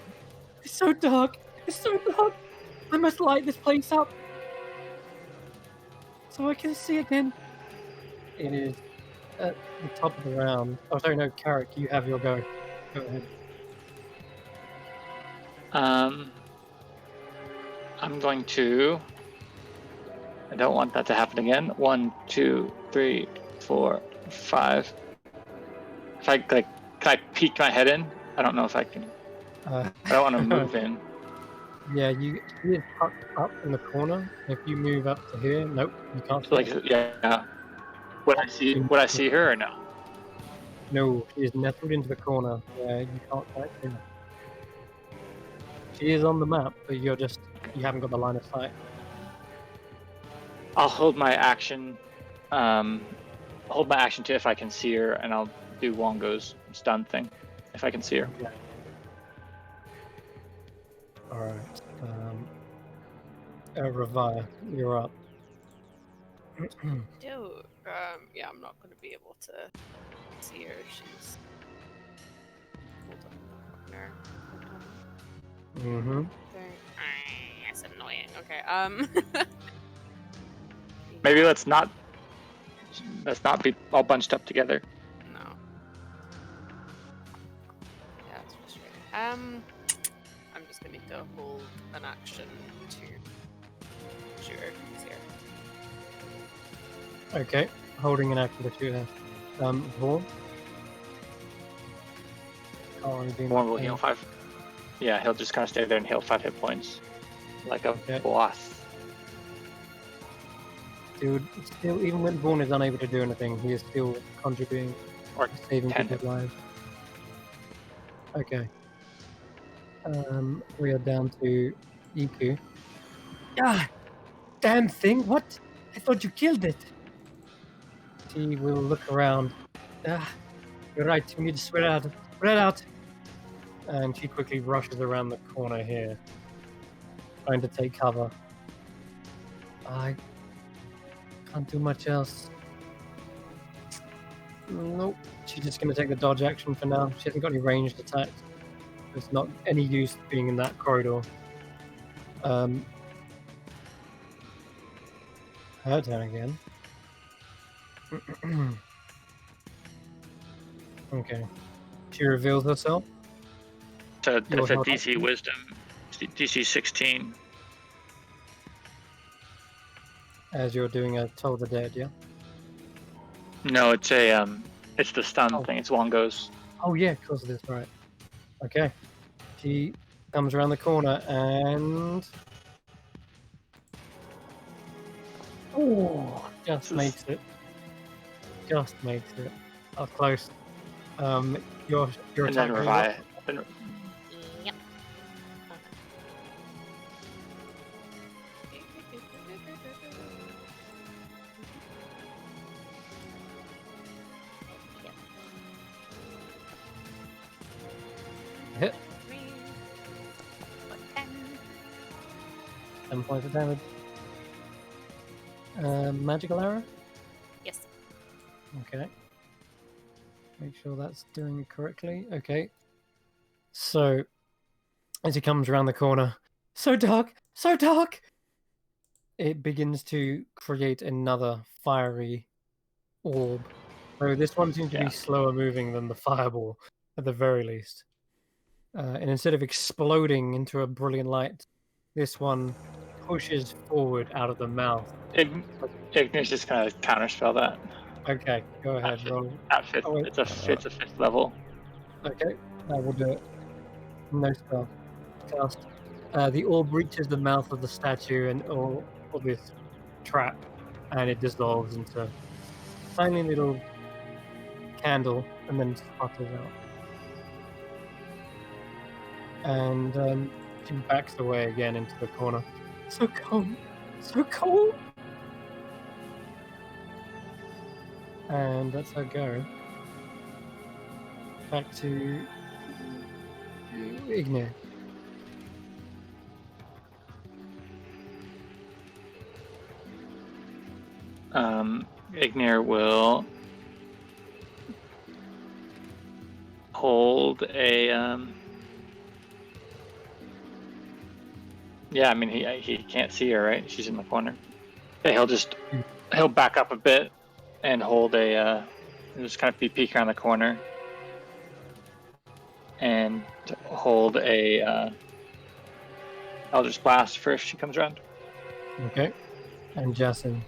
It's so dark! It's so dark! I must light this place up so I can see again. It is at the top of the round. Oh, sorry, no, Carrick, you have your go. Go ahead. I'm going to. I don't want that to happen again. 1, 2, 3, 4, 5. If I can I peek my head in? I don't know if I can. I don't want to move in. Yeah, you see it tucked up in the corner. If you move up to here, nope, you can't. So, like, yeah. Would I see her or no? No, she is nestled into the corner where you can't quite see her. She is on the map, but you haven't got the line of sight. I'll hold my action. Hold my action to if I can see her, and I'll do Wongo's stun thing if I can see her. Yeah. All right. Ravaya, you're up. Dude, yeah, I'm not going to be able to see her. She's hold up in the corner. Mm-hmm. That's annoying. Okay. Maybe let's not be all bunched up together. No. Yeah, it's frustrating. I'm just gonna need to hold an action to shoot her. See her. Okay, holding an action to shoot her. Vaughn? One will heal 5. Yeah, he'll just kind of stay there and heal 5 hit points. Like a boss. Dude, still, even when Vaughn is unable to do anything, he is still contributing Or saving 10 people's lives. Okay. We are down to Iku. Ah! Damn thing! What? I thought you killed it! She will look around. Ah! You're right, we need to spread out. Spread out! And she quickly rushes around the corner here, trying to take cover. I can't do much else. Nope. She's just going to take the dodge action for now. She hasn't got any ranged attacks. There's not any use being in that corridor. Her turn again. Okay. She reveals herself. So Your that's a health DC action. Wisdom, DC 16. As you're doing a Toll the Dead, yeah? No, it's it's the stun thing. It's Wongo's. Oh yeah, of course it is, right. Okay. She comes around the corner and... Oh, just makes it. Just makes it. That was close. Your And then attack goes revive. up. Then Yep. Hit. 10. 10 points of damage. Magical arrow? Yes. Okay. Make sure that's doing it correctly. Okay. So, as he comes around the corner, so dark! So dark! It begins to create another fiery orb. So this one seems to be slower moving than the fireball, at the very least. And instead of exploding into a brilliant light, this one pushes forward out of the mouth. Ignor's just gonna counterspell that. Okay, go ahead. Roll. At 5th, Oh, wait. it's a 5th level. Okay, that will do it. No spell. Cast. The orb reaches the mouth of the statue and or this trap, and it dissolves into a tiny little candle, and then sputters out. And she backs away again into the corner. So cold, so cold. And that's her go. Back to Ignir. Ignir will hold a yeah, I mean he can't see her, right? She's in the corner. Yeah, he'll back up a bit and hold a just kind of be peek around the corner and hold a Eldritch Blast for if she comes around. Okay. And Jason.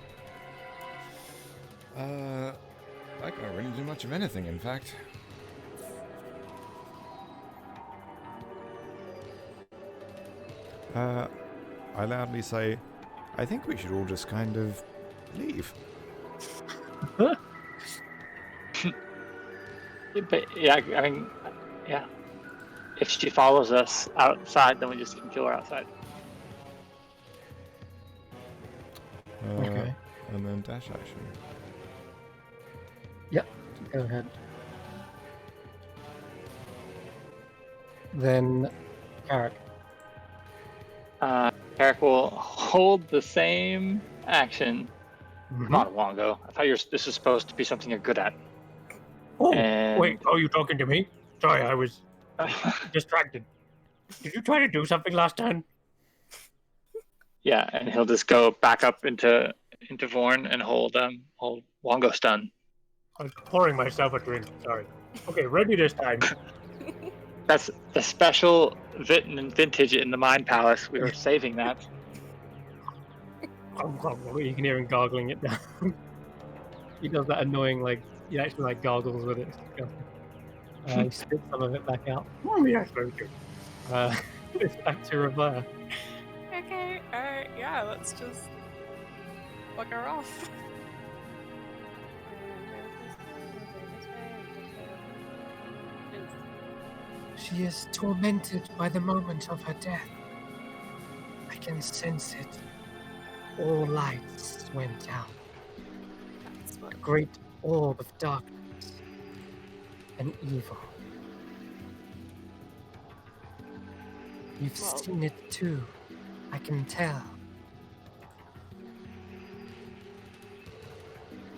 I can't really do much of anything, in fact. I loudly say, I think we should all just kind of leave. But yeah, I mean, yeah. If she follows us outside, then we just can kill her outside. Okay. And then dash action. Yep. Go ahead. Then, Carrick. Carrick will hold the same action. Come on, Wongo. I thought this was supposed to be something you're good at. Oh, And... wait. Are you talking to me? Sorry, I was distracted. Did you try to do something last turn? Yeah, and he'll just go back up into Vorn and hold Wongo stun. I was pouring myself a drink. Sorry. Okay, ready this time. That's the special vintage in the Mind Palace. We were saving that. You can hear him gargling it down. He does that annoying, like, he actually like gargles with it. It's disgusting. He spits some of it back out. Oh, yes, very good. It's back to reverse. Okay, alright, yeah, let's just fuck her off. She is tormented by the moment of her death. I can sense it. All lights went out. A great orb of darkness and evil. You've seen it too. I can tell.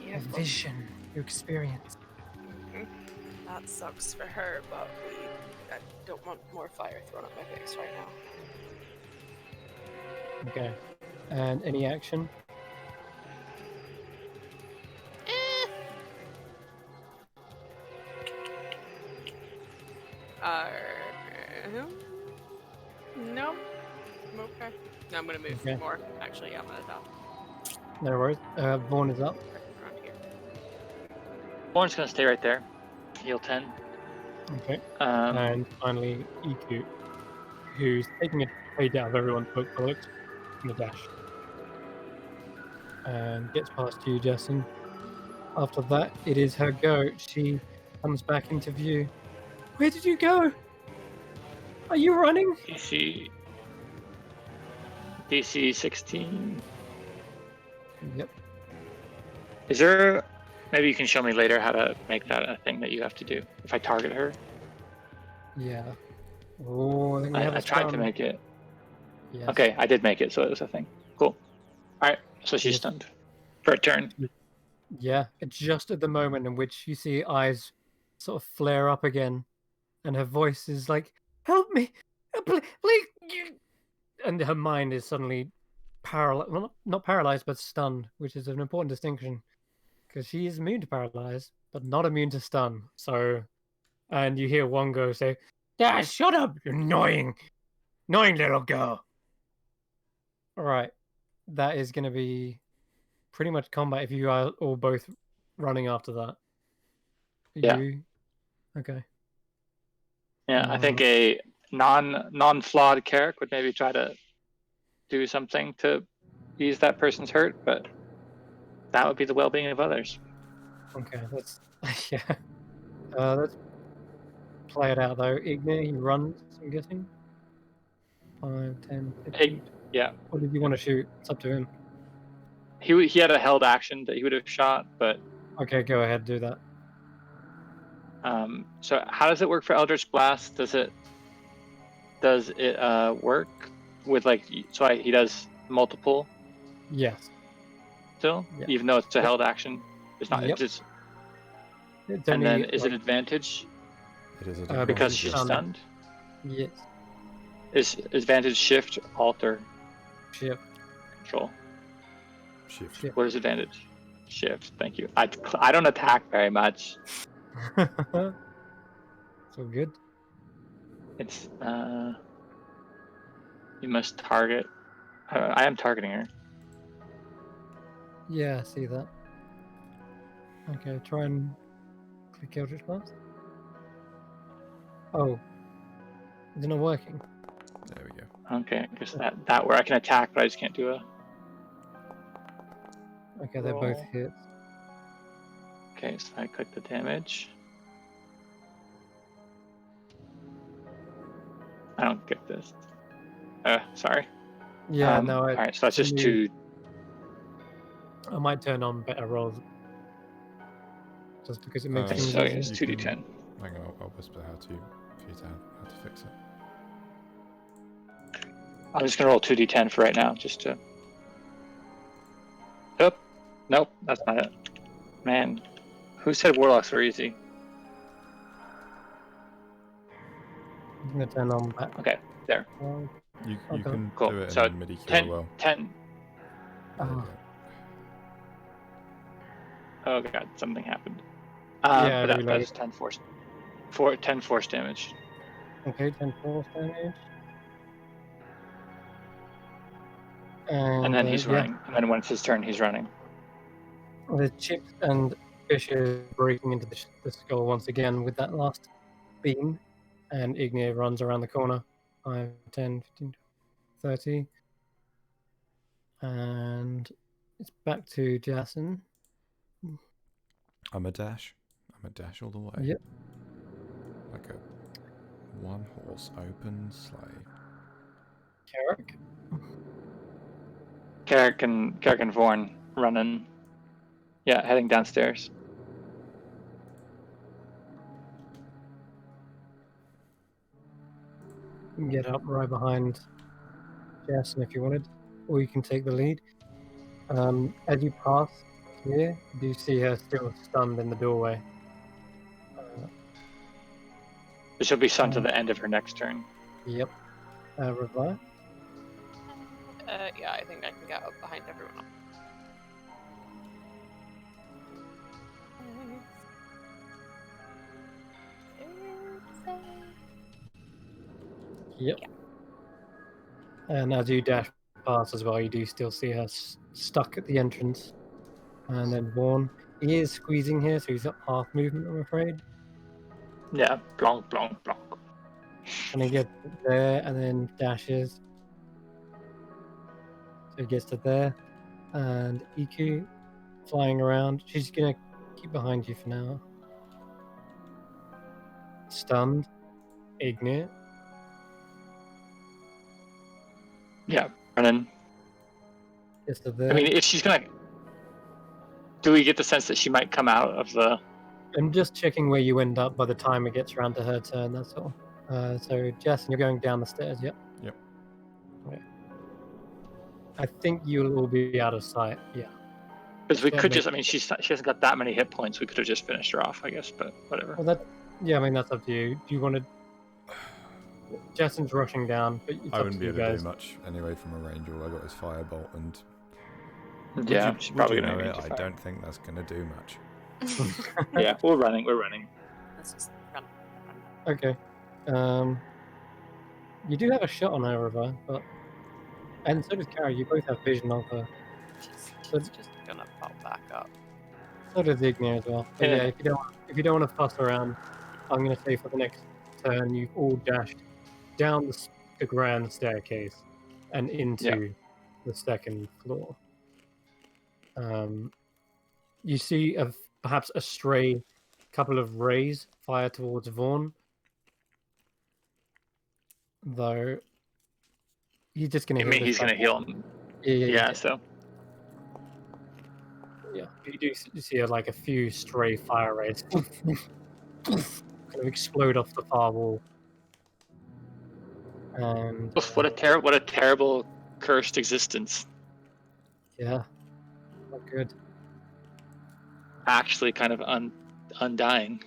Yeah, A vision you experience. that sucks for her, but I don't want more fire thrown at my face right now. Okay. And any action? No. Okay. No, I'm gonna move more. Actually, yeah, I'm gonna stop. No worries. Vaughn is up. Around here. Vorn's gonna stay right there. Heal 10. Okay. And finally, EQ, who's taking a page out of everyone's book bullets in a dash. And gets past you, Justin. After that, it is her go. She comes back into view. Where did you go? Are you running? DC 16. Yep. Is there... Maybe you can show me later how to make that a thing that you have to do. If I target her. Yeah. Oh, I think we have I tried to make it. Yes. Okay, I did make it, so it was a thing. Cool. Alright, so she's stunned. For a turn. Yeah, just at the moment in which you see eyes sort of flare up again, and her voice is like, "Help me! Please!" And her mind is suddenly paralyzed. Well, not paralyzed, but stunned, which is an important distinction, because she is immune to paralyze, but not immune to stun. So, and you hear Wongo say, "Ah, shut up, you annoying little girl." All right, that is going to be pretty much combat if you are all both running after that. Yeah. Okay. Yeah, I think a non-flawed Carrick would maybe try to do something to ease that person's hurt, but that would be the well-being of others. Okay, let's let's play it out though. Igne, he runs, I'm guessing. 5, 10, 15. Yeah. Or did you want to shoot? It's up to him. He had a held action that he would have shot, but Okay, go ahead, do that. so how does it work for Eldritch Blast? Does it work with like he does multiple? Yes. Still, yeah. Even though it's a held action, it's not. Yep. It's and only, then is it advantage? It is a because she's stunned. Yes. Is advantage shift, alter, Shift, control? Shift. What is advantage? Shift. Thank you. I don't attack very much. So good. It's you must target. I am targeting her. Yeah, I see that. Okay, try and click Eldritch Blast. Oh. Is it not working? There we go. Okay, I guess that where I can attack, but I just can't do a. Okay, they're both hits. Okay, so I click the damage. I don't get this. Sorry. Yeah, no, All right, so that's just two. I might turn on better rolls just because it makes Oh, things So easier. it's 2d10. Hang on, I'll whisper for you how to fix it. I'm just gonna roll 2d10 for right now, just to. Nope, that's not it. Man, who said warlocks were easy? I'm gonna turn on back. Okay, there. You Okay. can Cool. do it So in MIDI 10, QOL. Well. 10. There you Oh. go. Oh god, something happened. Yeah, But that reload. does 10 force. 10 force damage. Okay, 10 force damage. And then he's running. And then when it's his turn, he's running. The chips and fishes breaking into the skull once again with that last beam, and Ignia runs around the corner. 5, 10, 15, 30. And it's back to Jason. I'm a dash all the way. Yep. Like a one horse open sleigh. Carrick. Carrick and Vorn running. Yeah, heading downstairs. You can get up right behind Jason if you wanted, or you can take the lead. As you pass here, you do see her still stunned in the doorway. But she'll be sent to the end of her next turn. Yep. Revive. Yeah, I think I can get up behind everyone else. Yep. Yeah. And as you dash past as well, you do still see her stuck at the entrance. And then Vaughn, he is squeezing here, so he's at half movement, I'm afraid. Yeah, plonk, plonk, plonk. And he gets there and then dashes. So he gets to there. And Iku flying around. She's going to keep behind you for now. Stunned. Ignite. Yeah, running. Gets to there. I mean, if she's gonna, do we get the sense that she might come out of the? I'm just checking where you end up by the time it gets around to her turn, that's all. So, Jason, you're going down the stairs, yep? Yep. Okay. I think you'll all be out of sight, yeah. Because we Yeah, could but- just. I mean, she hasn't got that many hit points. We could have just finished her off, I guess. But whatever. Well, yeah, I mean, that's up to you. Do you want to... Jason's rushing down, but it's I up wouldn't to be you able to guys. do much anyway from a range. All I got is firebolt, and Yeah, she's probably would you gonna know need it? to I fire. don't think that's gonna do much. Yeah, we're running. We're running. Let's just run. Okay. You do have a shot on her, River, but... And so does Kara, you both have vision of her. She's just gonna pop back up. So does Ignia as well. But Yeah. yeah, if you don't want to fuss around, I'm going to say for the next turn, you've all dashed down the grand staircase and into the second floor. You see perhaps a stray couple of rays fire towards Vaughn, though he's just going to I heal mean, this he's gonna time. heal him. Yeah. So Yeah, you do see like a few stray fire rays kind of explode off the far wall. And oof, what a terrible cursed existence. yeah, not good. Actually, kind of undying.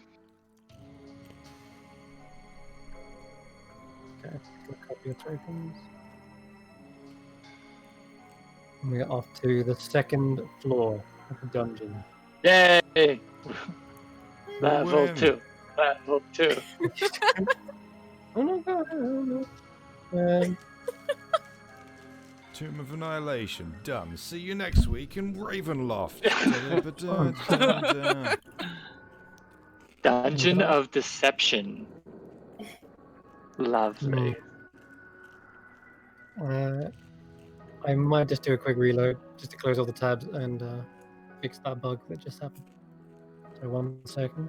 Okay, look up your tokens. And we are off to the second floor of the dungeon. Yay! We Level win. 2. Level 2. Oh no, God, no. Tomb of Annihilation done. See you next week in Ravenloft. Da-da-ba-da-da-da. Dungeon of Deception. Lovely. I might just do a quick reload just to close all the tabs and fix that bug that just happened. So 1 second.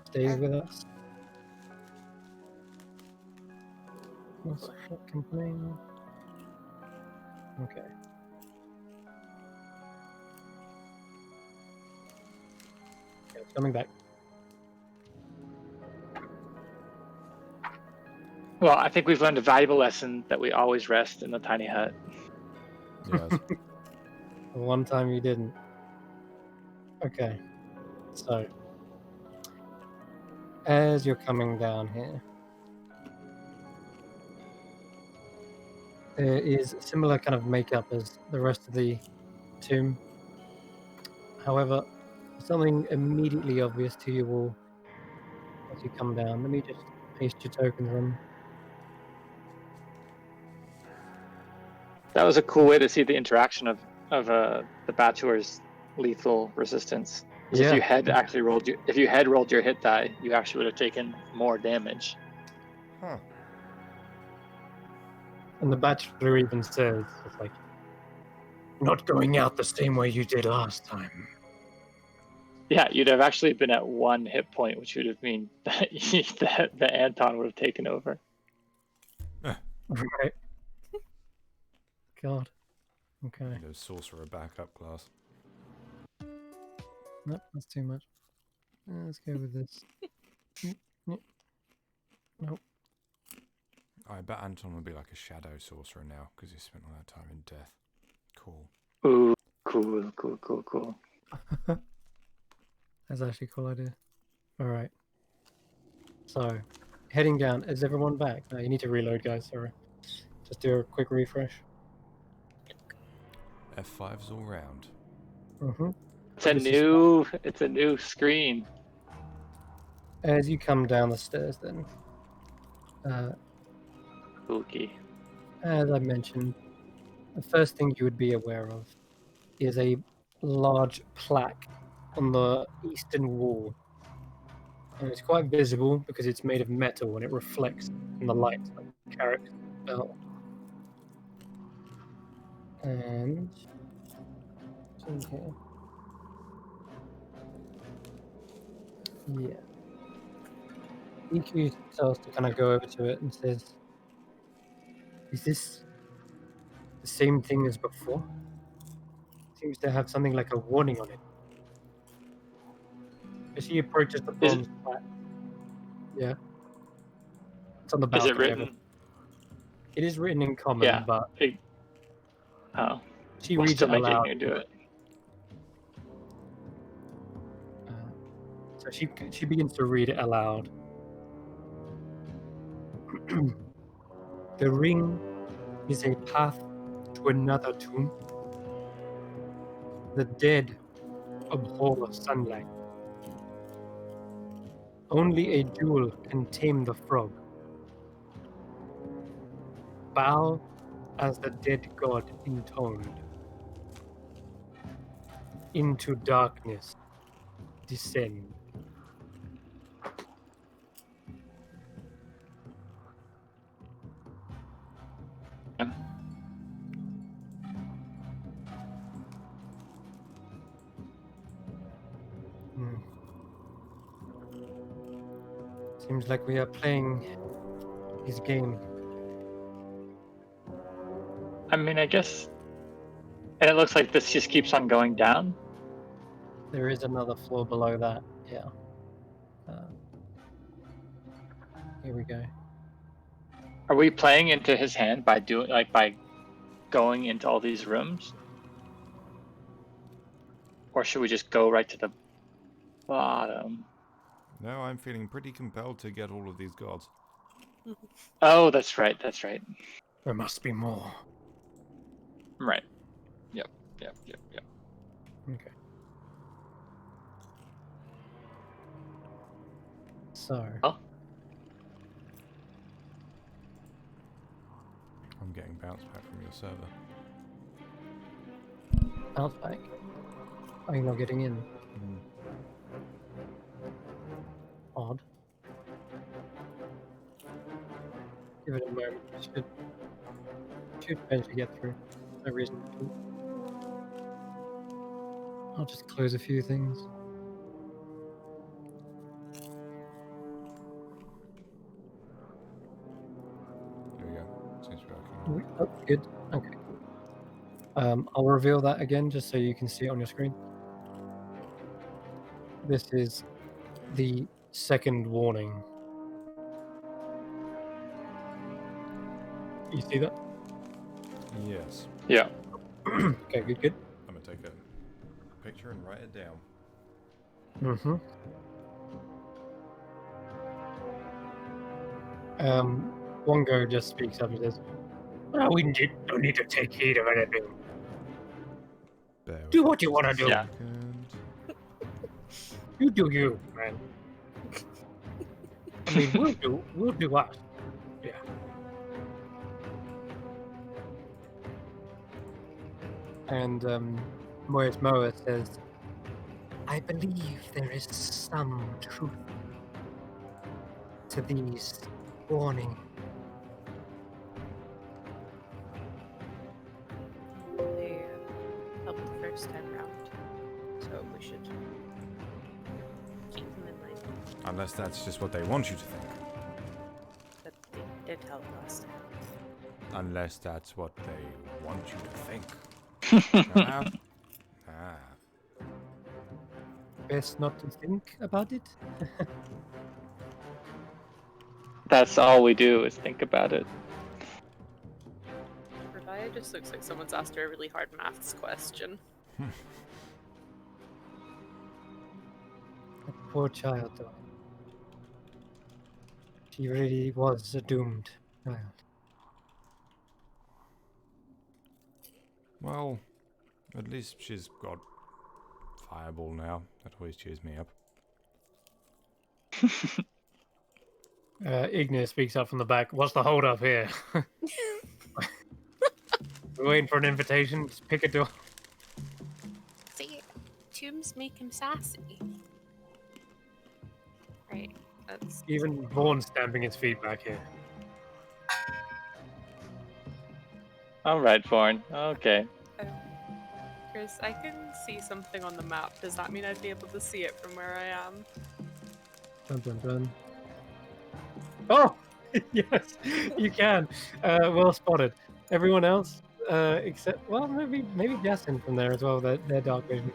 Stay with us. What's that company? Okay. Yeah, it's coming back. Well, I think we've learned a valuable lesson that we always rest in the tiny hut. Yes. The one time you didn't. Okay. So, as you're coming down here, there is a similar kind of makeup as the rest of the tomb. However, something immediately obvious to you all as you come down. Let me just paste your tokens on. That was a cool way to see the interaction of the Bachelor's lethal resistance. 'Cause if you had actually rolled your hit die, you actually would have taken more damage. Huh. And the Bachelor even says, it's like, not going out the same way you did last time. Yeah, you'd have actually been at 1 hit point, which would have mean that Anton would have taken over. Right. God. Okay. No sorcerer backup class. Nope, that's too much. Let's go with this. Nope. I bet Anton would be like a shadow sorcerer now because he spent all that time in death. Cool. Ooh, cool. That's actually a cool idea. Alright. So, heading down. Is everyone back? No, you need to reload, guys. Sorry. Just do a quick refresh. F5s all round. Mm-hmm. It's a new screen. As you come down the stairs, then, Spooky. as I mentioned, the first thing you would be aware of is a large plaque on the eastern wall. And it's quite visible because it's made of metal and it reflects in the light like a character's bell. And it's in here. Yeah. EQ starts to kind of go over to it and says, is this the same thing as before? Seems to have something like a warning on it. As he approaches the Is bronze plaque. Yeah. It's on the is balcony. it written? It is written in common, Yeah. but Oh, she we'll reads still it make aloud. you do it. So she begins to read it aloud. The ring is a path to another tomb. The dead abhor sunlight. Only a jewel can tame the frog. Bow as the dead god intoned. Into darkness descend. Hmm. Seems like we are playing his game. I mean, I guess. And it looks like this just keeps on going down. There is another floor below that. Yeah. Here we go. Are we playing into his hand by going into all these rooms? Or should we just go right to the bottom? No, I'm feeling pretty compelled to get all of these gods. Oh, that's right. There must be more. Right. Yep. Okay. So. Oh. I'm getting bounce back from your server. Bounce back. Are you not getting in? Odd. Give it a moment. It should eventually get through. No reason to. I'll just close a few things. There we Seems working. Oh, good. Okay. I'll reveal that again just so you can see it on your screen. This is the second warning. You see that? Yes. Yeah. Okay, good. I'm gonna take a picture and write it down. Mm-hmm. Wongo just speaks up and says, "Well, we don't need to take heed of anything. Bear Do with what me you just want a to do. Yeah. second. You do you, man. I mean, we'll do us. Yeah." And Moyes Moa says, "I believe there is some truth to these warnings. They helped the first time round, so we should keep them in mind. Unless that's just what they want you to think. But they did help last time. Unless that's what they want you to think. Ah. Ah. Best not to think about it." That's all we do is think about it. Rebaya just looks like someone's asked her a really hard maths question. That poor child, though. She really was a doomed child. Well, at least she's got Fireball now. That always cheers me up. Ignis speaks up from the back. "What's the hold up here? We're waiting for an invitation. Just pick a door." See, tombs make him sassy. Right, that's... Even Vaughn's stamping his feet back here. All right, Vaughn. Okay. Chris, I can see something on the map. Does that mean I'd be able to see it from where I am? Dun dun dun. Oh! Yes, you can. Well spotted. Everyone else, except, well, maybe Justin from there as well, their dark vision.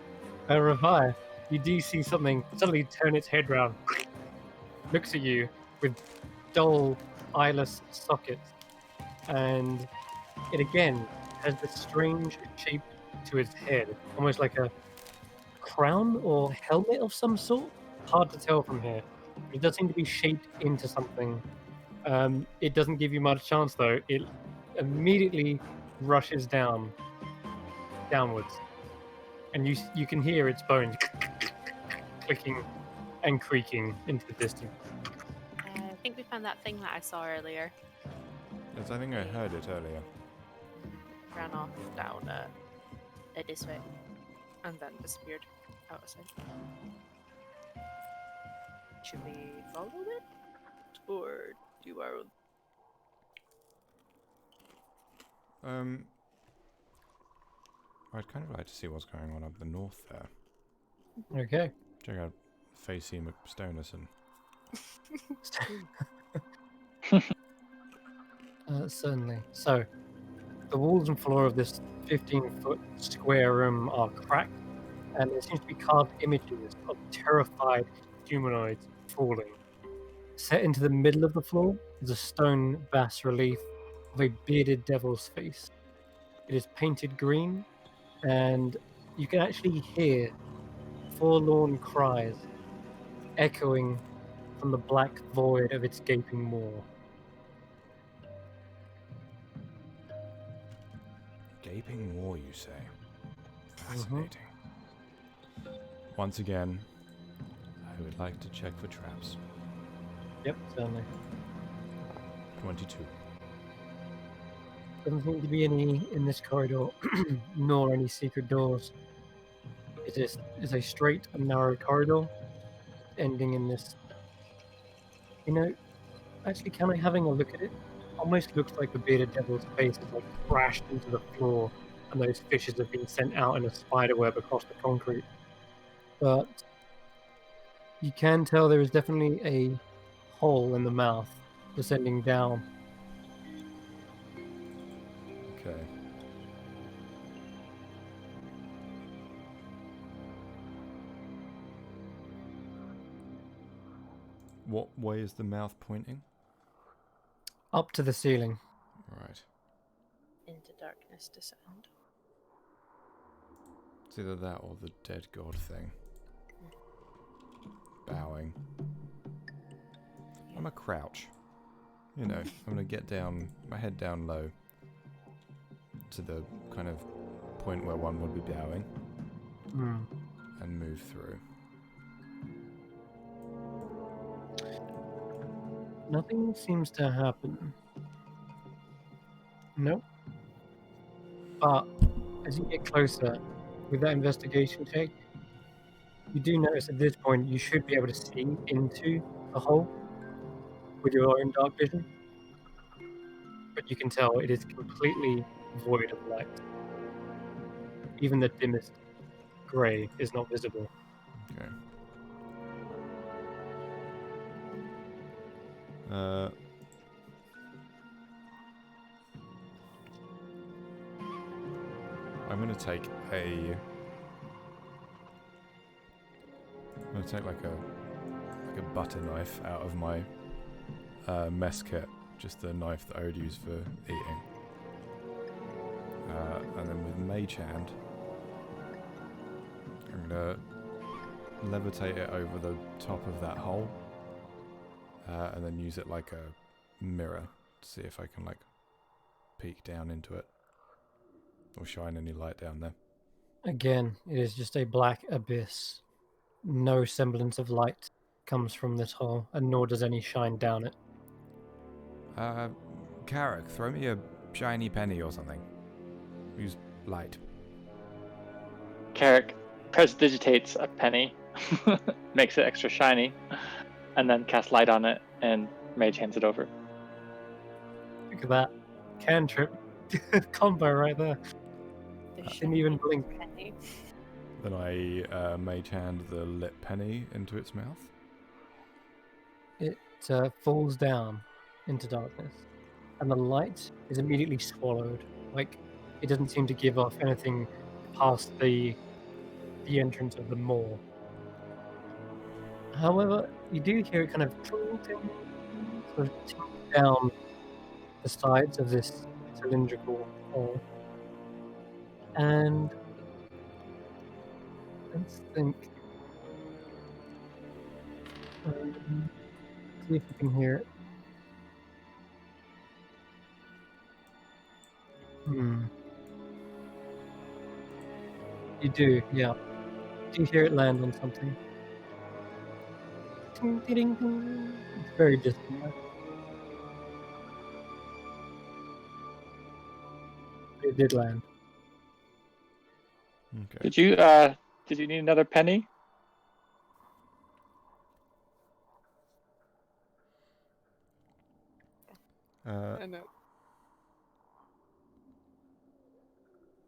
Revi, you do see something suddenly turn its head round, looks at you with dull, eyeless sockets, and it again has this strange shape to its head, almost like a crown or helmet of some sort. Hard to tell from here. It does seem to be shaped into something. It doesn't give you much chance though. It immediately rushes downwards, and you can hear its bones clicking and creaking into the distance. I think we found that thing that I saw earlier. Yes, I think I heard it earlier. Ran off down this way, and then disappeared out of sight. Should we follow it, or do our own? I'd kind of like to see what's going on up the north there. Okay. Check out Facey McStonison. Certainly. So, the walls and floor of this 15-foot square room are cracked, and there seems to be carved images of terrified humanoids falling. Set into the middle of the floor is a stone bas relief of a bearded devil's face. It is painted green, and you can actually hear forlorn cries echoing from the black void of its gaping maw. Gaping war, you say? Fascinating. Once again, I would like to check for traps. Yep, certainly. 22. Doesn't seem to be any in this corridor, nor any secret doors. It is a straight and narrow corridor, ending in this. You know, actually, kind of having a look at it, almost looks like the bearded devil's face is like crashed into the floor, and those fishes have been sent out in a spider web across the concrete. But you can tell there is definitely a hole in the mouth descending down. Okay. What way is the mouth pointing? Up to the ceiling. Right. Into darkness descend. It's either that or the dead god thing. Bowing. I'm a crouch. You know, I'm gonna get down, my head down low to the kind of point where one would be bowing Hmm. and move through. Nothing seems to happen. Nope. But as you get closer with that investigation check, you do notice at this point you should be able to see into the hole with your own dark vision. But you can tell it is completely void of light. Even the dimmest grey is not visible. Okay. I'm gonna take like a butter knife out of my mess kit, just the knife that I would use for eating. And then with Mage Hand, I'm gonna levitate it over the top of that hole, and then use it like a mirror to see if I can like peek down into it or shine any light down there. Again, it is just a black abyss. No semblance of light comes from this hole, and nor does any shine down it. Carrick, throw me a shiny penny or something. Use light. Carrick prestidigitates a penny, makes it extra shiny, and then casts light on it, and Mage hands it over. Look at that. Cantrip combo right there. Didn't even blink. Penny. Then I Mage Hand the lit penny into its mouth. It falls down into darkness, and the light is immediately swallowed. Like, it doesn't seem to give off anything past the entrance of the maw. However, you do hear it kind of tilting, sort of tilt down the sides of this cylindrical hole. And let's think. See if you can hear it. You do, yeah. Do you hear it land on something? Ding, ding, ding, ding. It's very distant. Though. It did land. Okay. Did you need another penny? I know.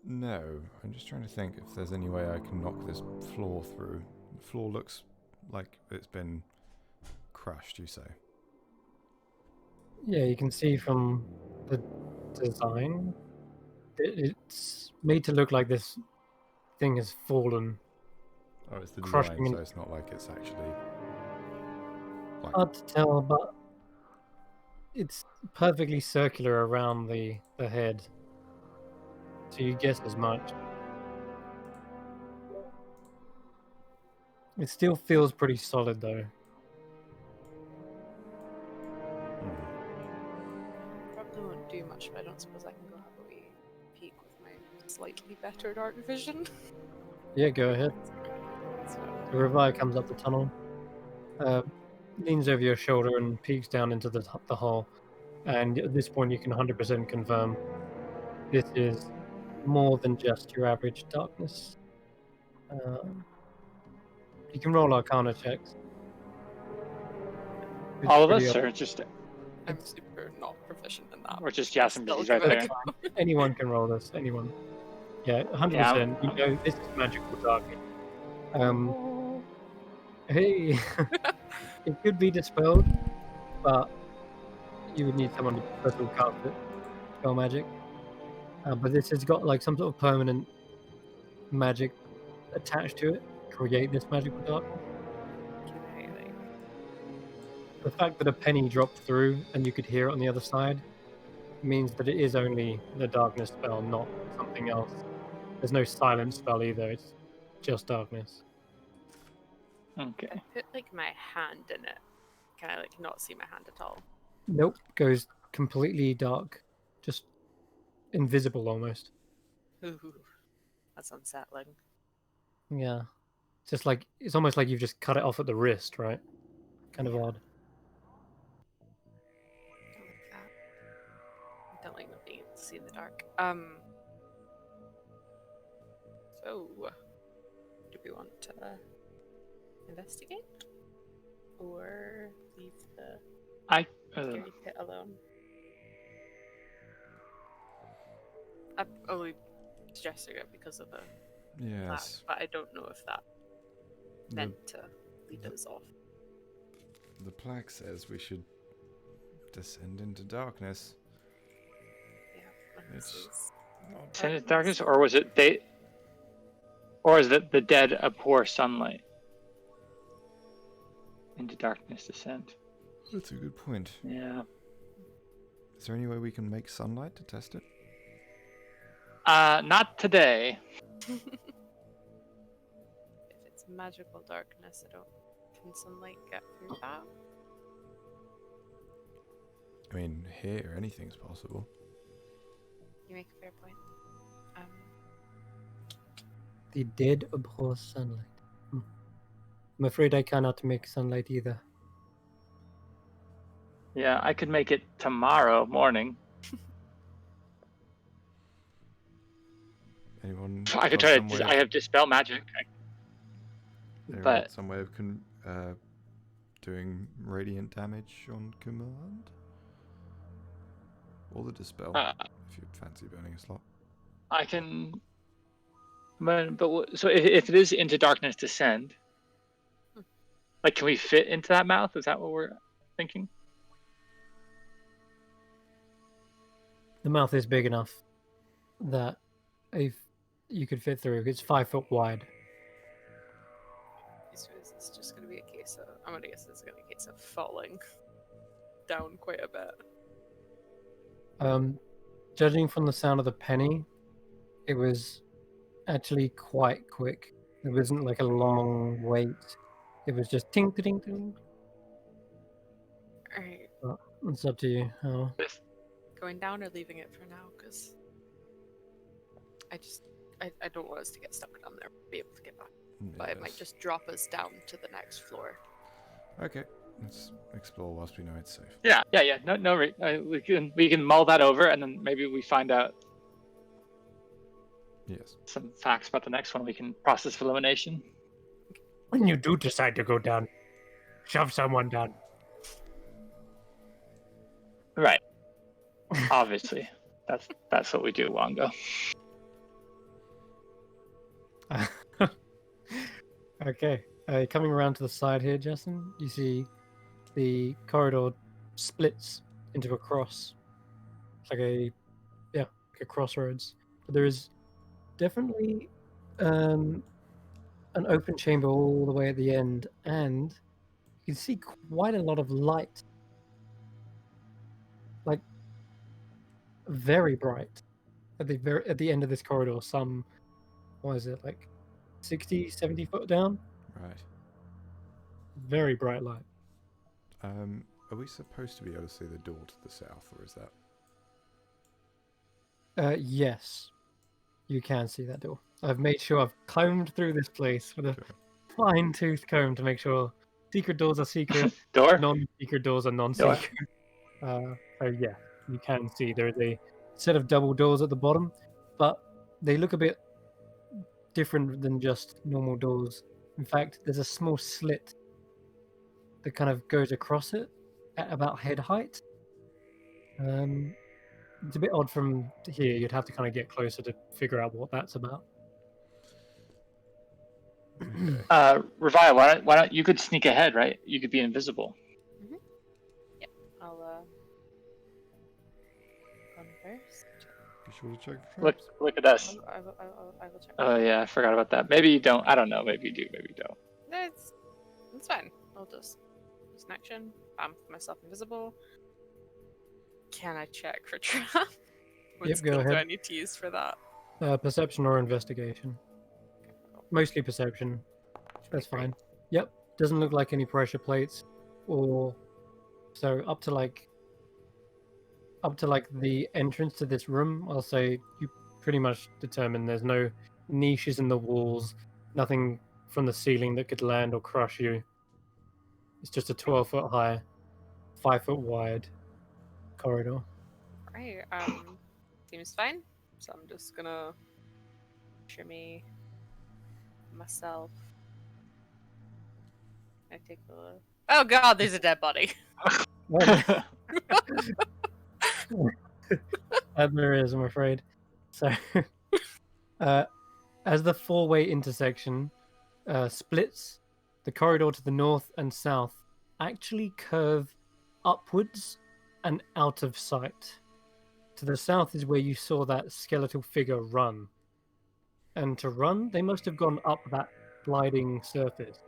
No, I'm just trying to think if there's any way I can knock this floor through. The floor looks like it's been crushed, you say? Yeah, you can see from the design, it's made to look like this thing has fallen. Oh, it's the Crushing design, in- so it's not like it's actually... like... Hard to tell, but it's perfectly circular around the head. So you guess as much. It still feels pretty solid though. Probably won't do much, but I don't suppose I can go have a wee peek with my slightly better dark vision. Yeah, go ahead. So, The Revive comes up the tunnel, leans over your shoulder and peeks down into the hole. And at this point, you can 100% confirm this is more than just your average darkness. You can roll Arcana checks. It's All of pretty us, ob- or just I'm super not proficient in that. or just I'll Yasim? still He's right give it a there. go. Anyone can roll this. Anyone. Yeah, 100%. Yeah, You know this is magical darkness. Hey, it could be dispelled, but you would need someone to first of all cast it. Spell magic. But this has got like some sort of permanent magic attached to it. Create this magical darkness. Can I like? The fact that a penny dropped through and you could hear it on the other side means that it is only the darkness spell, not something else. There's no silent spell either. It's just darkness. Okay. Put like my hand in it. Can I like not see my hand at all? Nope, goes completely dark, just invisible almost. Ooh, that's unsettling. Yeah, just like it's almost like you've just cut it off at the wrist, right? Kind of odd. Don't like that. I don't like not being able to see in the dark. So, do we want to investigate or leave the scary pit alone? I'm only suggesting it because of the plaque, Yes. but I don't know if that meant to lead us off. The plaque says we should descend into darkness. Yeah, and this It's is not Send it darkness, or was it they? Or is the dead abhor sunlight? Into darkness descent. That's a good point. Yeah. Is there any way we can make sunlight to test it? Not today. If it's magical darkness, I don't. Can sunlight get through that? I mean, here anything's possible. You make a fair point. The dead abhor sunlight. I'm afraid I cannot make sunlight either. Yeah, I could make it tomorrow morning. Anyone? I could got try some way to. of- I have dispel magic. anyone but- got some way of doing radiant damage on command? Or the dispel, if you'd fancy burning a slot. I can. So if it is into darkness descend, like, can we fit into that mouth? Is that what we're thinking? The mouth is big enough that if you could fit through, it's 5 foot wide. So is this just going to be a case of? I'm gonna guess it's going to be a case of falling down quite a bit. Judging from the sound of the penny, it was actually quite quick. It wasn't like a long wait. It was just ting ting ting. Alright, It's up to you. Oh. going down or leaving it for now? Because I don't want us to get stuck down there, be able to get back. But it might Yes. just drop us down to the next floor. Okay, let's explore whilst we know it's safe. Yeah. We can mull that over, and then maybe we find out Yes. some facts about the next one. We can process for elimination. When you do decide to go down, shove someone down. Right. Obviously, that's what we do, Wongo. Okay. Coming around to the side here, Justin, you see the corridor splits into a cross. It's like a crossroads. But there is definitely an open chamber all the way at the end, and you can see quite a lot of light. Like very bright. At the end of this corridor, some, what is it, like 60, 70 foot down? Right. Very bright light. Are we supposed to be able to see the door to the south, or is that? Yes, you can see that door. I've made sure I've combed through this place with a fine-tooth comb to make sure secret doors are secret, Door? non-secret doors are non-secret. So yeah, you can see there is a set of double doors at the bottom, but they look a bit different than just normal doors. In fact, there's a small slit that kind of goes across it at about head height. It's a bit odd from here. You'd have to kind of get closer to figure out what that's about. Okay. Revia, why don't you could sneak ahead, right? You could be invisible. I'll go first. Be sure to check the Look, traps. look at us. I will check. Oh yeah, I forgot about that. Maybe you don't. I don't know. Maybe you do. Maybe you don't. It's fine. I'll just use an action. Bam, myself invisible. Can I check for trap? What Yep, go skill do ahead. I need to use for that? Perception or investigation. Mostly perception. That's Great. fine. Yep. Doesn't look like any pressure plates, or so up to like the entrance to this room. I'll say you pretty much determine there's no niches in the walls, nothing from the ceiling that could land or crush you. It's just a 12-foot high, 5-foot wide corridor. Right. Seems fine. So I'm just gonna shimmy myself. I take a look. Oh god, there's a dead body. There is, I'm afraid. So, as the four-way intersection splits, the corridor to the north and south actually curve upwards and out of sight. To the south is where you saw that skeletal figure run. And to run, they must have gone up that sliding surface.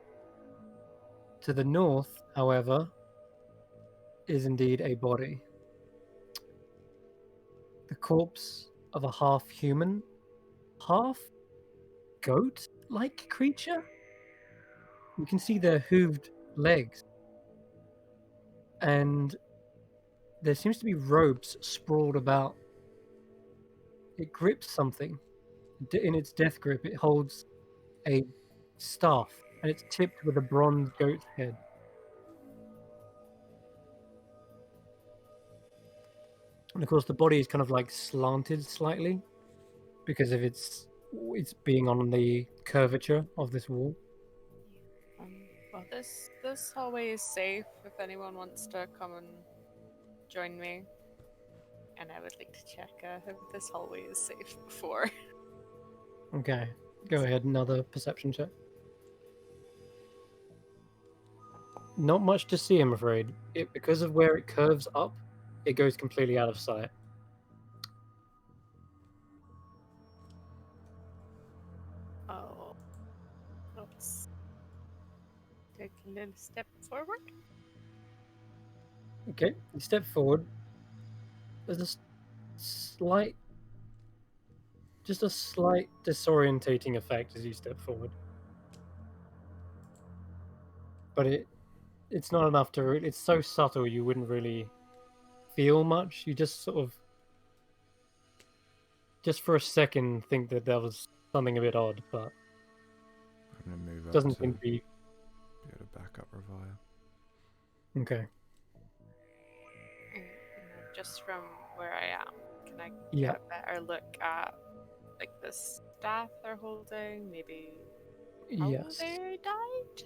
To the north, however, is indeed a body. The corpse of a half-human, half-goat-like creature. You can see their hooved legs. And there seems to be robes sprawled about. It grips something. In its death grip, it holds a staff, and it's tipped with a bronze goat's head. And of course, the body is kind of like slanted slightly because of it's being on the curvature of this wall. Well, this hallway is safe if anyone wants to come and join me. And I would like to check if this hallway is safe before. Okay, go ahead. Another perception check. Not much to see, I'm afraid. Because of where it curves up, it goes completely out of sight. Oh, let's take a little step forward. Okay, you step forward. There's just a slight disorientating effect as you step forward. But it's not enough to. It's so subtle you wouldn't really feel much. You just sort of, just for a second, think that there was something a bit odd, but I'm gonna move up doesn't to seem to be. be able to back up Revire. Okay. Just from where I am, can I Yeah. get a better look at like the staff they're holding? Maybe how Yes. they died?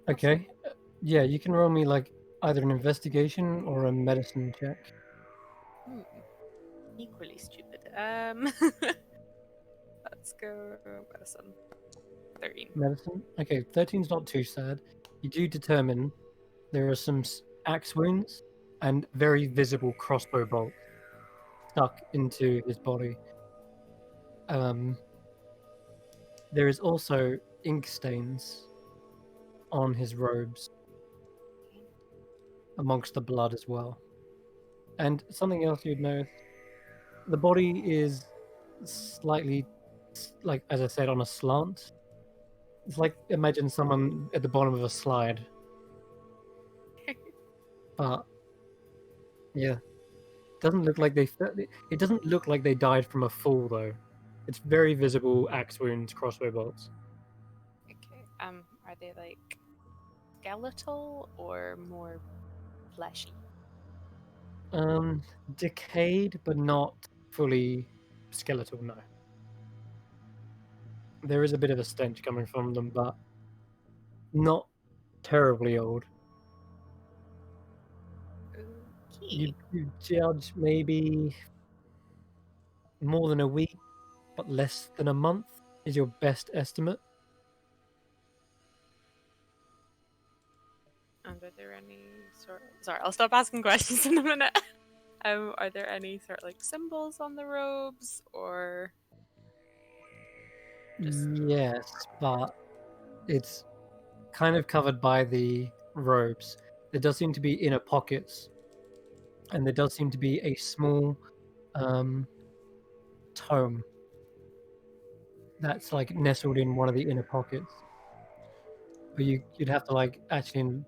Okay. Yeah, you can roll me like either an investigation or a medicine check. Equally stupid. Let's go medicine. 13. Medicine? Okay, 13's not too sad. You do determine there are some axe wounds and very visible crossbow bolts stuck into his body. There is also ink stains on his robes, amongst the blood as well. And something else you'd notice, the body is slightly, like, as I said, on a slant. It's like, imagine someone at the bottom of a slide. But, yeah. Doesn't look like it doesn't look like they died from a fall, though. It's very visible axe wounds, crossbow bolts. Okay. Are they like skeletal or more fleshy? Decayed, but not fully skeletal, no. There is a bit of a stench coming from them, but not terribly old. Okay. You judge maybe more than a week, but less than a month is your best estimate. And are there any sort? Sorry, I'll stop asking questions in a minute. Are there any sort of like symbols on the robes or just Yes, but it's kind of covered by the robes. There does seem to be inner pockets, and there does seem to be a small tome that's like nestled in one of the inner pockets. But you'd have to like actually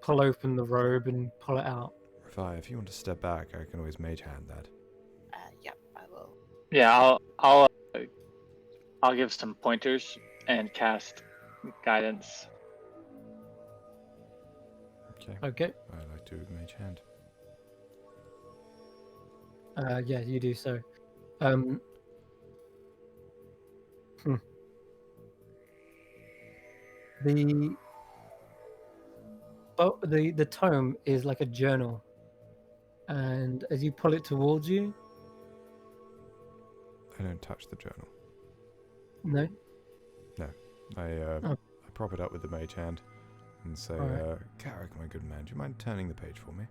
pull open the robe and pull it out. Revi, if you want to step back, I can always mage hand that. yep, I will. Yeah, I'll give some pointers and cast guidance. Okay. Okay. I like to mage hand. Yeah, you do so. The tome is like a journal, and as you pull it towards you, I don't touch the journal. no, I prop it up with the mage hand and say, Alright. Carrick, my good man, do you mind turning the page for me?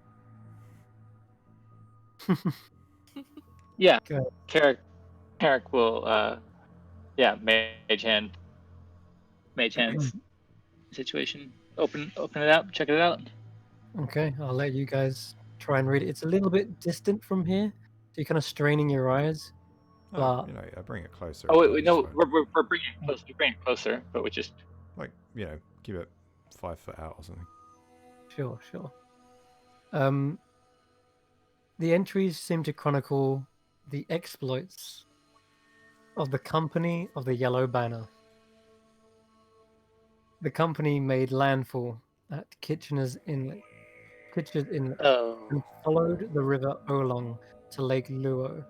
Yeah, Go. Carrick will mage hands situation. Open it up, check it out. Okay, I'll let you guys try and read it. It's a little bit distant from here, so you're kind of straining your eyes. Oh, But you know, I bring it closer. Oh wait, I wait, just no, won't- we're bringing it closer. We're bringing it closer, but we just like, you know, keep it 5 foot out or something. sure. The entries seem to chronicle the exploits of the Company of the Yellow Banner. The company made landfall at Kitchener's Inlet, and followed the river Olong to Lake Luo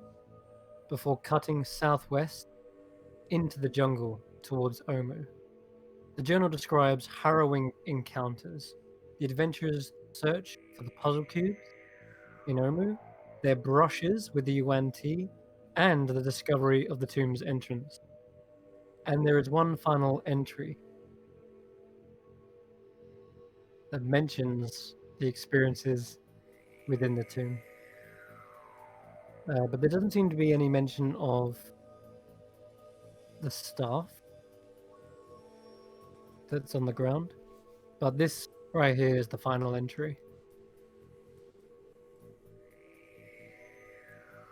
before cutting southwest into the jungle towards Omu. The journal describes harrowing encounters, the adventurers' search for the puzzle cubes in Omu, their brushes with the Yuan Ti, and the discovery of the tomb's entrance. And there is one final entry that mentions the experiences within the tomb. But there doesn't seem to be any mention of the staff that's on the ground. But this right here is the final entry.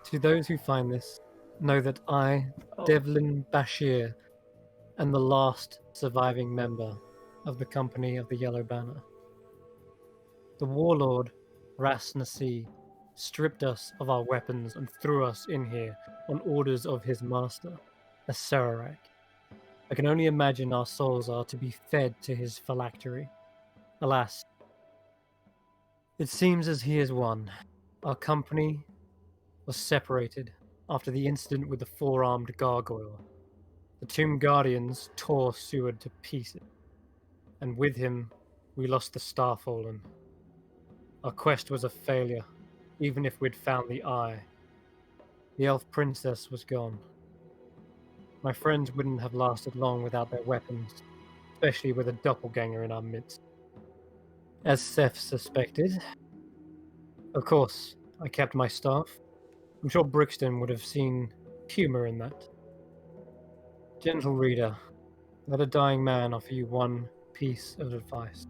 To those who find this, know that I, Devlin Bashir, am the last surviving member of the Company of the Yellow Banner. The warlord, Ras Nasi, stripped us of our weapons and threw us in here on orders of his master, the Sararak. I can only imagine our souls are to be fed to his phylactery. Alas, it seems as he has won. Our company was separated after the incident with the four-armed gargoyle. The Tomb Guardians tore Seward to pieces, and with him, we lost the Starfallen. Our quest was a failure, even if we'd found the Eye. The Elf Princess was gone. My friends wouldn't have lasted long without their weapons, especially with a doppelganger in our midst. As Seth suspected. Of course, I kept my staff. I'm sure Brixton would have seen humor in that. Gentle reader, let a dying man offer you one piece of advice.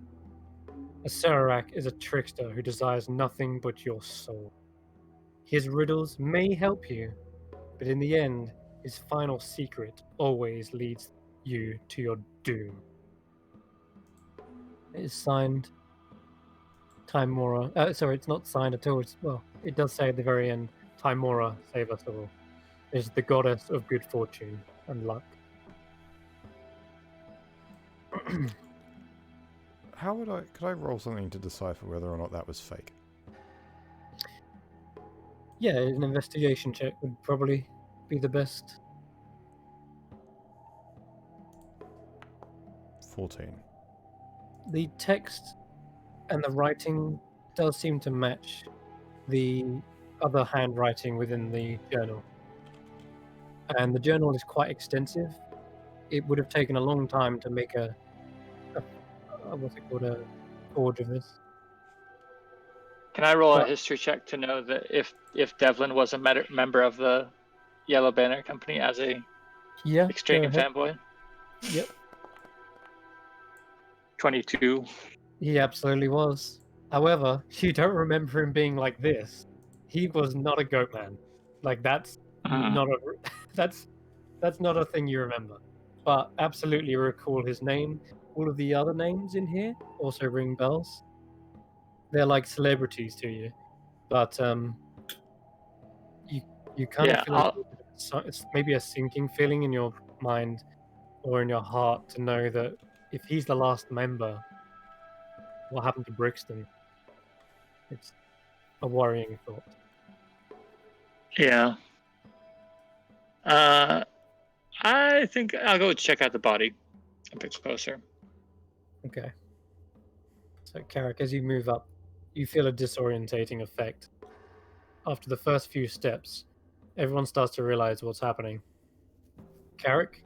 A Sararak is a trickster who desires nothing but your soul. His riddles may help you, but in the end, his final secret always leads you to your doom. It is signed Timora. Sorry, it's not signed at all. It does say at the very end, Timora, save us all. Is the goddess of good fortune and luck. Could I roll something to decipher whether or not that was fake? Yeah, an investigation check would probably be the best. 14. The text and the writing does seem to match the other handwriting within the journal. And the journal is quite extensive. It would have taken a long time to make a forge of this. Can I roll a But- history check to know that if Devlin was a member of the Yellow Banner Company as a Yeah, extreme go ahead. fanboy? Yep, 22. he absolutely was. However, you don't remember him being like this. He was not a goat man. Like that's not a that's not a thing you remember. But absolutely recall his name. All of the other names in here also ring bells. They're like celebrities to you, but you kind of Yeah, feel like it's maybe a sinking feeling in your mind or in your heart to know that if he's the last member, what happened to Brixton? It's a worrying thought. yeah. I think I'll go check out the body a bit closer. Okay. So, Carrick, as you move up, you feel a disorientating effect. After the first few steps, everyone starts to realize what's happening. Carrick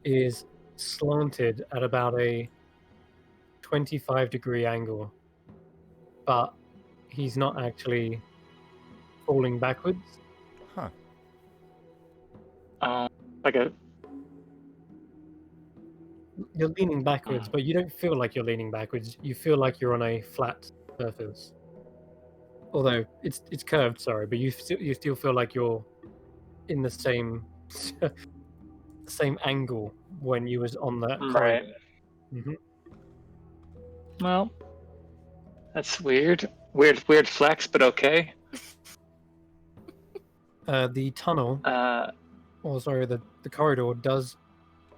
is slanted at about a 25-degree angle, but he's not actually falling backwards. Huh. Like a You're leaning backwards, but you don't feel like you're leaning backwards. You feel like you're on a flat surface. Although it's curved, sorry, but you still feel like you're in the same same angle when you was on that right. corridor. Hmm. Well, that's weird. Weird flex, but okay. The tunnel, or sorry, the corridor does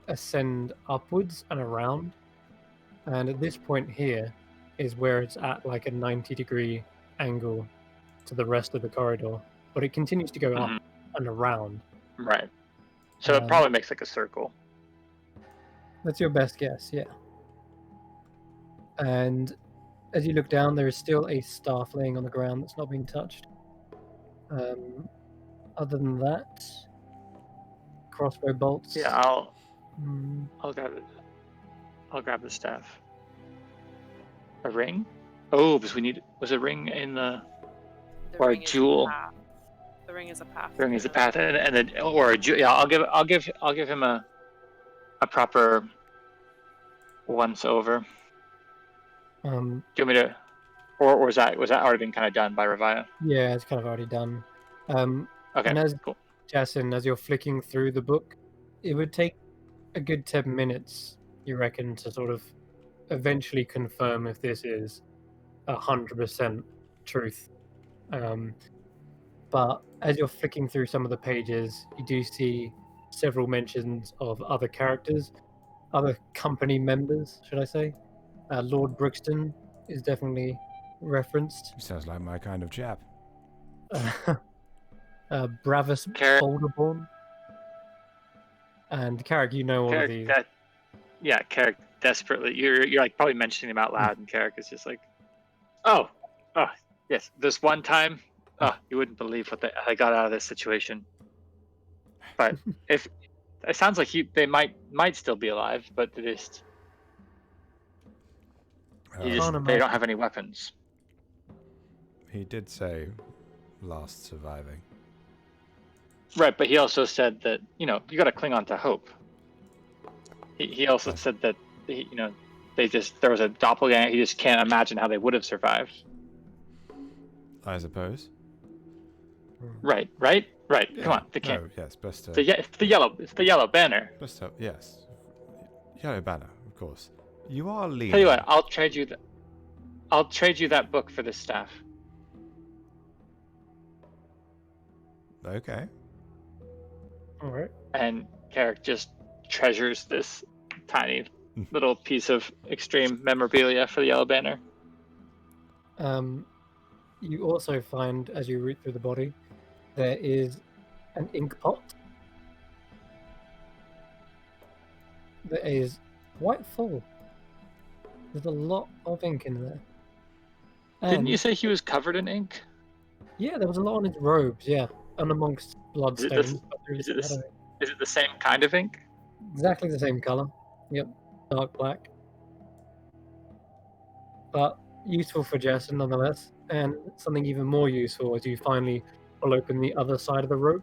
ascend upwards and around, and at this point here is where it's at like a 90-degree angle to the rest of the corridor, but it continues to go up and around. Right. So it probably makes like a circle. That's your best guess, yeah. And as you look down, there is still a staff laying on the ground that's not being touched. Other than that, crossbow bolts. Yeah, I'll grab it. I'll grab the staff. A ring? Oh, because was a ring in the The or a ring is jewel. path. The ring is a path. Ring is a path, and then or a jewel. Yeah, I'll give him a proper once over. Do you want me to, or was that already been kind of done by Revia? Yeah, it's kind of already done. Okay, and as cool. Jason, as you're flicking through the book, it would take a good 10 minutes, you reckon, to sort of eventually confirm if this is 100% truth. But as you're flicking through some of the pages, you do see several mentions of other characters, other company members, should I say. Lord Brixton is definitely referenced. Sounds like my kind of chap. Bravis Carrick. Boulderborn. And Carrick, you know all of these. Carrick desperately. You're like probably mentioning them out loud, and Carrick is just like, oh, yes. This one time, you wouldn't believe what I got out of this situation. But if it sounds like they might still be alive, but they just they don't have any weapons. He did say last surviving. Right, but he also said that you got to cling on to hope. He also said that there was a doppelganger. He just can't imagine how they would have survived. I suppose. Right. Yeah. Come on, they can't. Oh, yes, best. It's the yellow banner. Best. Yes, Yellow Banner, of course. You are leaning. Tell you what, I'll trade you that book for this staff. Okay. All right. And Carrick just treasures this tiny little piece of extreme memorabilia for the yellow banner. You also find, as you root through the body, there is an ink pot that is quite full. There's a lot of ink in there. Didn't And you say he was covered in ink? yeah, there was a lot on his robes, yeah, and amongst bloodstains. Is it the same kind of ink? Exactly the same color. Yep, dark black. But useful for Jason nonetheless, and something even more useful as you finally pull open the other side of the robe.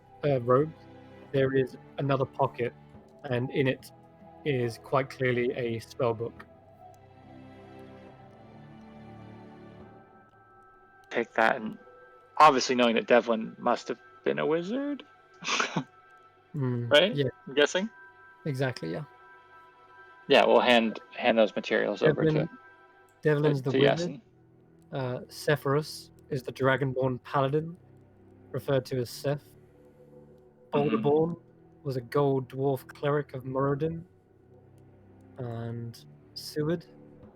There is another pocket, and in it is quite clearly a spell book. Take that, and obviously knowing that Devlin must have been a wizard, right? Yeah, I'm guessing. exactly. Yeah, Yeah, we'll hand those materials over Devlin's the to wizard. Yasin. Sephirus is the dragonborn paladin, referred to as Seth. Boulderborn was a gold dwarf cleric of Moradin, and Seward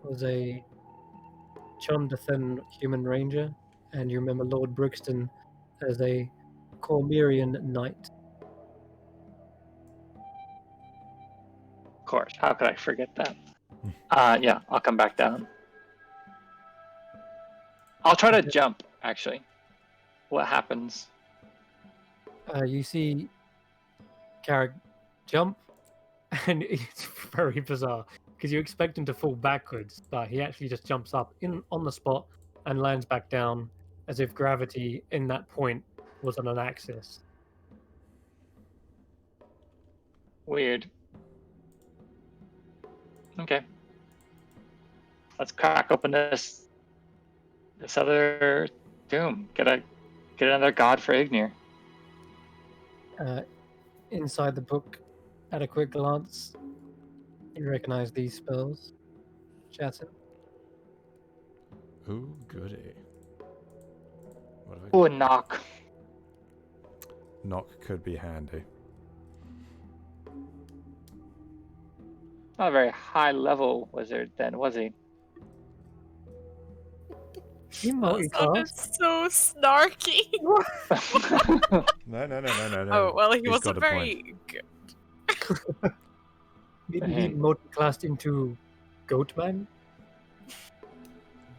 was a Chondathan human ranger, and you remember Lord Brixton as a Cormyrian knight. Of course. How could I forget that? Yeah, I'll come back down. I'll try to jump, actually. What happens? You see Carrick jump, and it's very bizarre because you expect him to fall backwards, but he actually just jumps up on the spot and lands back down as if gravity in that point was on an axis. Weird. Okay. Let's crack open this other tomb. Get another god for Ignir. Inside the book, at a quick glance, you recognize these spells. Jason. Ooh, goody. What have I Ooh, got? a knock. Knock could be handy. Not a very high level wizard then, was he? He That sounded multiclass. so snarky. No. Oh well, he He's wasn't got a point. very good. Maybe he multiclassed into Goatman.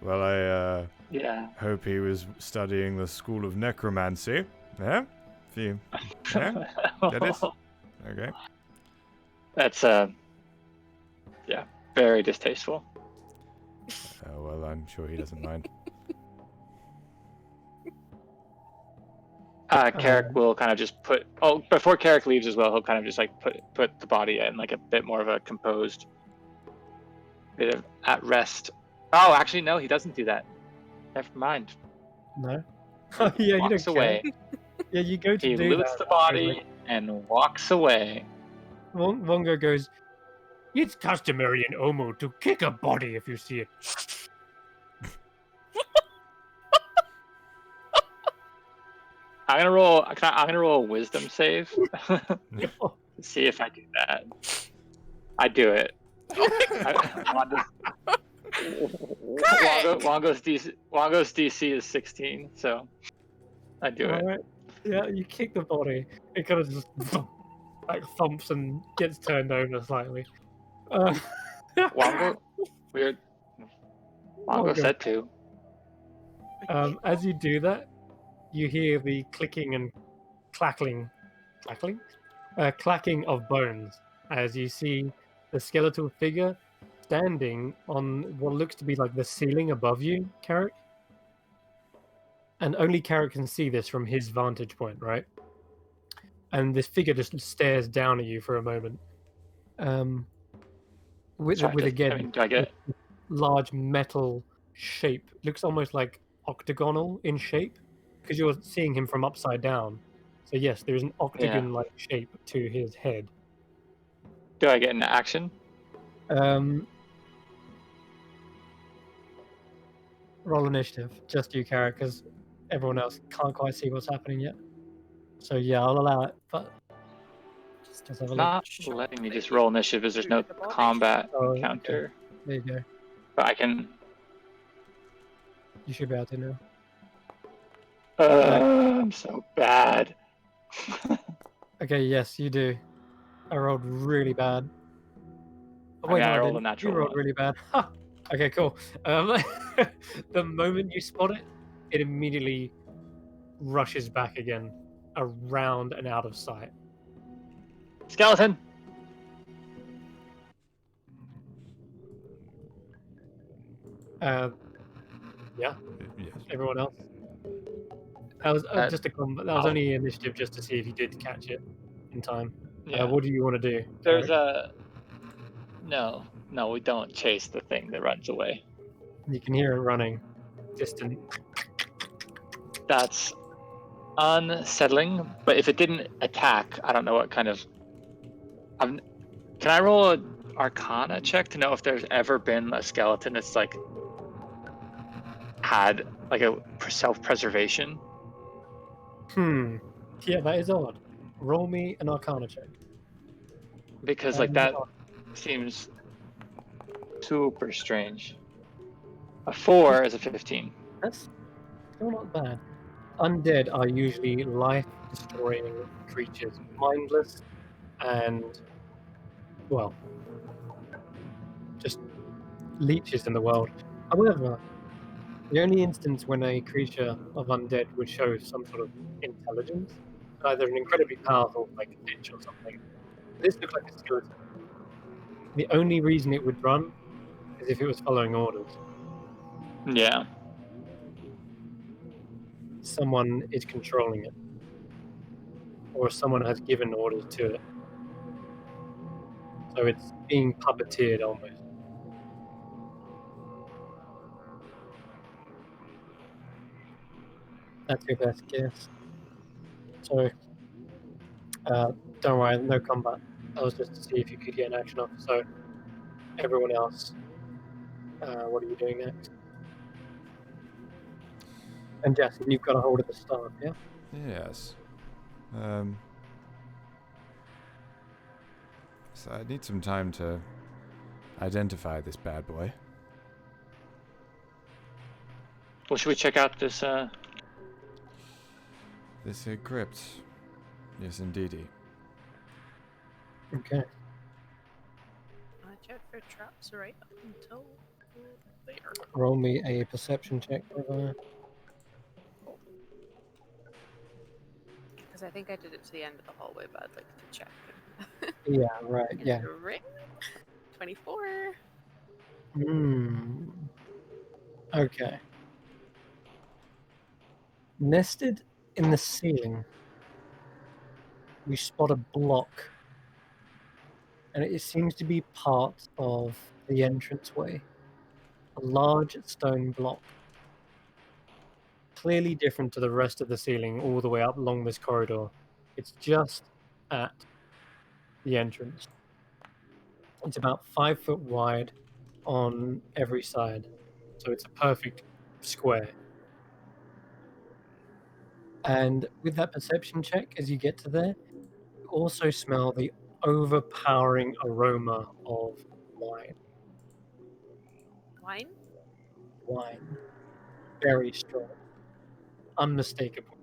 Well, I Yeah. hope he was studying the school of necromancy. Yeah? Yeah? Get it? Okay. That's yeah, very distasteful. Oh, well, I'm sure he doesn't mind. Carrick will kind of just put. Oh, before Carrick leaves as well, he'll kind of just like put the body in like a bit more of a composed, bit of at rest. Oh, actually, no, he doesn't do that. Never mind. No. Yeah, you Walks don't care. away. Yeah, you go to He do loots that. the body and walks away. Wongo goes, "It's customary in Omo to kick a body if you see it." I'm gonna roll. I'm gonna roll a wisdom save. See if I do that. I do it. Wongo's DC is 16, so I do it. Alright. Yeah, you kick the body. It kind of just like thumps and gets turned over slightly. Wongo, weird. Wongo said to. As you do that, you hear the clicking and clacking of bones as you see the skeletal figure standing on what looks to be like the ceiling above you, Carrick. And only Carrick can see this from his vantage point, right? And this figure just stares down at you for a moment. With again, do I get large metal shape. Looks almost like octagonal in shape because you're seeing him from upside down. So yes, there's an octagon-like shape to his head. Do I get an action? Roll initiative, just you, Carrick, because everyone else can't quite see what's happening yet. So yeah, I'll allow it, but just have a look. Not letting me just roll initiative as there's no combat counter. Okay. There you go. But I can. You should be able to now. I'm so bad. Okay, yes, you do. I rolled really bad. Oh, wait, I no, rolled a natural You rolled one. really bad. Okay, cool. The moment you spot it, it immediately rushes back again, around and out of sight. Skeleton. Yeah. Yes. Everyone else. That was Uh, just a that was I'll- only initiative just to see if you did catch it in time. Yeah. What do you want to do? There's Eric? no, we don't chase the thing that runs away. You can hear it running, distant. That's unsettling. But if it didn't attack, I don't know what kind of. Can I roll an Arcana check to know if there's ever been a skeleton that's like had like a self-preservation? Yeah, that is odd. Roll me an Arcana check. Because like that seems super strange. A 4 is a 15. That's still not bad. Undead are usually life-destroying creatures, mindless and, well, just leeches in the world. However, the only instance when a creature of undead would show some sort of intelligence, either an incredibly powerful, like a lich or something. This looks like a skeleton. The only reason it would run is if it was following orders. Yeah. Someone is controlling it, or someone has given orders to it. So it's being puppeteered almost. That's your best guess. So, don't worry, no combat. That was just to see if you could get an action off. So, everyone else, what are you doing next? And Jesse, you've got a hold of the staff, yeah? Yes. So I need some time to identify this bad boy. Well, should we check out this? This crypt. Yes, indeedy. Okay. I check for traps right up until there. Roll me a perception check, River. Because I think I did it to the end of the hallway, but I'd like to check. Yeah, right, yeah. Ring. 24. Okay. Nested in the ceiling, you spot a block, and it seems to be part of the entranceway. A large stone block, clearly different to the rest of the ceiling all the way up along this corridor. It's just at the entrance. It's about 5 foot wide on every side, so it's a perfect square. And with that perception check, as you get to there, you also smell the overpowering aroma of wine. Wine? Wine. Very strong. Unmistakable.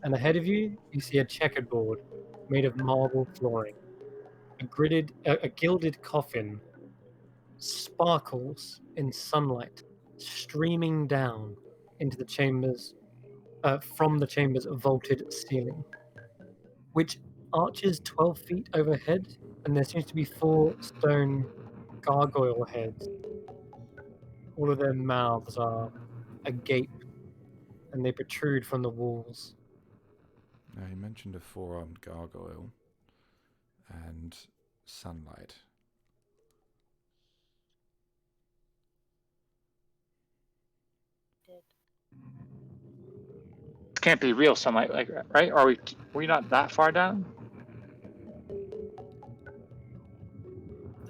And ahead of you, you see a checkerboard made of marble flooring. A gilded coffin sparkles in sunlight, streaming down into the chambers, from the chamber's vaulted ceiling, which arches 12 feet overhead, and there seems to be 4 stone gargoyle heads. All of their mouths are agape, and they protrude from the walls. Now, he mentioned a 4-armed gargoyle and sunlight. This can't be real sunlight, like, right? Are we not that far down?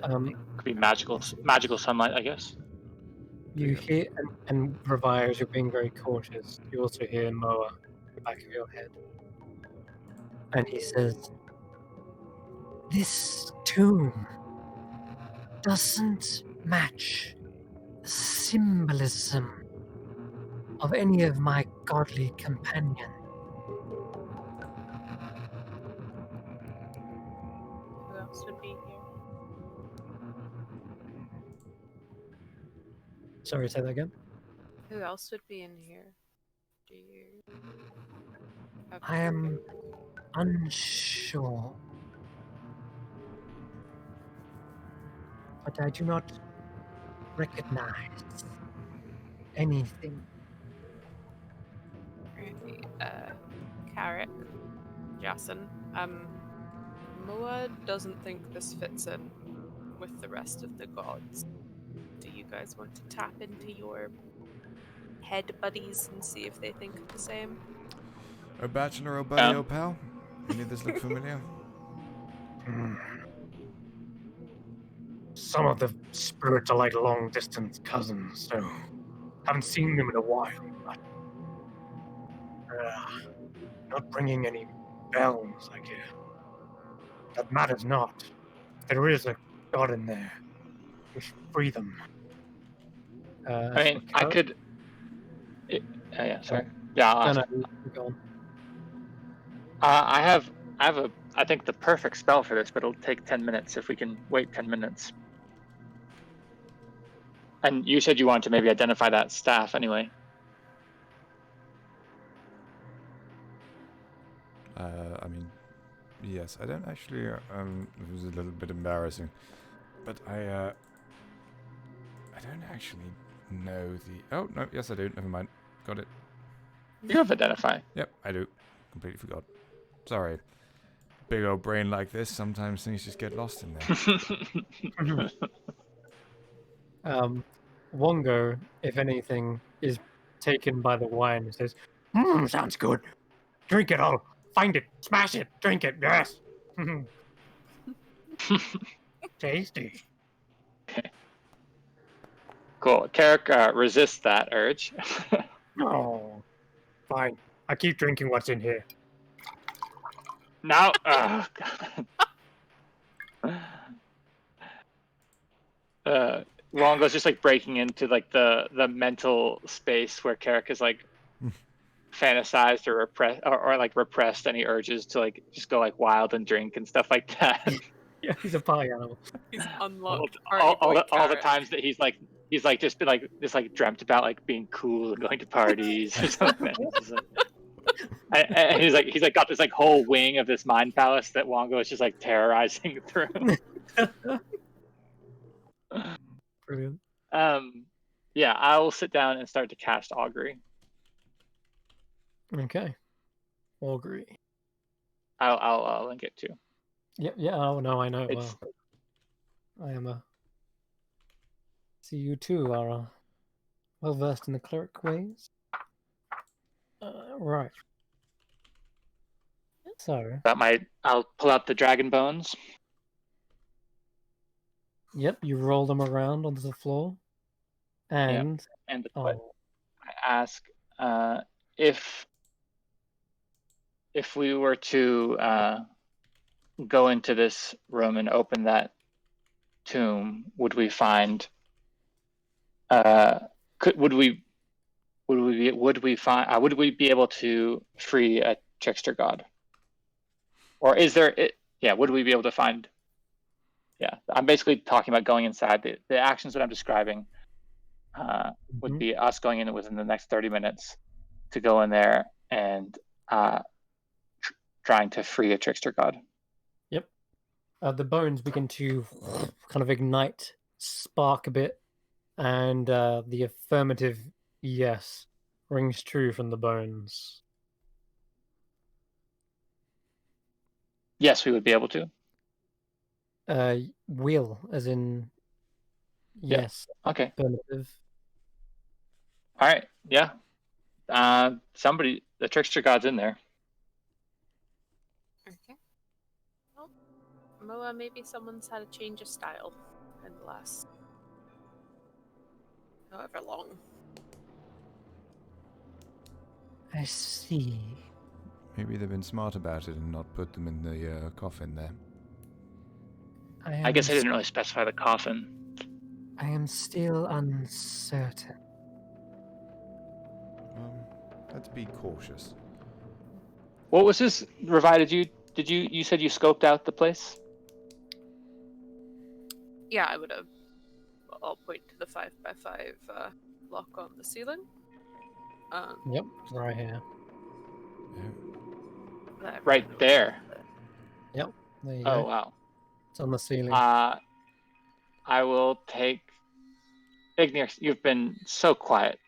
Could be magical sunlight, I guess. You hear, and Ravaya, as you're being very cautious, you also hear Moa at the back of your head. And he says, "This tomb doesn't match the symbolism of any of my godly companions." Who else would be here? Sorry, say that again? Who else would be in here? Do you have I am unsure. But I do not recognize anything. Carrick, Jason, Moa doesn't think this fits in with the rest of the gods. Do you guys want to tap into your head buddies and see if they think the same? Oh, bachelor, oh buddy, oh pal. Any of this look familiar? Some of the spirits are like long distance cousins, so haven't seen them in a while, but not ringing any bells, I guess. That matters not. There is a god in there. We should free them. I mean, I could. Yeah, sorry. Yeah, I'll ask. Go on. I have I think the perfect spell for this, but it'll take 10 minutes if we can wait 10 minutes. And you said you wanted to maybe identify that staff anyway. I mean, yes, I don't actually, it was a little bit embarrassing, but I don't actually know the, oh, no, yes I do, never mind, got it. You have identify. Yep, I do, completely forgot. Sorry. Big old brain like this, sometimes things just get lost in there. Wongo, if anything, is taken by the wine and says, sounds good. Drink it all. Find it. Smash it. Drink it. Yes. Tasty. Cool. Carrick resists that urge. Oh, fine. I keep drinking what's in here. Now, Wongo's just like breaking into like the mental space where Carrick is like fantasized or repressed or like repressed any urges to like just go like wild and drink and stuff like that. Yeah, he's a party animal. He's unlocked all the times that he's just been like dreamt about like being cool and going to parties or something. And he's like got this like whole wing of this mind palace that Wongo is just like terrorizing through. Brilliant. Yeah, I will sit down and start to cast augury. Okay. Augury. I'll link it too. Yeah. Oh no, I know. It's- Well, I am a. See, you too are well versed in the cleric ways. Right. So. I'll pull out the dragon bones. Yep, you roll them around onto the floor, and And oh, I ask if we were to go into this room and open that tomb, would we find? Would we be able to free a trickster god? Or is there? Would we be able to find? Yeah, I'm basically talking about going inside. The actions that I'm describing would be us going in within the next 30 minutes to go in there and trying to free a trickster god. Yep. The bones begin to kind of ignite, spark a bit, and the affirmative yes rings true from the bones. Yes, we would be able to. Will, as in yes. Okay. Affirmative. All right. Yeah. The trickster god's in there. Okay. Well, Moa, maybe someone's had a change of style in the last however long. I see. Maybe they've been smart about it and not put them in the coffin there. I guess I didn't really specify the coffin. I am still uncertain. Let's be cautious. What was this? Did you said you scoped out the place? Yeah, I would have. I'll point to the 5x5 block on the ceiling. Yep, right here. Yeah. Right there. Yep, there you Oh go. wow. It's on the ceiling. I will take Igneous. You've been so quiet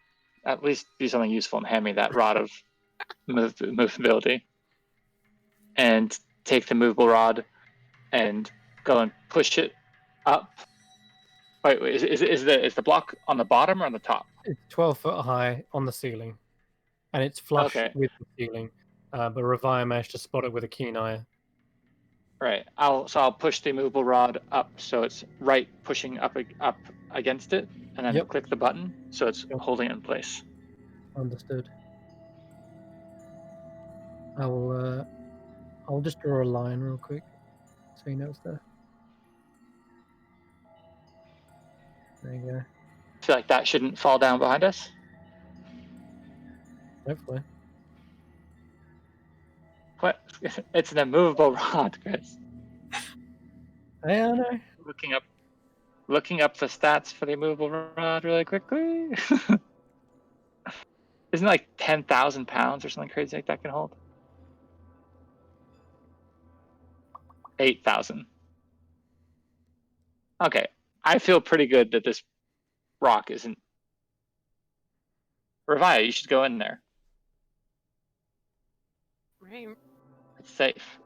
at least do something useful and hand me that rod of movability. And take the movable rod and go and push it up. Wait, is the block on the bottom or on the top? It's 12 foot high on the ceiling, and it's flush Okay. with the ceiling. But Revia managed to spot it with a keen eye. Right. I'll push the movable rod up so it's right pushing up against it, and then Yep. click the button so it's Yep. holding it in place. Understood. I'll just draw a line real quick so he knows there. There you go. I feel like that shouldn't fall down behind us. Hopefully. What? It's an immovable rod, Chris. I don't know. Looking up the stats for the immovable rod really quickly. Isn't it like 10,000 pounds or something crazy like that can hold? 8,000. Okay, I feel pretty good that this rock isn't. Revia, you should go in there. Right. It's safe.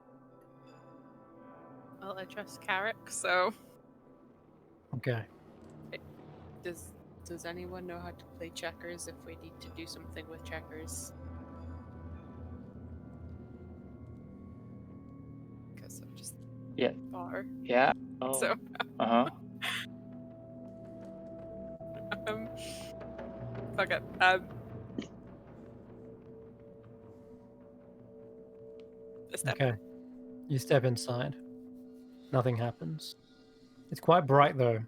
Well, I trust Carrick, so Okay. does anyone know how to play checkers if we need to do something with checkers? Because I'm just Yeah. far. Yeah. Oh. So fuck it. A step. Okay. You step inside. Nothing happens. It's quite bright though.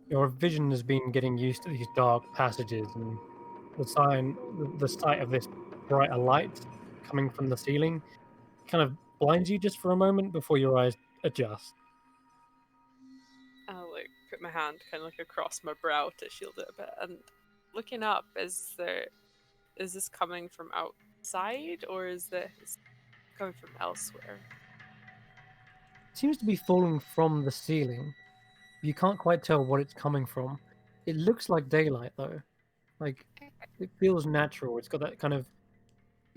Your vision has been getting used to these dark passages, and the sight of this brighter light coming from the ceiling kind of blinds you just for a moment before your eyes adjust. I'll like put my hand kind of like across my brow to shield it a bit, and looking up, is this coming from outside or is this coming from elsewhere? It seems to be falling from the ceiling. You can't quite tell what it's coming from. It looks like daylight though. Like, it feels natural. It's got that kind of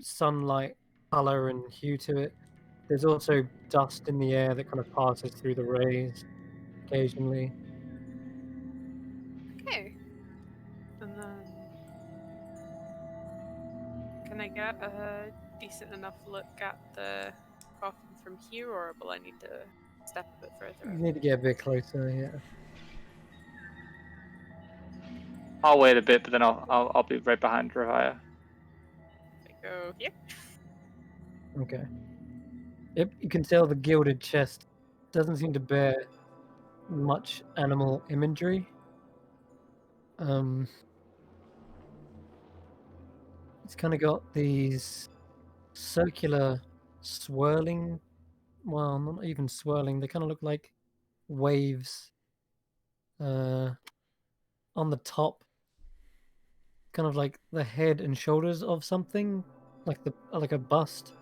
sunlight color and hue to it. There's also dust in the air that kind of passes through the rays occasionally. Okay. And then can I get a decent enough look at the coffin from here, or will I need to step a bit further? You need to get a bit closer, yeah. I'll wait a bit, but then I'll be right behind Revia. I go here. Okay. Yep, you can tell the gilded chest doesn't seem to bear much animal imagery. It's kind of got these circular swirling, well, not even swirling, they kind of look like waves on the top, kind of like the head and shoulders of something, like a bust,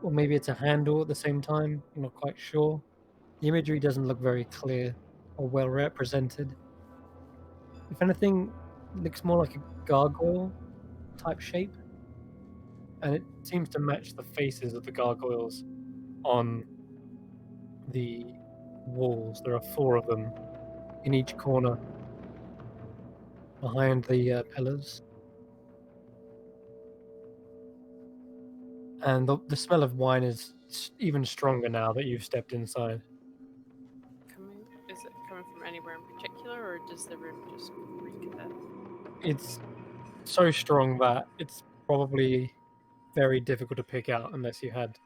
or maybe it's a handle at the same time. I'm not quite sure. The imagery doesn't look very clear or well represented. If anything, it looks more like a gargoyle type shape, and it seems to match the faces of the gargoyles on the walls. There are 4 of them in each corner behind the pillars. And the smell of wine is even stronger now that you've stepped inside. Is it coming from anywhere in particular, or does the room just reek of it? It's so strong that it's probably very difficult to pick out unless you had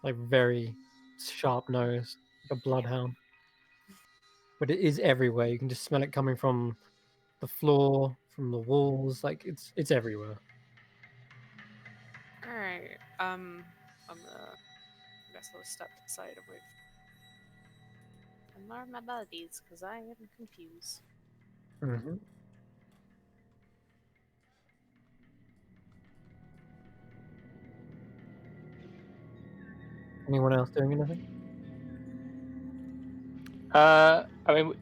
like very sharp nose, like a bloodhound. But it is everywhere. You can just smell it coming from the floor, from the walls. Like it's everywhere. All right. I'm gonna. I guess I'll step aside and wait. And learn my abilities, because I am confused. Mm-hmm. Anyone else doing anything? I mean,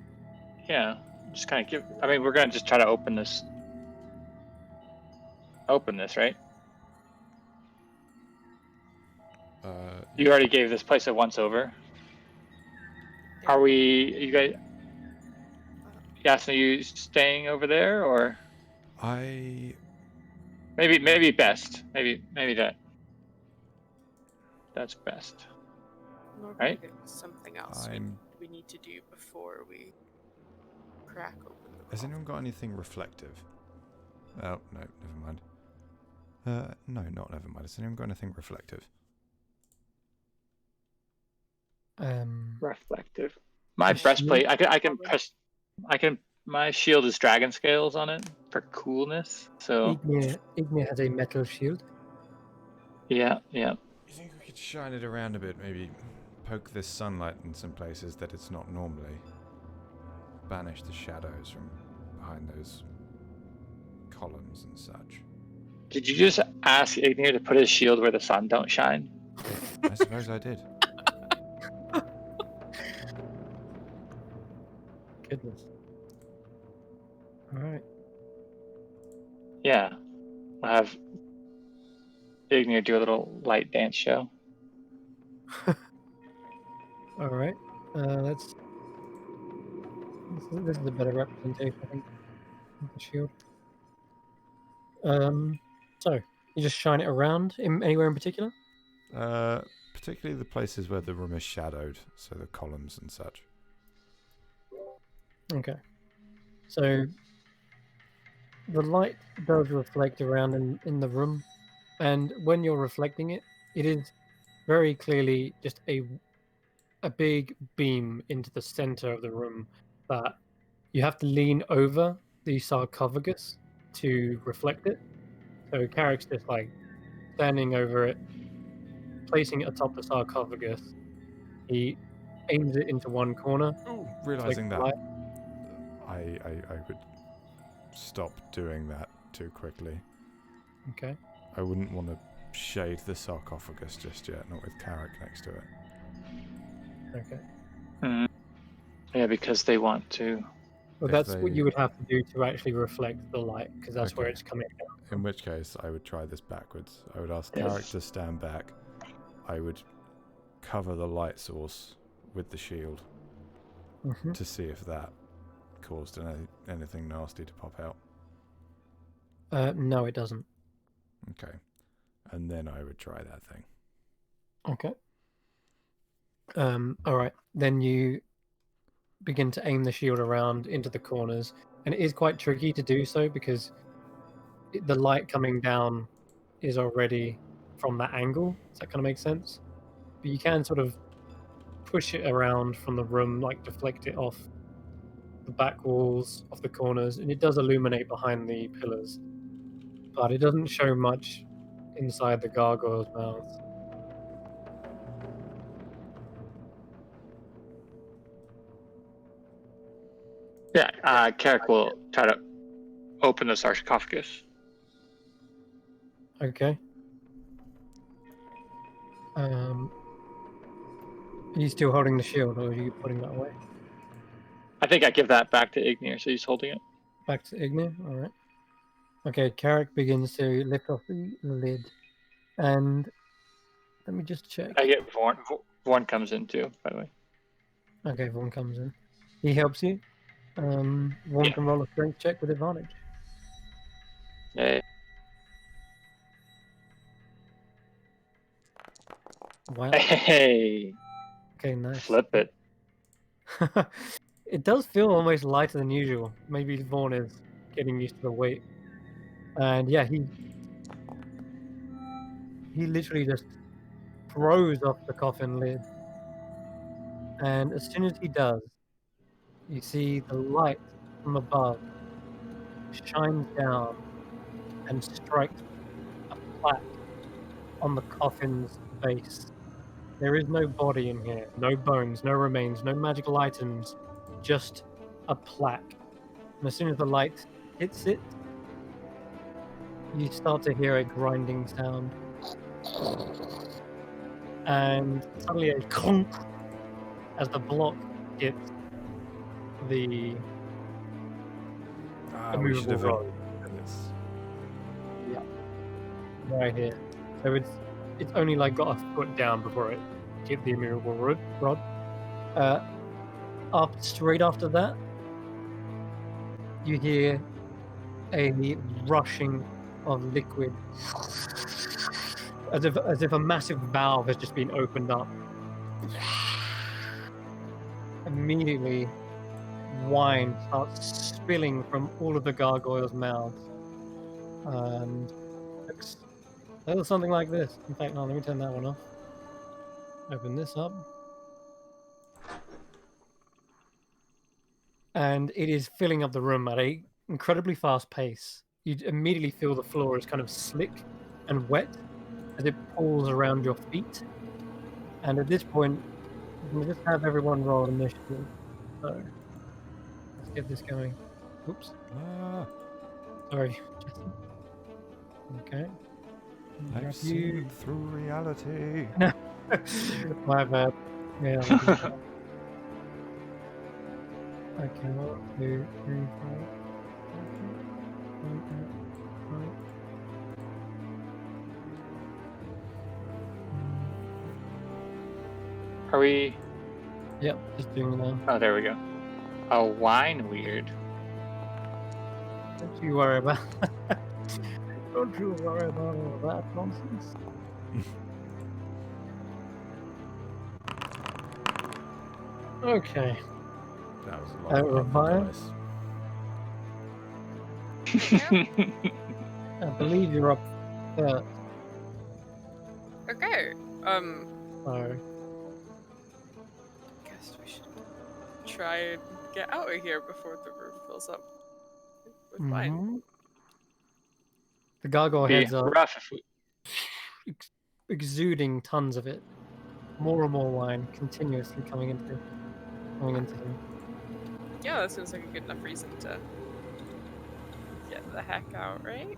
yeah, just kind of give. I mean, we're gonna just try to open this open this, right? Uh, You already gave this place a once over. Yeah. Are we? You guys? Yes. Are you staying over there, or I maybe best? Maybe that's best, Or right? maybe there's something else I'm. we need to do before we crack open the Has anyone coffin. got anything reflective? Oh no, never mind. No, not never mind. Has anyone got anything reflective? Reflective. My A shield? breastplate. I can press. I can. My shield is dragon scales on it for coolness. So Ignir has a metal shield. yeah. You think we could shine it around a bit? Maybe poke this sunlight in some places that it's not normally. Banish the shadows from behind those columns and such. Did you just ask Ignir to put his shield where the sun don't shine? I suppose I did. Goodness. All right. Yeah. We'll have Ignir do a little light dance show. All right. Let's. This is a better representation, I think, of the shield. So you just shine it around anywhere in particular? Particularly the places where the room is shadowed, so the columns and such. Okay. So the light does reflect around in the room, and when you're reflecting it, it is very clearly just a big beam into the center of the room that you have to lean over the sarcophagus to reflect it. So Carrick's just like standing over it, placing it atop the sarcophagus. He aims it into one corner. Realizing that, light. I would stop doing that too quickly. Okay. I wouldn't want to shade the sarcophagus just yet, not with Carrick next to it. Okay. Mm. Yeah, because they want to. Well, If that's what they- you would have to do to actually reflect the light, because that's where Okay. it's coming down. In which case, I would try this backwards. I would ask Yes. Carrick to stand back. I would cover the light source with the shield Mm-hmm. to see if that caused anything nasty to pop out. No, it doesn't. Okay. And then I would try that thing. Okay. All right. Then you begin to aim the shield around into the corners, and it is quite tricky to do so because the light coming down is already from that angle. Does that kind of make sense? But you can sort of push it around from the room, like deflect it off the back walls, off the corners, and it does illuminate behind the pillars. But it doesn't show much inside the gargoyles' mouths. Yeah, Carrick will try to open the sarcophagus. Okay. Are you still holding the shield, or are you putting that away? I think I give that back to Ignir, so he's holding it. Back to Ignir. All right. Okay. Carrick begins to lift off the lid, and let me just check. I get Vorn. Vorn comes in too, by the way. Okay, Vaughn comes in. He helps you. Vaughn Yeah. can roll a strength check with advantage. Yeah. Wow. Hey, Okay, nice. flip it. It does feel almost lighter than usual. Maybe Vaughn is getting used to the weight. And yeah, he literally just throws off the coffin lid. And as soon as he does, you see the light from above shines down and strikes a plaque on the coffin's base. There is no body in here, no bones, no remains, no magical items, just a plaque. And as soon as the light hits it, you start to hear a grinding sound. And suddenly a clunk as the block hits the We should immovable have. rod. Yes. Yeah. right here. So it's only like got a foot down before it hit the immovable rod. Up straight after that, you hear a rushing of liquid, as if a massive valve has just been opened up. Immediately, wine starts spilling from all of the gargoyles' mouths, and looks a little something like this. In fact, no, let me turn that one off. Open this up. And it is filling up the room at a incredibly fast pace. You immediately feel the floor is kind of slick and wet as it pulls around your feet. And at this point, I'm going to just have everyone roll initiative. So let's get this going. Oops, Ah, sorry, Jesse. Okay. Grab I've seen you. it through reality. My bad. Yeah. I'll do that. Okay, 1, 2, 3, 4. Are we? Yep, just doing it now. Oh, there we go. A wine weird. Don't you worry about that. Don't you worry about all that nonsense. Okay. That was a lot of Revive? dice. I believe you're up first. Okay. So, Guess we should try and get out of here before the roof fills up with wine. mhm. The gargoyle Be heads up, rough if we. exuding tons of it. More and more wine continuously coming into him. Yeah, that seems like a good enough reason to get the heck out, right?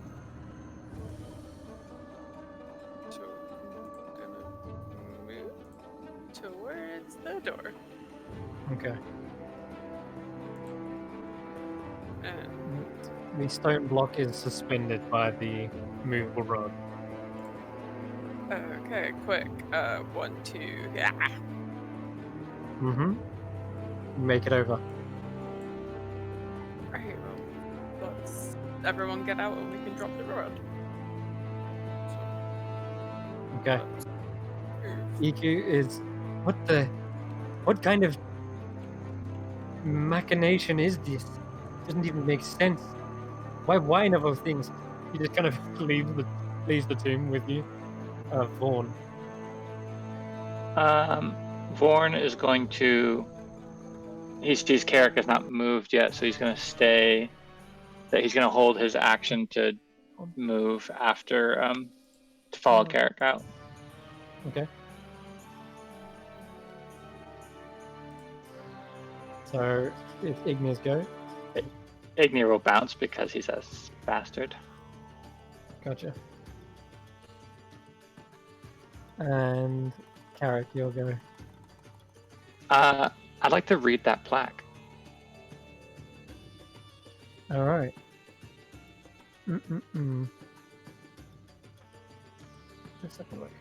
So I'm gonna move towards the door. Okay. And The stone block is suspended by the movable rod. okay, quick. 1, 2, yeah. Mm-hmm. Make it over. Right, well, let's everyone get out and we can drop the rod. Okay. Let's move. EQ is what kind of machination is this? Doesn't even make sense. Why wine of all things? He just kind of leaves the tomb with you. Vaughn. Vorn is going to. His Carrick has not moved yet, so he's going to stay. That he's going to hold his action to move after to follow Carrick out. Okay. So it's Igni's go. Igni will bounce because he's a bastard. Gotcha. And Carrick, you'll go. I'd like to read that plaque. All right. Let's have a look.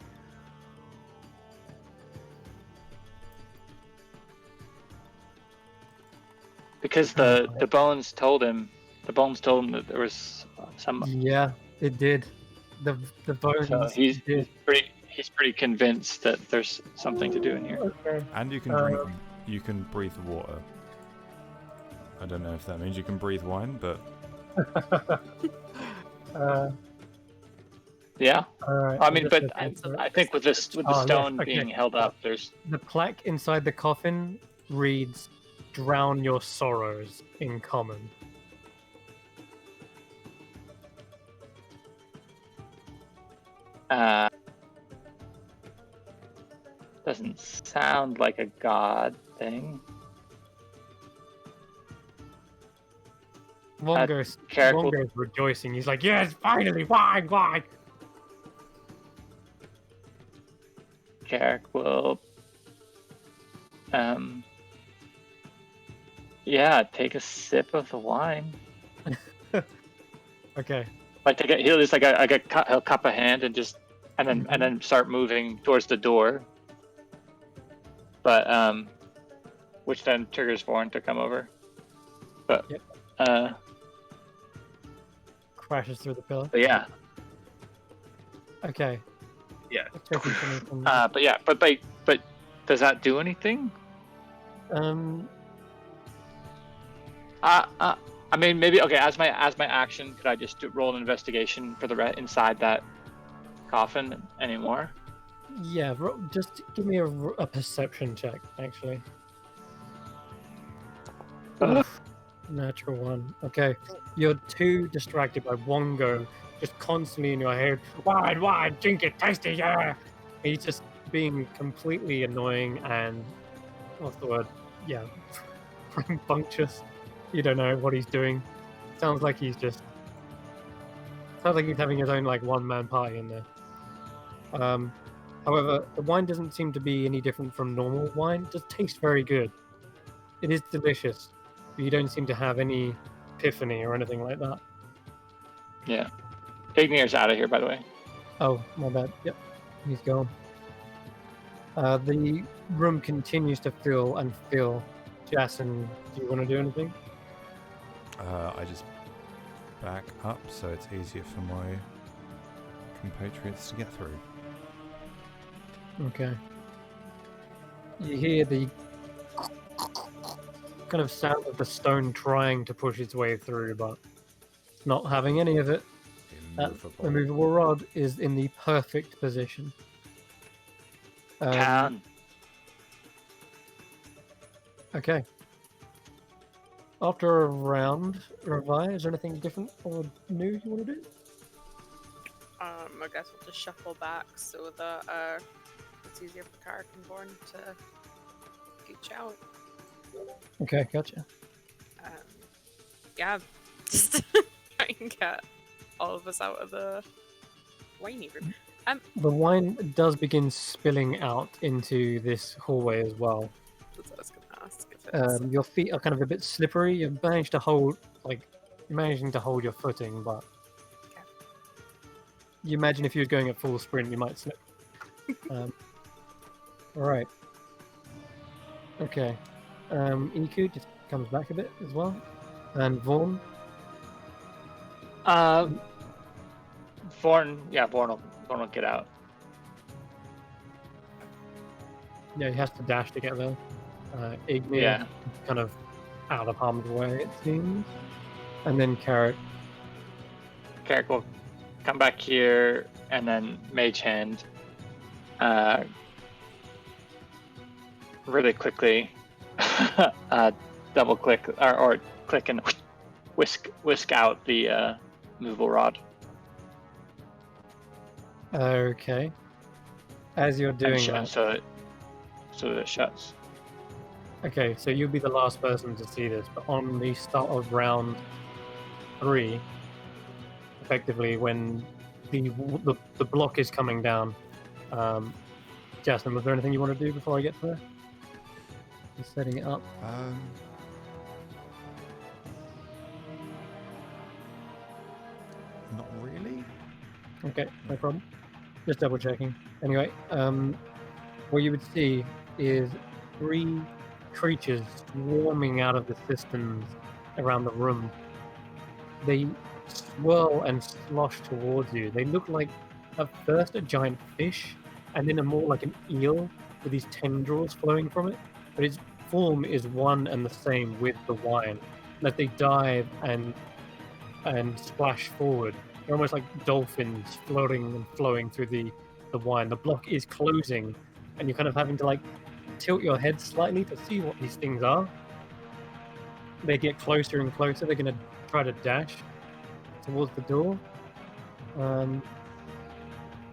Because the bones told him that there was some. Yeah, it did. The bones. So he's did. pretty convinced that there's something to do in here. Okay. And you can breathe water. I don't know if that means you can breathe wine, but Yeah. All right. I mean, but I'll I think with the stone being held up, there's. The plaque inside the coffin reads, "Drown your sorrows in common." Doesn't sound like a god thing. Longo's Carrick will- rejoicing. He's like, "Yes, finally, wine." Carrick will. Yeah, take a sip of the wine. Okay. Like he'll just he'll cup a hand and just and then start moving towards the door. But which then triggers Vorn to come over. But Crashes through the pillar. but yeah. Okay. Yeah. Checking something from But yeah, but does that do anything? I mean, maybe okay. As my action, could I just roll an investigation for the inside that coffin anymore? Yeah, just give me a perception check, actually. Oof, natural one. Okay, you're too distracted by Wongo just constantly in your head. Wide, drink it, tasty, yeah. He's just being completely annoying and what's the word? Yeah, rambunctious. You don't know what he's doing. Sounds like he's having his own like one-man party in there. However, the wine doesn't seem to be any different from normal wine. It just tastes very good. It is delicious, but you don't seem to have any epiphany or anything like that. Yeah. Ignir's out of here, by the way. Oh, my bad. Yep, he's gone. The room continues to fill and fill. Jason, do you want to do anything? I just back up so it's easier for my compatriots to get through. Okay. You hear the kind of sound of the stone trying to push its way through, but not having any of it. That immovable rod is in the perfect position. Can. Okay. After a round, Ravi, is there anything different or new you want to do? I guess we'll just shuffle back so that it's easier for Carrick and Born to gooch out. Okay, gotcha. Yeah, just try and get all of us out of the winey room. The wine does begin spilling out into this hallway as well. That's what I was going to ask. If it's... Your feet are kind of a bit slippery. You're managing to hold your footing, but you imagine if you were going at full sprint, you might slip. All right. Okay. Iku just comes back a bit as well, and Vaughn. Vorn will get out. Yeah, he has to dash to get there. Ignir kind of out of harm's way, it seems. And then Carrick. Carrick will come back here and then Mage Hand. Really quickly double click or click and whisk out the movable rod. Okay. As you're doing that, so that it shuts. Okay, so you'll be the last person to see this, but on the start of round 3, effectively when the block is coming down, Jasmine, was there anything you want to do before I get to there? Just setting it up. Not really. Okay, no problem. Just double checking. Anyway, what you would see is 3 creatures swarming out of the systems around the room. They swirl and slosh towards you. They look like at first a giant fish, and then a more like an eel with these tendrils flowing from it. But its form is one and the same with the wine. Like they dive and splash forward. They're almost like dolphins floating and flowing through the wine. The block is closing, and you're kind of having to like tilt your head slightly to see what these things are. They get closer and closer. They're going to try to dash towards the door.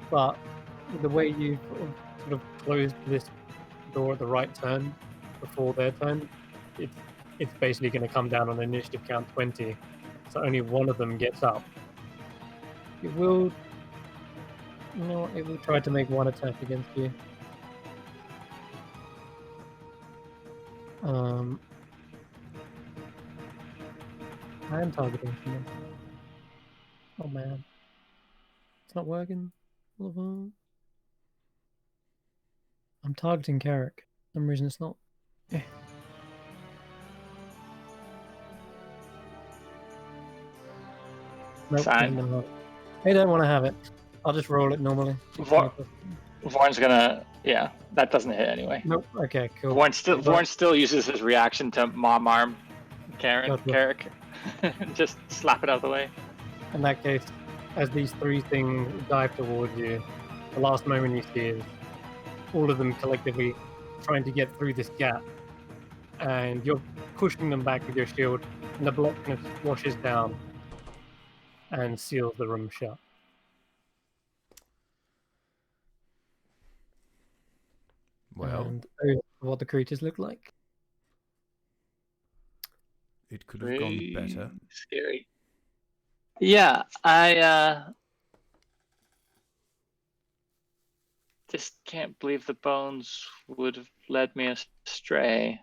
But the way you sort of closed this door at the right turn before their turn, it's basically going to come down on an initiative count 20. So only one of them gets up. It will... You know what? It will try to make one attack against you. I am targeting someone. Oh man. It's not working. I'm targeting Carrick. For some reason it's not. Nope, Fine. doesn't have it. They don't want to have it. I'll just roll it normally. Vorn's gonna. Yeah, that doesn't hit anyway. Nope. Okay, cool. Vorn still uses his reaction to mom arm Gotcha. Carrick. Just slap it out of the way. In that case, as these three things dive towards you, the last moment you see is all of them collectively trying to get through this gap, and you're pushing them back with your shield, and the block kind of washes down and seals the room shut. Well, And those are what the creatures look like. it could have gone better. Scary. Yeah, I just can't believe the bones would have led me astray.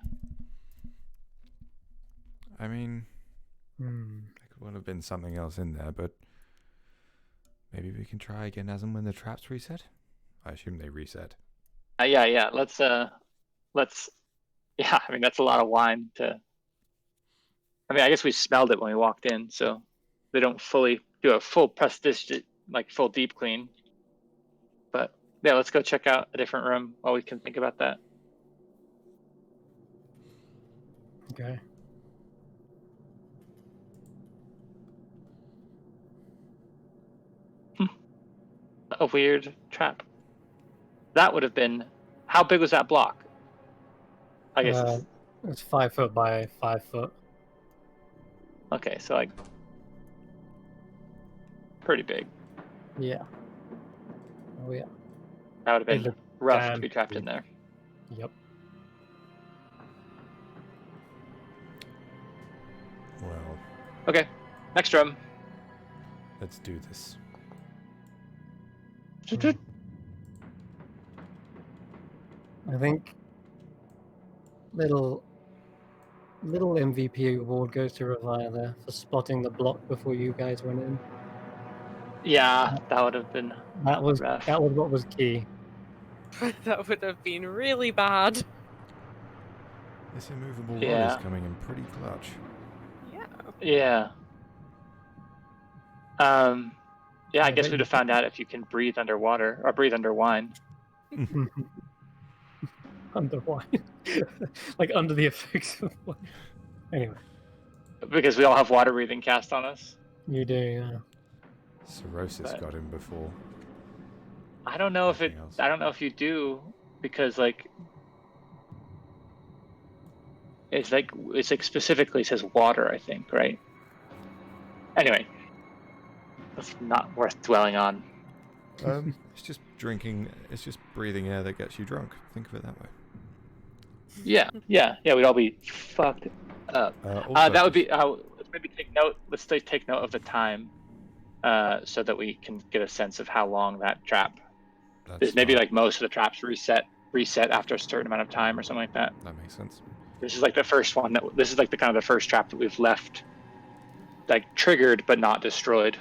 I mean, Hmm. there could well have been something else in there, but maybe we can try again as and when the traps reset. I assume they reset. Yeah. Let's. Yeah, I mean that's a lot of wine to. I mean, I guess we smelled it when we walked in, so they don't fully do a full prestige, like full deep clean. But yeah, let's go check out a different room while we can think about that. Okay. A weird trap. That would have been. How big was that block? I guess It's 5 foot by 5 foot. okay, so like pretty big. Yeah. Oh yeah. That would have It been looked rough to damn be trapped big. in there. Yep. Well, Okay, next room. let's do this. I think little MVP award goes to Revire there for spotting the block before you guys went in. Yeah, that would have been That was rough. what was key. That would have been really bad. This immovable rod Yeah. is coming in pretty clutch. Yeah. Yeah. Yeah, I I guess bet we'd have found out if you can breathe underwater or breathe under wine. Under wine. Like under the effects of wine. Anyway, Because we all have water breathing cast on us. you do, yeah. Cirrhosis But- got him before. I don't know if Anything else? I don't know if you do, because like it's like specifically says water, I think, right? Anyway. That's not worth dwelling on. It's just drinking. It's just breathing air that gets you drunk. Think of it that way. Yeah, we'd all be fucked up. Also, That would be. Let's maybe take note. Let's take note of the time, so that we can get a sense of how long that trap. that's Maybe fine. like most of the traps reset after a certain amount of time or something like that. That makes sense. This is like the first one this is like the first trap that we've left, like triggered but not destroyed.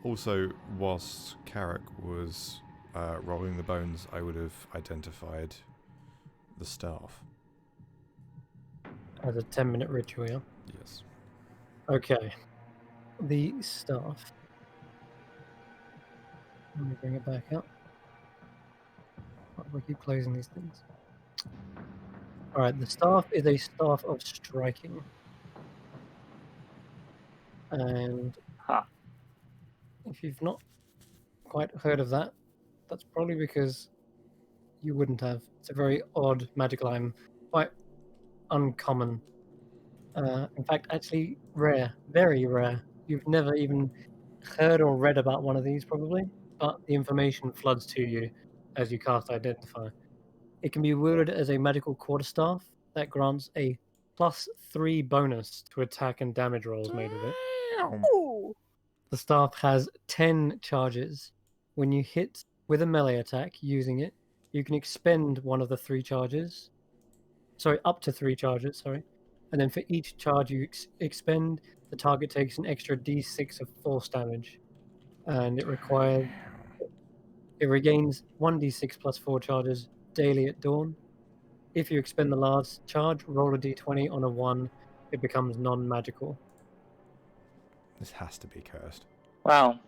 Also, whilst Carrick was rolling the bones, I would have identified the staff. As a 10-minute ritual, yeah? Yes. Okay. The staff. Let me bring it back up. Why do I keep closing these things? Alright, the staff is a staff of striking. And Huh. if you've not quite heard of that, that's probably because you wouldn't have. It's a very odd magical item, quite uncommon. In fact, actually rare, very rare. You've never even heard or read about one of these, probably, but the information floods to you as you cast Identify. It can be wielded as a magical quarterstaff that grants a +3 bonus to attack and damage rolls made with it. Ooh. The staff has 10 charges. When you hit with a melee attack using it, you can expend one of the 3 charges. Sorry, up to 3 charges, sorry. And then for each charge you expend, the target takes an extra d6 of force damage, and it regains 1d6 plus 4 charges daily at dawn. If you expend the last charge, roll a d20. On a 1, it becomes non-magical. This has to be cursed. Wow.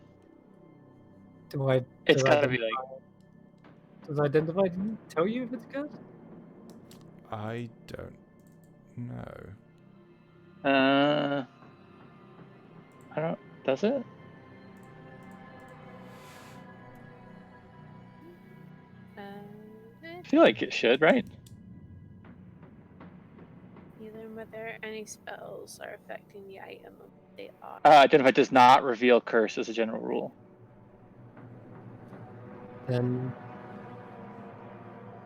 It's Does gotta be like. Does identify tell you if it's cursed? I don't know. I don't. Does it? I feel like it should, right? Either whether any spells are affecting the item or what they are. Identify does not reveal curse as a general rule. Then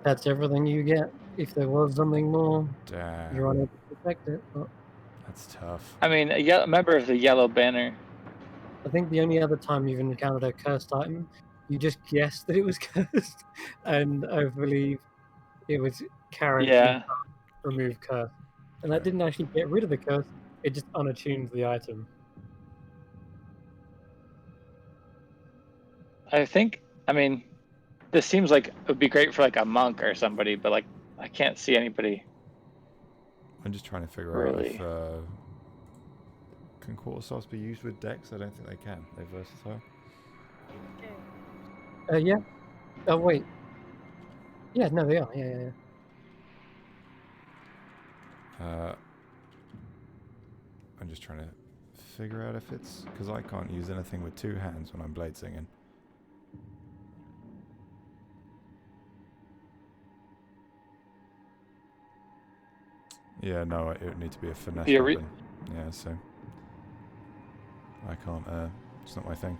that's everything you get. If there was something more, Damn. you're unable to detect it. But That's tough. I mean, a member of the Yellow Banner. I think the only other time you've encountered a cursed item, you just guessed that it was cursed, and I believe it was character Yeah. remove curse, and that didn't actually get rid of the curse. It just unattuned the item. I mean, this seems like it would be great for like a monk or somebody, but like I can't see anybody. I'm just trying to figure Really? out if can quarter staffs be used with Dex? I don't think they can. They're versatile. Yeah. Oh wait. Yeah, no, they are. Yeah. I'm just trying to figure out if it's because I can't use anything with 2 hands when I'm blade singing. Yeah, no, it would need to be a finesse weapon. Yeah, so I can't. It's not my thing.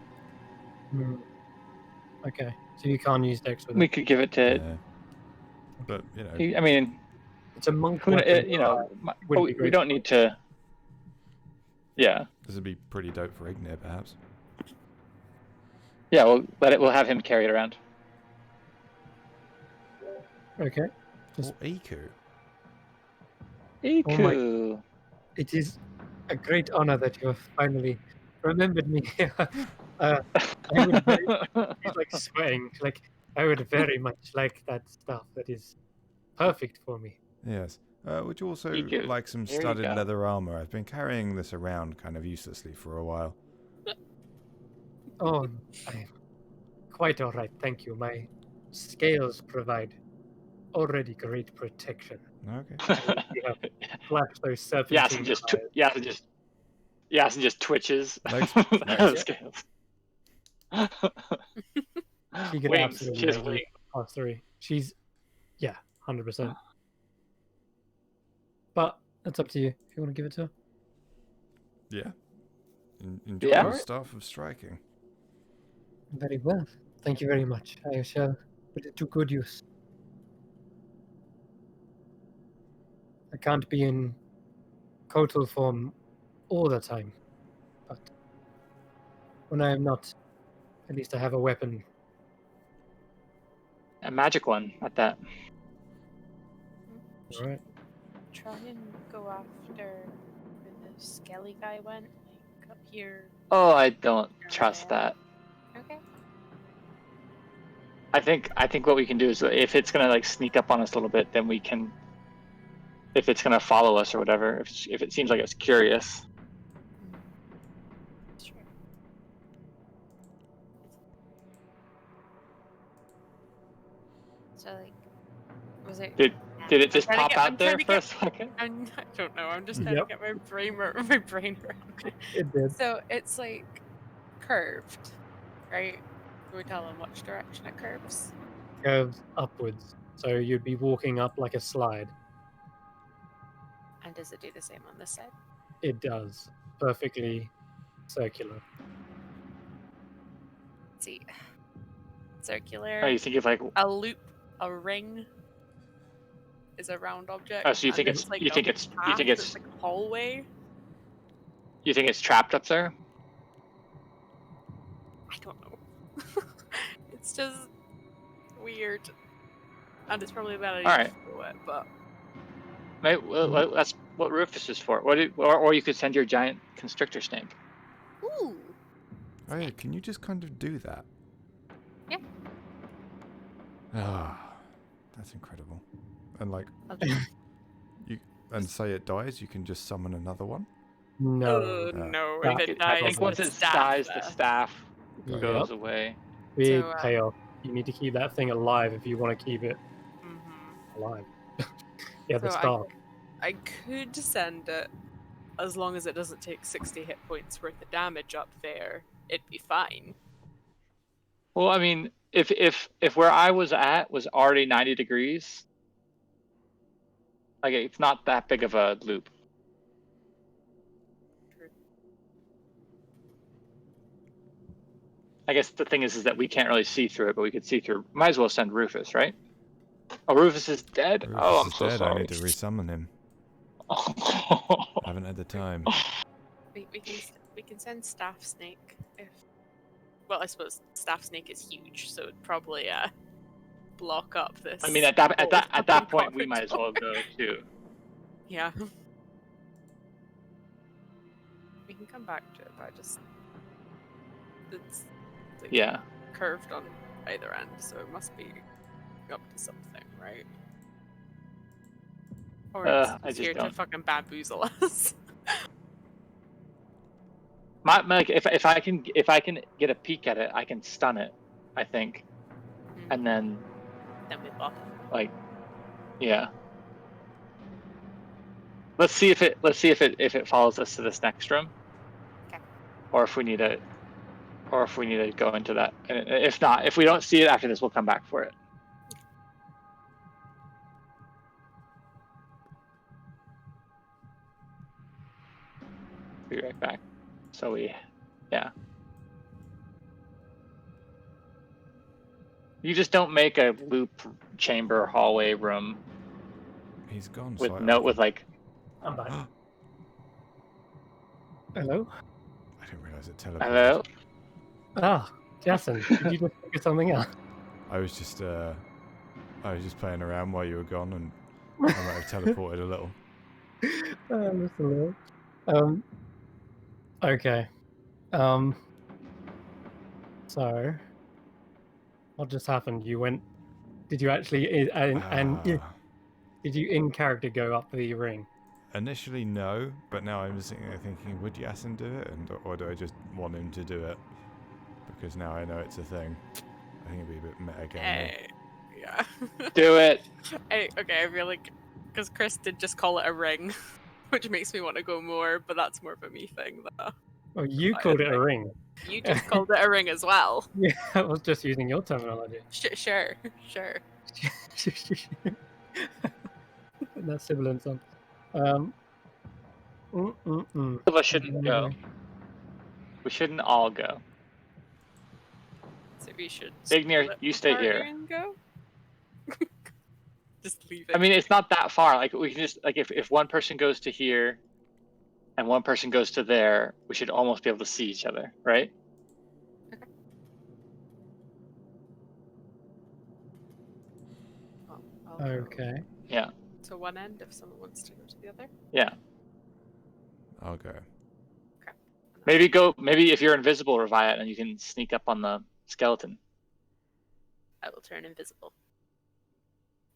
Okay, so you can't use Dex with We it. could give it to. Yeah. But you know, I mean, It's a monk weapon. we don't need to. Yeah. this would be pretty dope for Ignir, perhaps. Yeah, we'll have him carry it around. Okay. Or Iku. Iku. It is a great honor that you have finally remembered me. I would very much, he's like sweating. Like I would very much like that stuff. That is perfect for me. Yes. Would you also Iku. like some There you studded go. leather armor? I've been carrying this around kind of uselessly for a while. Oh, I'm quite all right, thank you. My scales provide already great protection. Okay. You have flashed those serpentine eyes. Yasin just twitches. Legs. Those scales. She could Wings. absolutely She has have wings. +3. She's 100%. But that's up to you if you want to give it to her. Yeah. Enjoy Yeah. your staff of striking. Very well. Thank you very much. I shall put it to good use. I can't be in kotal form all the time, but when I am not, at least I have a weapon. A magic one at that. Alright. Try and go after where the skelly guy went, like up here. Oh, I don't trust that. Okay. I think what we can do is if it's gonna like sneak up on us a little bit, then we can. If it's gonna follow us or whatever, if it seems like it's curious. Sure. So like, was it? Did it just pop out I'm there trying to for a get- second? I don't know. I'm just trying Yep. to get my brain around it. It did. So it's like curved, right? Can we tell them which direction it curves? Curves upwards. So you'd be walking up like a slide. And does it do the same on this side? It does. Perfectly circular. Let's see. Circular. Oh, you think if like? A loop, a ring is a round object. Oh, so you and think it's like you a think it's path that's like a hallway? you think it's trapped up there? I don't know. It's just weird, and it's probably a bad idea Alright. to do it, but Maybe, let's what Rufus is for. Or you could send your giant constrictor snake. Ooh. Oh yeah, can you just kind of do that? Yeah. Ah, that's incredible. And like, I'll just... and say it dies, you can just summon another one. No. no, that- if it I dies, think once it staff dies, the there. staff Yep. goes away. Big So, payoff. You need to keep that thing alive if you want to keep it Mm-hmm. alive. Yeah, the So spark. I could send it as long as it doesn't take 60 hit points worth of damage up there. It'd be fine. Well, I mean, if where I was at was already 90 degrees, like it's not that big of a loop. I guess the thing is that we can't really see through it, but we could see through. Might as well send Rufus, right? Oh, Rufus is dead. Rufus Oh, I'm is so dead. sorry. I need to resummon him. Haven't had the time. We can send Staff Snake if. Well, I suppose Staff Snake is huge, so it'd probably block up this. I mean, at that fucking point, we might as corridor. well go too. Yeah. We can come back to it, but it's like, Yeah. curved on either end, so it must be up to something, right? Or I it's just here to don't. fucking bamboozle us. Like if I can get a peek at it, I can stun it, I think, and then Then we block it. like, yeah. Let's see if it follows us to this next room, Okay. or if we need to go into that. And if not, if we don't see it after this, we'll come back for it. Be right back. So yeah. You just don't make a loop chamber hallway room He's gone. with so with like. I'm back. Hello? I didn't realize it teleported. Hello. Ah, Jason, did you just figure something out? I was just playing around while you were gone, and I might have teleported a little. Just a little. Okay. So, what just happened? You went. Did you actually? Did you in character go up the ring? Initially, no, but now I'm sitting there thinking, would Yasin do it, or do I just want him to do it? Because now I know it's a thing. I think it'd be a bit meta-gaming. Yeah. Do it. Okay, I feel like because Chris did just call it a ring, which makes me want to go more, but that's more of a me thing, though. Oh, you I called it a think- ring. You just called it a ring as well. Yeah, I was just using your terminology. Sure. That's sibilant son. Some of us shouldn't go. We shouldn't all go. So we should. Ignir, split you stay the here. party and go. Just leave it. I mean, it's not that far. Like we can just like if one person goes to here, and one person goes to there, we should almost be able to see each other, right? I'll go Okay. Yeah. to one end if someone wants to go to the other. Yeah. I'll go. Maybe if you're invisible, Reviat, and you can sneak up on the skeleton. I will turn invisible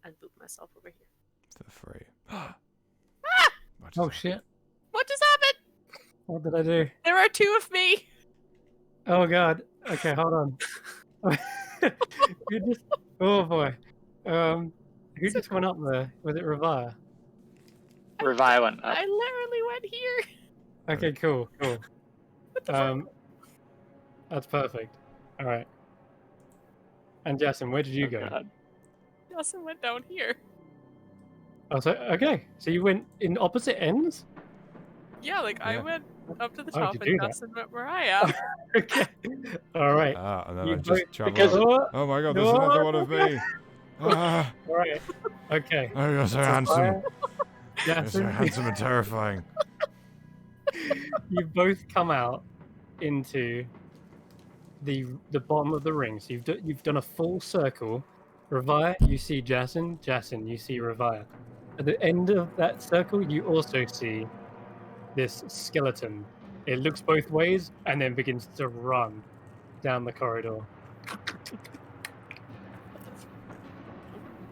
and boot myself over here. For free. What just Oh happened? shit! What just happened? What did I do? There are two of me. Oh god. Okay, hold on. You just. Oh boy. Who just went up there? Was it Revire? Reviat went up. I literally went here. Okay, cool. What the fuck? That's perfect. All right. And Jason, where did you go? God. Nelson went down here. Oh, so okay. So you went in opposite ends. Yeah, like I Yeah. went up to the Oh, top did and you do that? Nelson went where I am. Okay. All right. And then You I just both- travel because- up. Oh my god, there's No. another one of me! Ah, All right. Okay. oh, you're so So handsome. fire, You're so Jason, handsome and terrifying. you both come out into the bottom of the ring. So you've done a full circle. Revire, you see Jason. Jason, you see Revire. At the end of that circle, you also see this skeleton. It looks both ways and then begins to run down the corridor.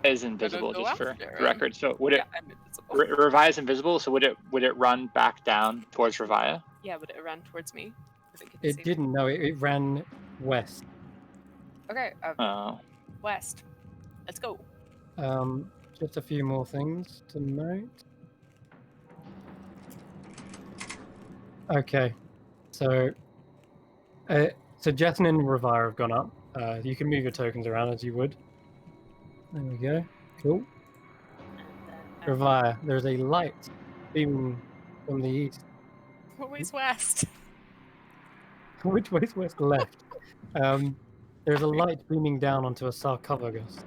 Is invisible, go just for after the him. record. So would it? Yeah, I'm invisible. Revia is invisible, so would it run back down towards Revia? Yeah, but it ran towards me. I think It see didn't know it ran west. me. Okay, Oh. west. Let's go. Just a few more things to note. Okay, so Jetson and Revire have gone up. You can move your tokens around as you would. There we go. Cool. And Revire, there's a light beaming from the east. always west. Which way's west? Left. There's a light beaming down onto a sarcophagus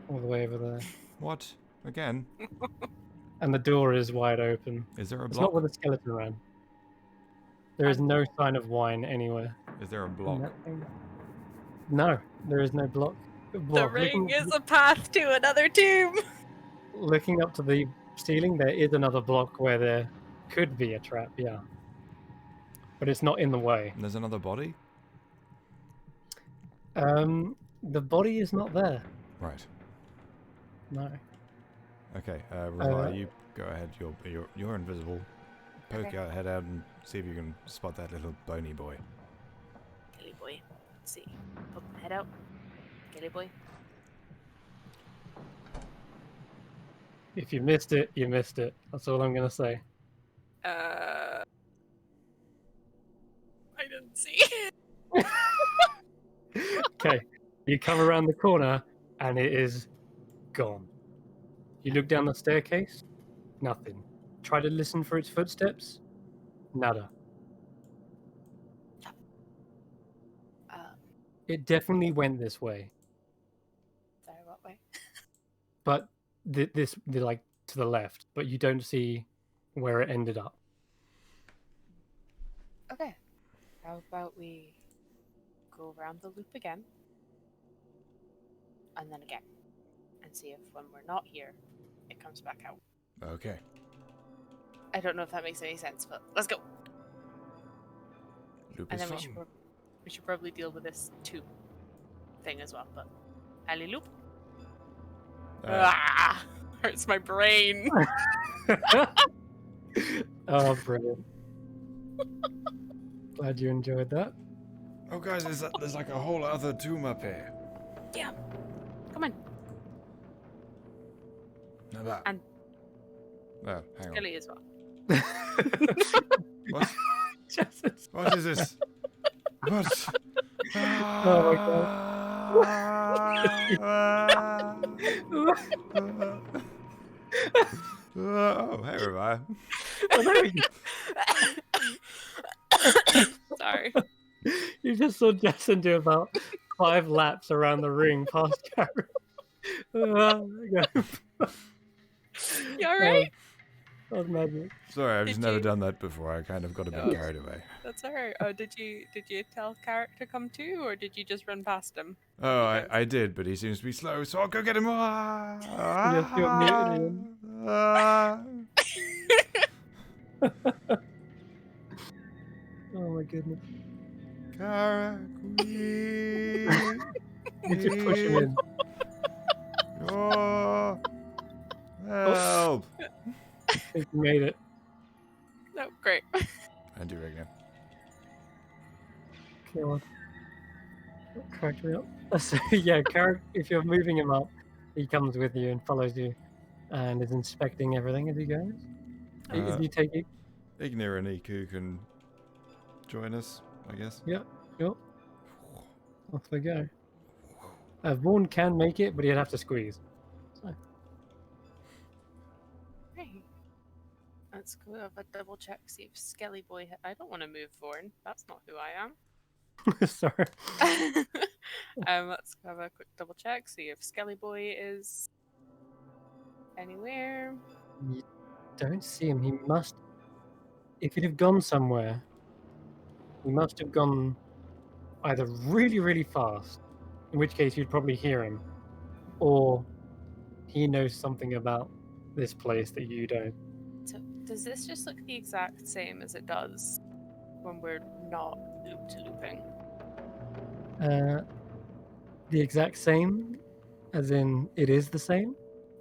all the way over there. What? Again? And the door is wide open. Is there a It's not block? where the skeleton ran. There is no sign of wine anywhere. Is there a in block? that thing. No, there is no block. The Well, ring is a path to another tomb. looking up to the ceiling, there is another block where there could be a trap, yeah. But it's not in the way. And there's another body? The body is not there. Right. No. Okay, Revia, you go ahead. You're invisible. Poke Okay. out, head out, and see if you can spot that little bony boy. Gilly boy. Let's see. Poke my head out. Gilly boy. If you missed it, you missed it. That's all I'm gonna say. I didn't see. Okay, you come around the corner and it is gone. You look down the staircase, nothing. Try to listen for its footsteps, nada. It definitely went this way, Sorry, what way? but like to the left, but you don't see where it ended up. Okay. How about we go around the loop again? And then again. And see if when we're not here, it comes back out. Okay. I don't know if that makes any sense, but let's go. Loop And is then fun. we should probably deal with this tomb thing as well, but alley loop. Hurts my brain. Oh, brilliant. Glad you enjoyed that. Oh, guys, there's like a whole other tomb up here. Yeah. Come on. Now that. And- Oh, hang on. Gilly as well. What? Jesus. What is this? What? Oh my Oh, hey, Revia. Oh, there we go. Sorry. You just saw Jason do about 5 laps around the ring past Karen. Oh my God. You alright? That was magic. Sorry, I've just Did never you- done that before. I kind of got a bit No. carried away. That's alright. Did you tell Carrot to come too, or did you just run past him? Oh, I did, but he seems to be slow, so I'll go get him. Yes, you're muted, Oh my goodness. You just push him in. Oh, help! I think you made it. No, great. I do it again. God. That cracked me up. So yeah, if you're moving him up, he comes with you and follows you and is inspecting everything as he goes. If you take it, Ignir and Iku can join us, I guess. sure. Off they go. Vaughn can make it, but he'd have to squeeze. So, Hey. Let's go have a double check, see if Skelly Boy. I don't want to move Vorn. That's not who I am. sorry. Let's have a quick double check, see if Skelly Boy is anywhere. You don't see him. He must. If he'd have gone somewhere, he must have gone either really, really fast, in which case you'd probably hear him, or he knows something about this place that you don't. So does this just look the exact same as it does when we're not looping? The exact same, as in it is the same?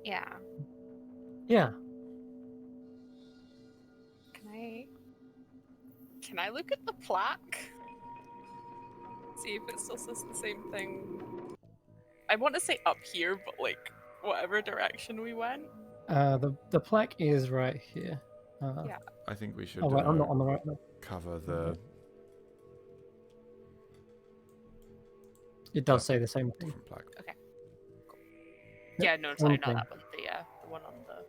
Yeah. Yeah. Can I look at the plaque? See if it still says the same thing. I want to say up here, but like whatever direction we went. The plaque is right here. Yeah. I think we should Oh wait, I'm not on the right one. cover the It does say the same thing. different plaque. Yeah, no, sorry, not that one. The one on the.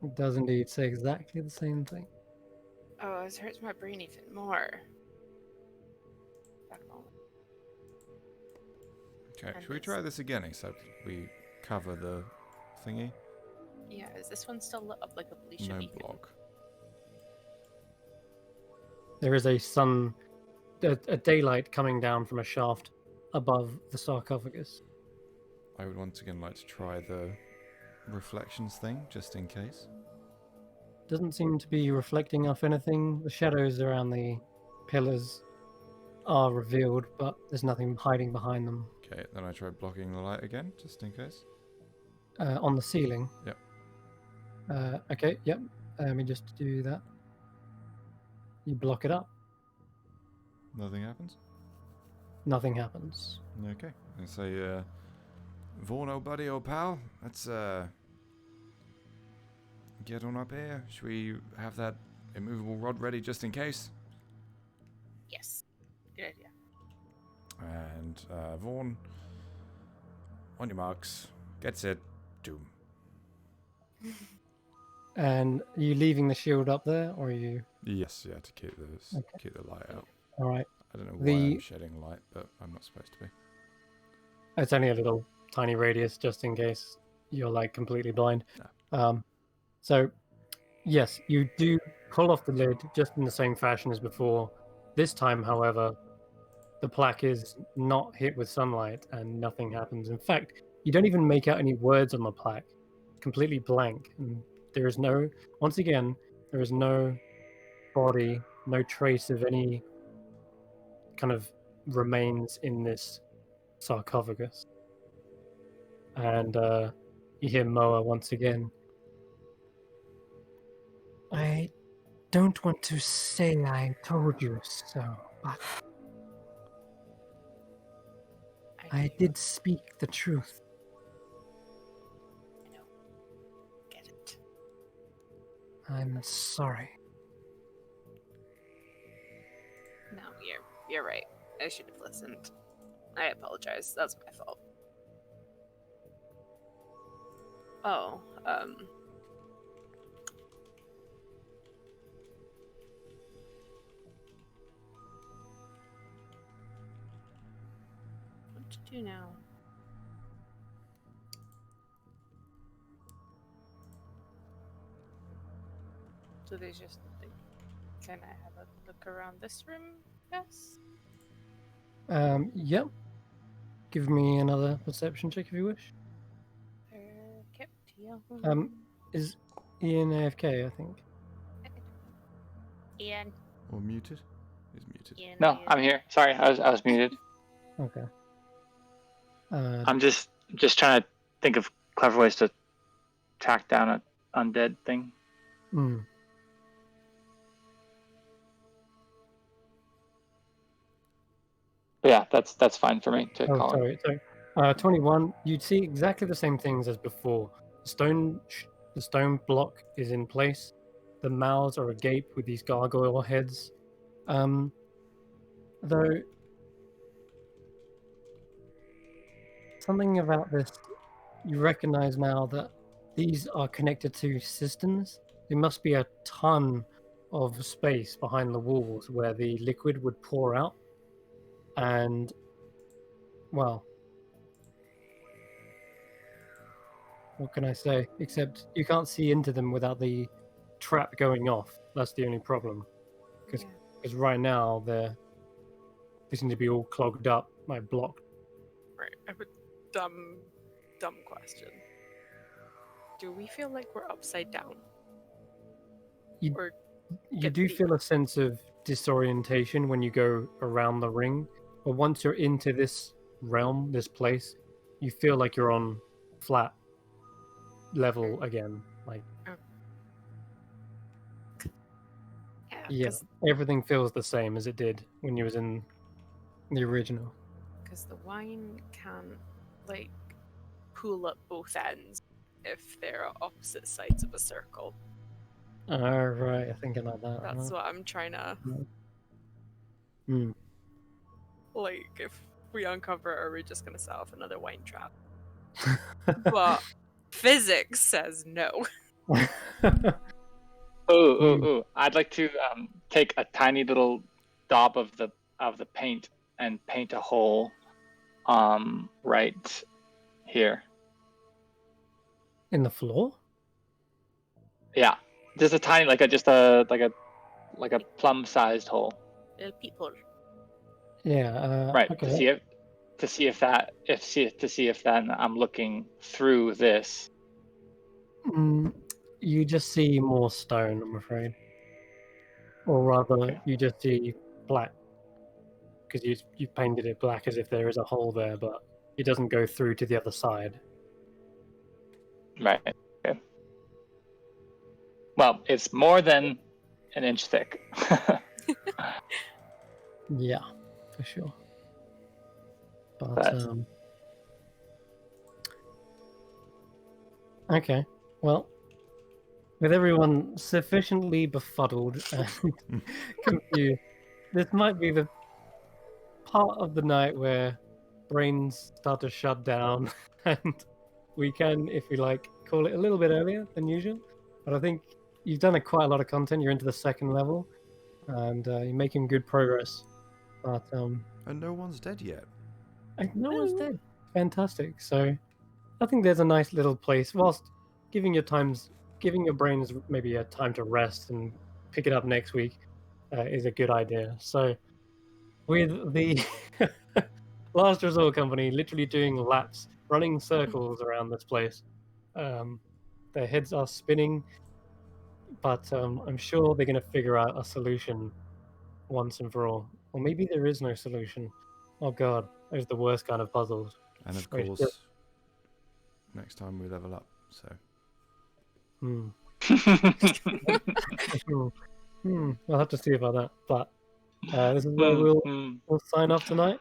It does indeed say exactly the same thing. Oh, this hurts my brain even more. Back on. Okay, And should we it's- try this again, except we cover the thingy? Yeah, is this one still lit up like a Felicia No beacon? block. There is a daylight coming down from a shaft above the sarcophagus. I would once again like to try the reflections thing, just in case. Doesn't seem to be reflecting off anything. The shadows around the pillars are revealed, but there's nothing hiding behind them. Okay, then I try blocking the light again, just in case. On the ceiling. Yep. Okay, yep. Let me just do that. You block it up. Nothing happens? Nothing happens. Okay. I say, Vaughn, old buddy, old pal, let's, get on up here. Should we have that immovable rod ready just in case? Yes. Good idea. And, Vaughn, on your marks, get set, doom. And are you leaving the shield up there, or are you? Yes, yeah, to keep the Okay. keep the light out. All right. I don't know why The- I'm shedding light, but I'm not supposed to be. It's only a little tiny radius, just in case you're like completely blind. So, yes, you do pull off the lid just in the same fashion as before. This time, however, the plaque is not hit with sunlight and nothing happens. In fact, you don't even make out any words on the plaque. Completely blank. And there is no, once again, there is no body, no trace of any kind of remains in this sarcophagus. And you hear Moa once again. I don't want to say I told you so, but I did speak the truth. I know. Get it. I'm sorry. No, you're right. I should have listened. I apologize. That's my fault. Oh, what to do now? So there's just like, can I have a look around this room? Yes. Yep. Give me another perception check if you wish. Okay. Is Ian AFK, I think. Ian. Or muted? He's muted. Ian. No, I'm here. Sorry, I was muted. Okay. I'm just trying to think of clever ways to track down an undead thing. Mm. But yeah, that's fine for me to Oh, call it. sorry. 21. You'd see exactly the same things as before. The stone block is in place. The mouths are agape with these gargoyle heads. Though something about this, you recognize now that these are connected to cisterns. There must be a ton of space behind the walls where the liquid would pour out. And, well, what can I say? Except you can't see into them without the trap going off. That's the only problem. Because right now they seem to be all clogged up, like blocked. Right. I have a dumb question. do we feel like we're upside down? You- Or You get do deep. feel a sense of disorientation when you go around the ring, but once you're into this realm, this place, you feel like you're on flat level again. Like, yeah, 'cause everything feels the same as it did when you was in the original. because the wine can like pull up both ends if they're opposite sides of a circle. Oh, right, I'm thinking like that. That's what I'm trying to Hmm. like. If we uncover, are we just gonna set off another wine trap? But physics says no. Ooh! I'd like to take a tiny little daub of the paint and paint a hole, right here. In the floor? Yeah, just a tiny, like a plum-sized hole. Little people. Yeah. Right, Okay. to see if then I'm looking through this. You just see more stone, I'm afraid, or rather, Okay. you just see black because you painted it black as if there is a hole there, but it doesn't go through to the other side. Right. Okay. Well, it's more than an inch thick. Yeah, for sure. But But- okay, well, with everyone sufficiently befuddled and confused, this might be the part of the night where brains start to shut down, and we can, if we like, call it a little bit earlier than usual. But I think you've done quite a lot of content. You're into the second level, and you're making good progress. But And no one's dead yet. no one's dead. Fantastic. So I think there's a nice little place. Whilst giving your brains maybe a time to rest and pick it up next week is a good idea. So with the Last Resort Company literally doing laps, running circles around this place, their heads are spinning, but I'm sure they're going to figure out a solution once and for all. Or maybe there is no solution. Oh god, those are the worst kind of puzzles. And of Wait, course, next time we level up, so. We'll have to see about that. But this is where we'll sign off tonight.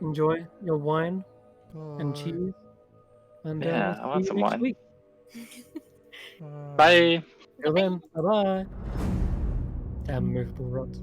Enjoy your wine and Bye. cheese. And Yeah, we'll I want see you some next wine. week. Bye. Till then, bye bye. Damn movable rods.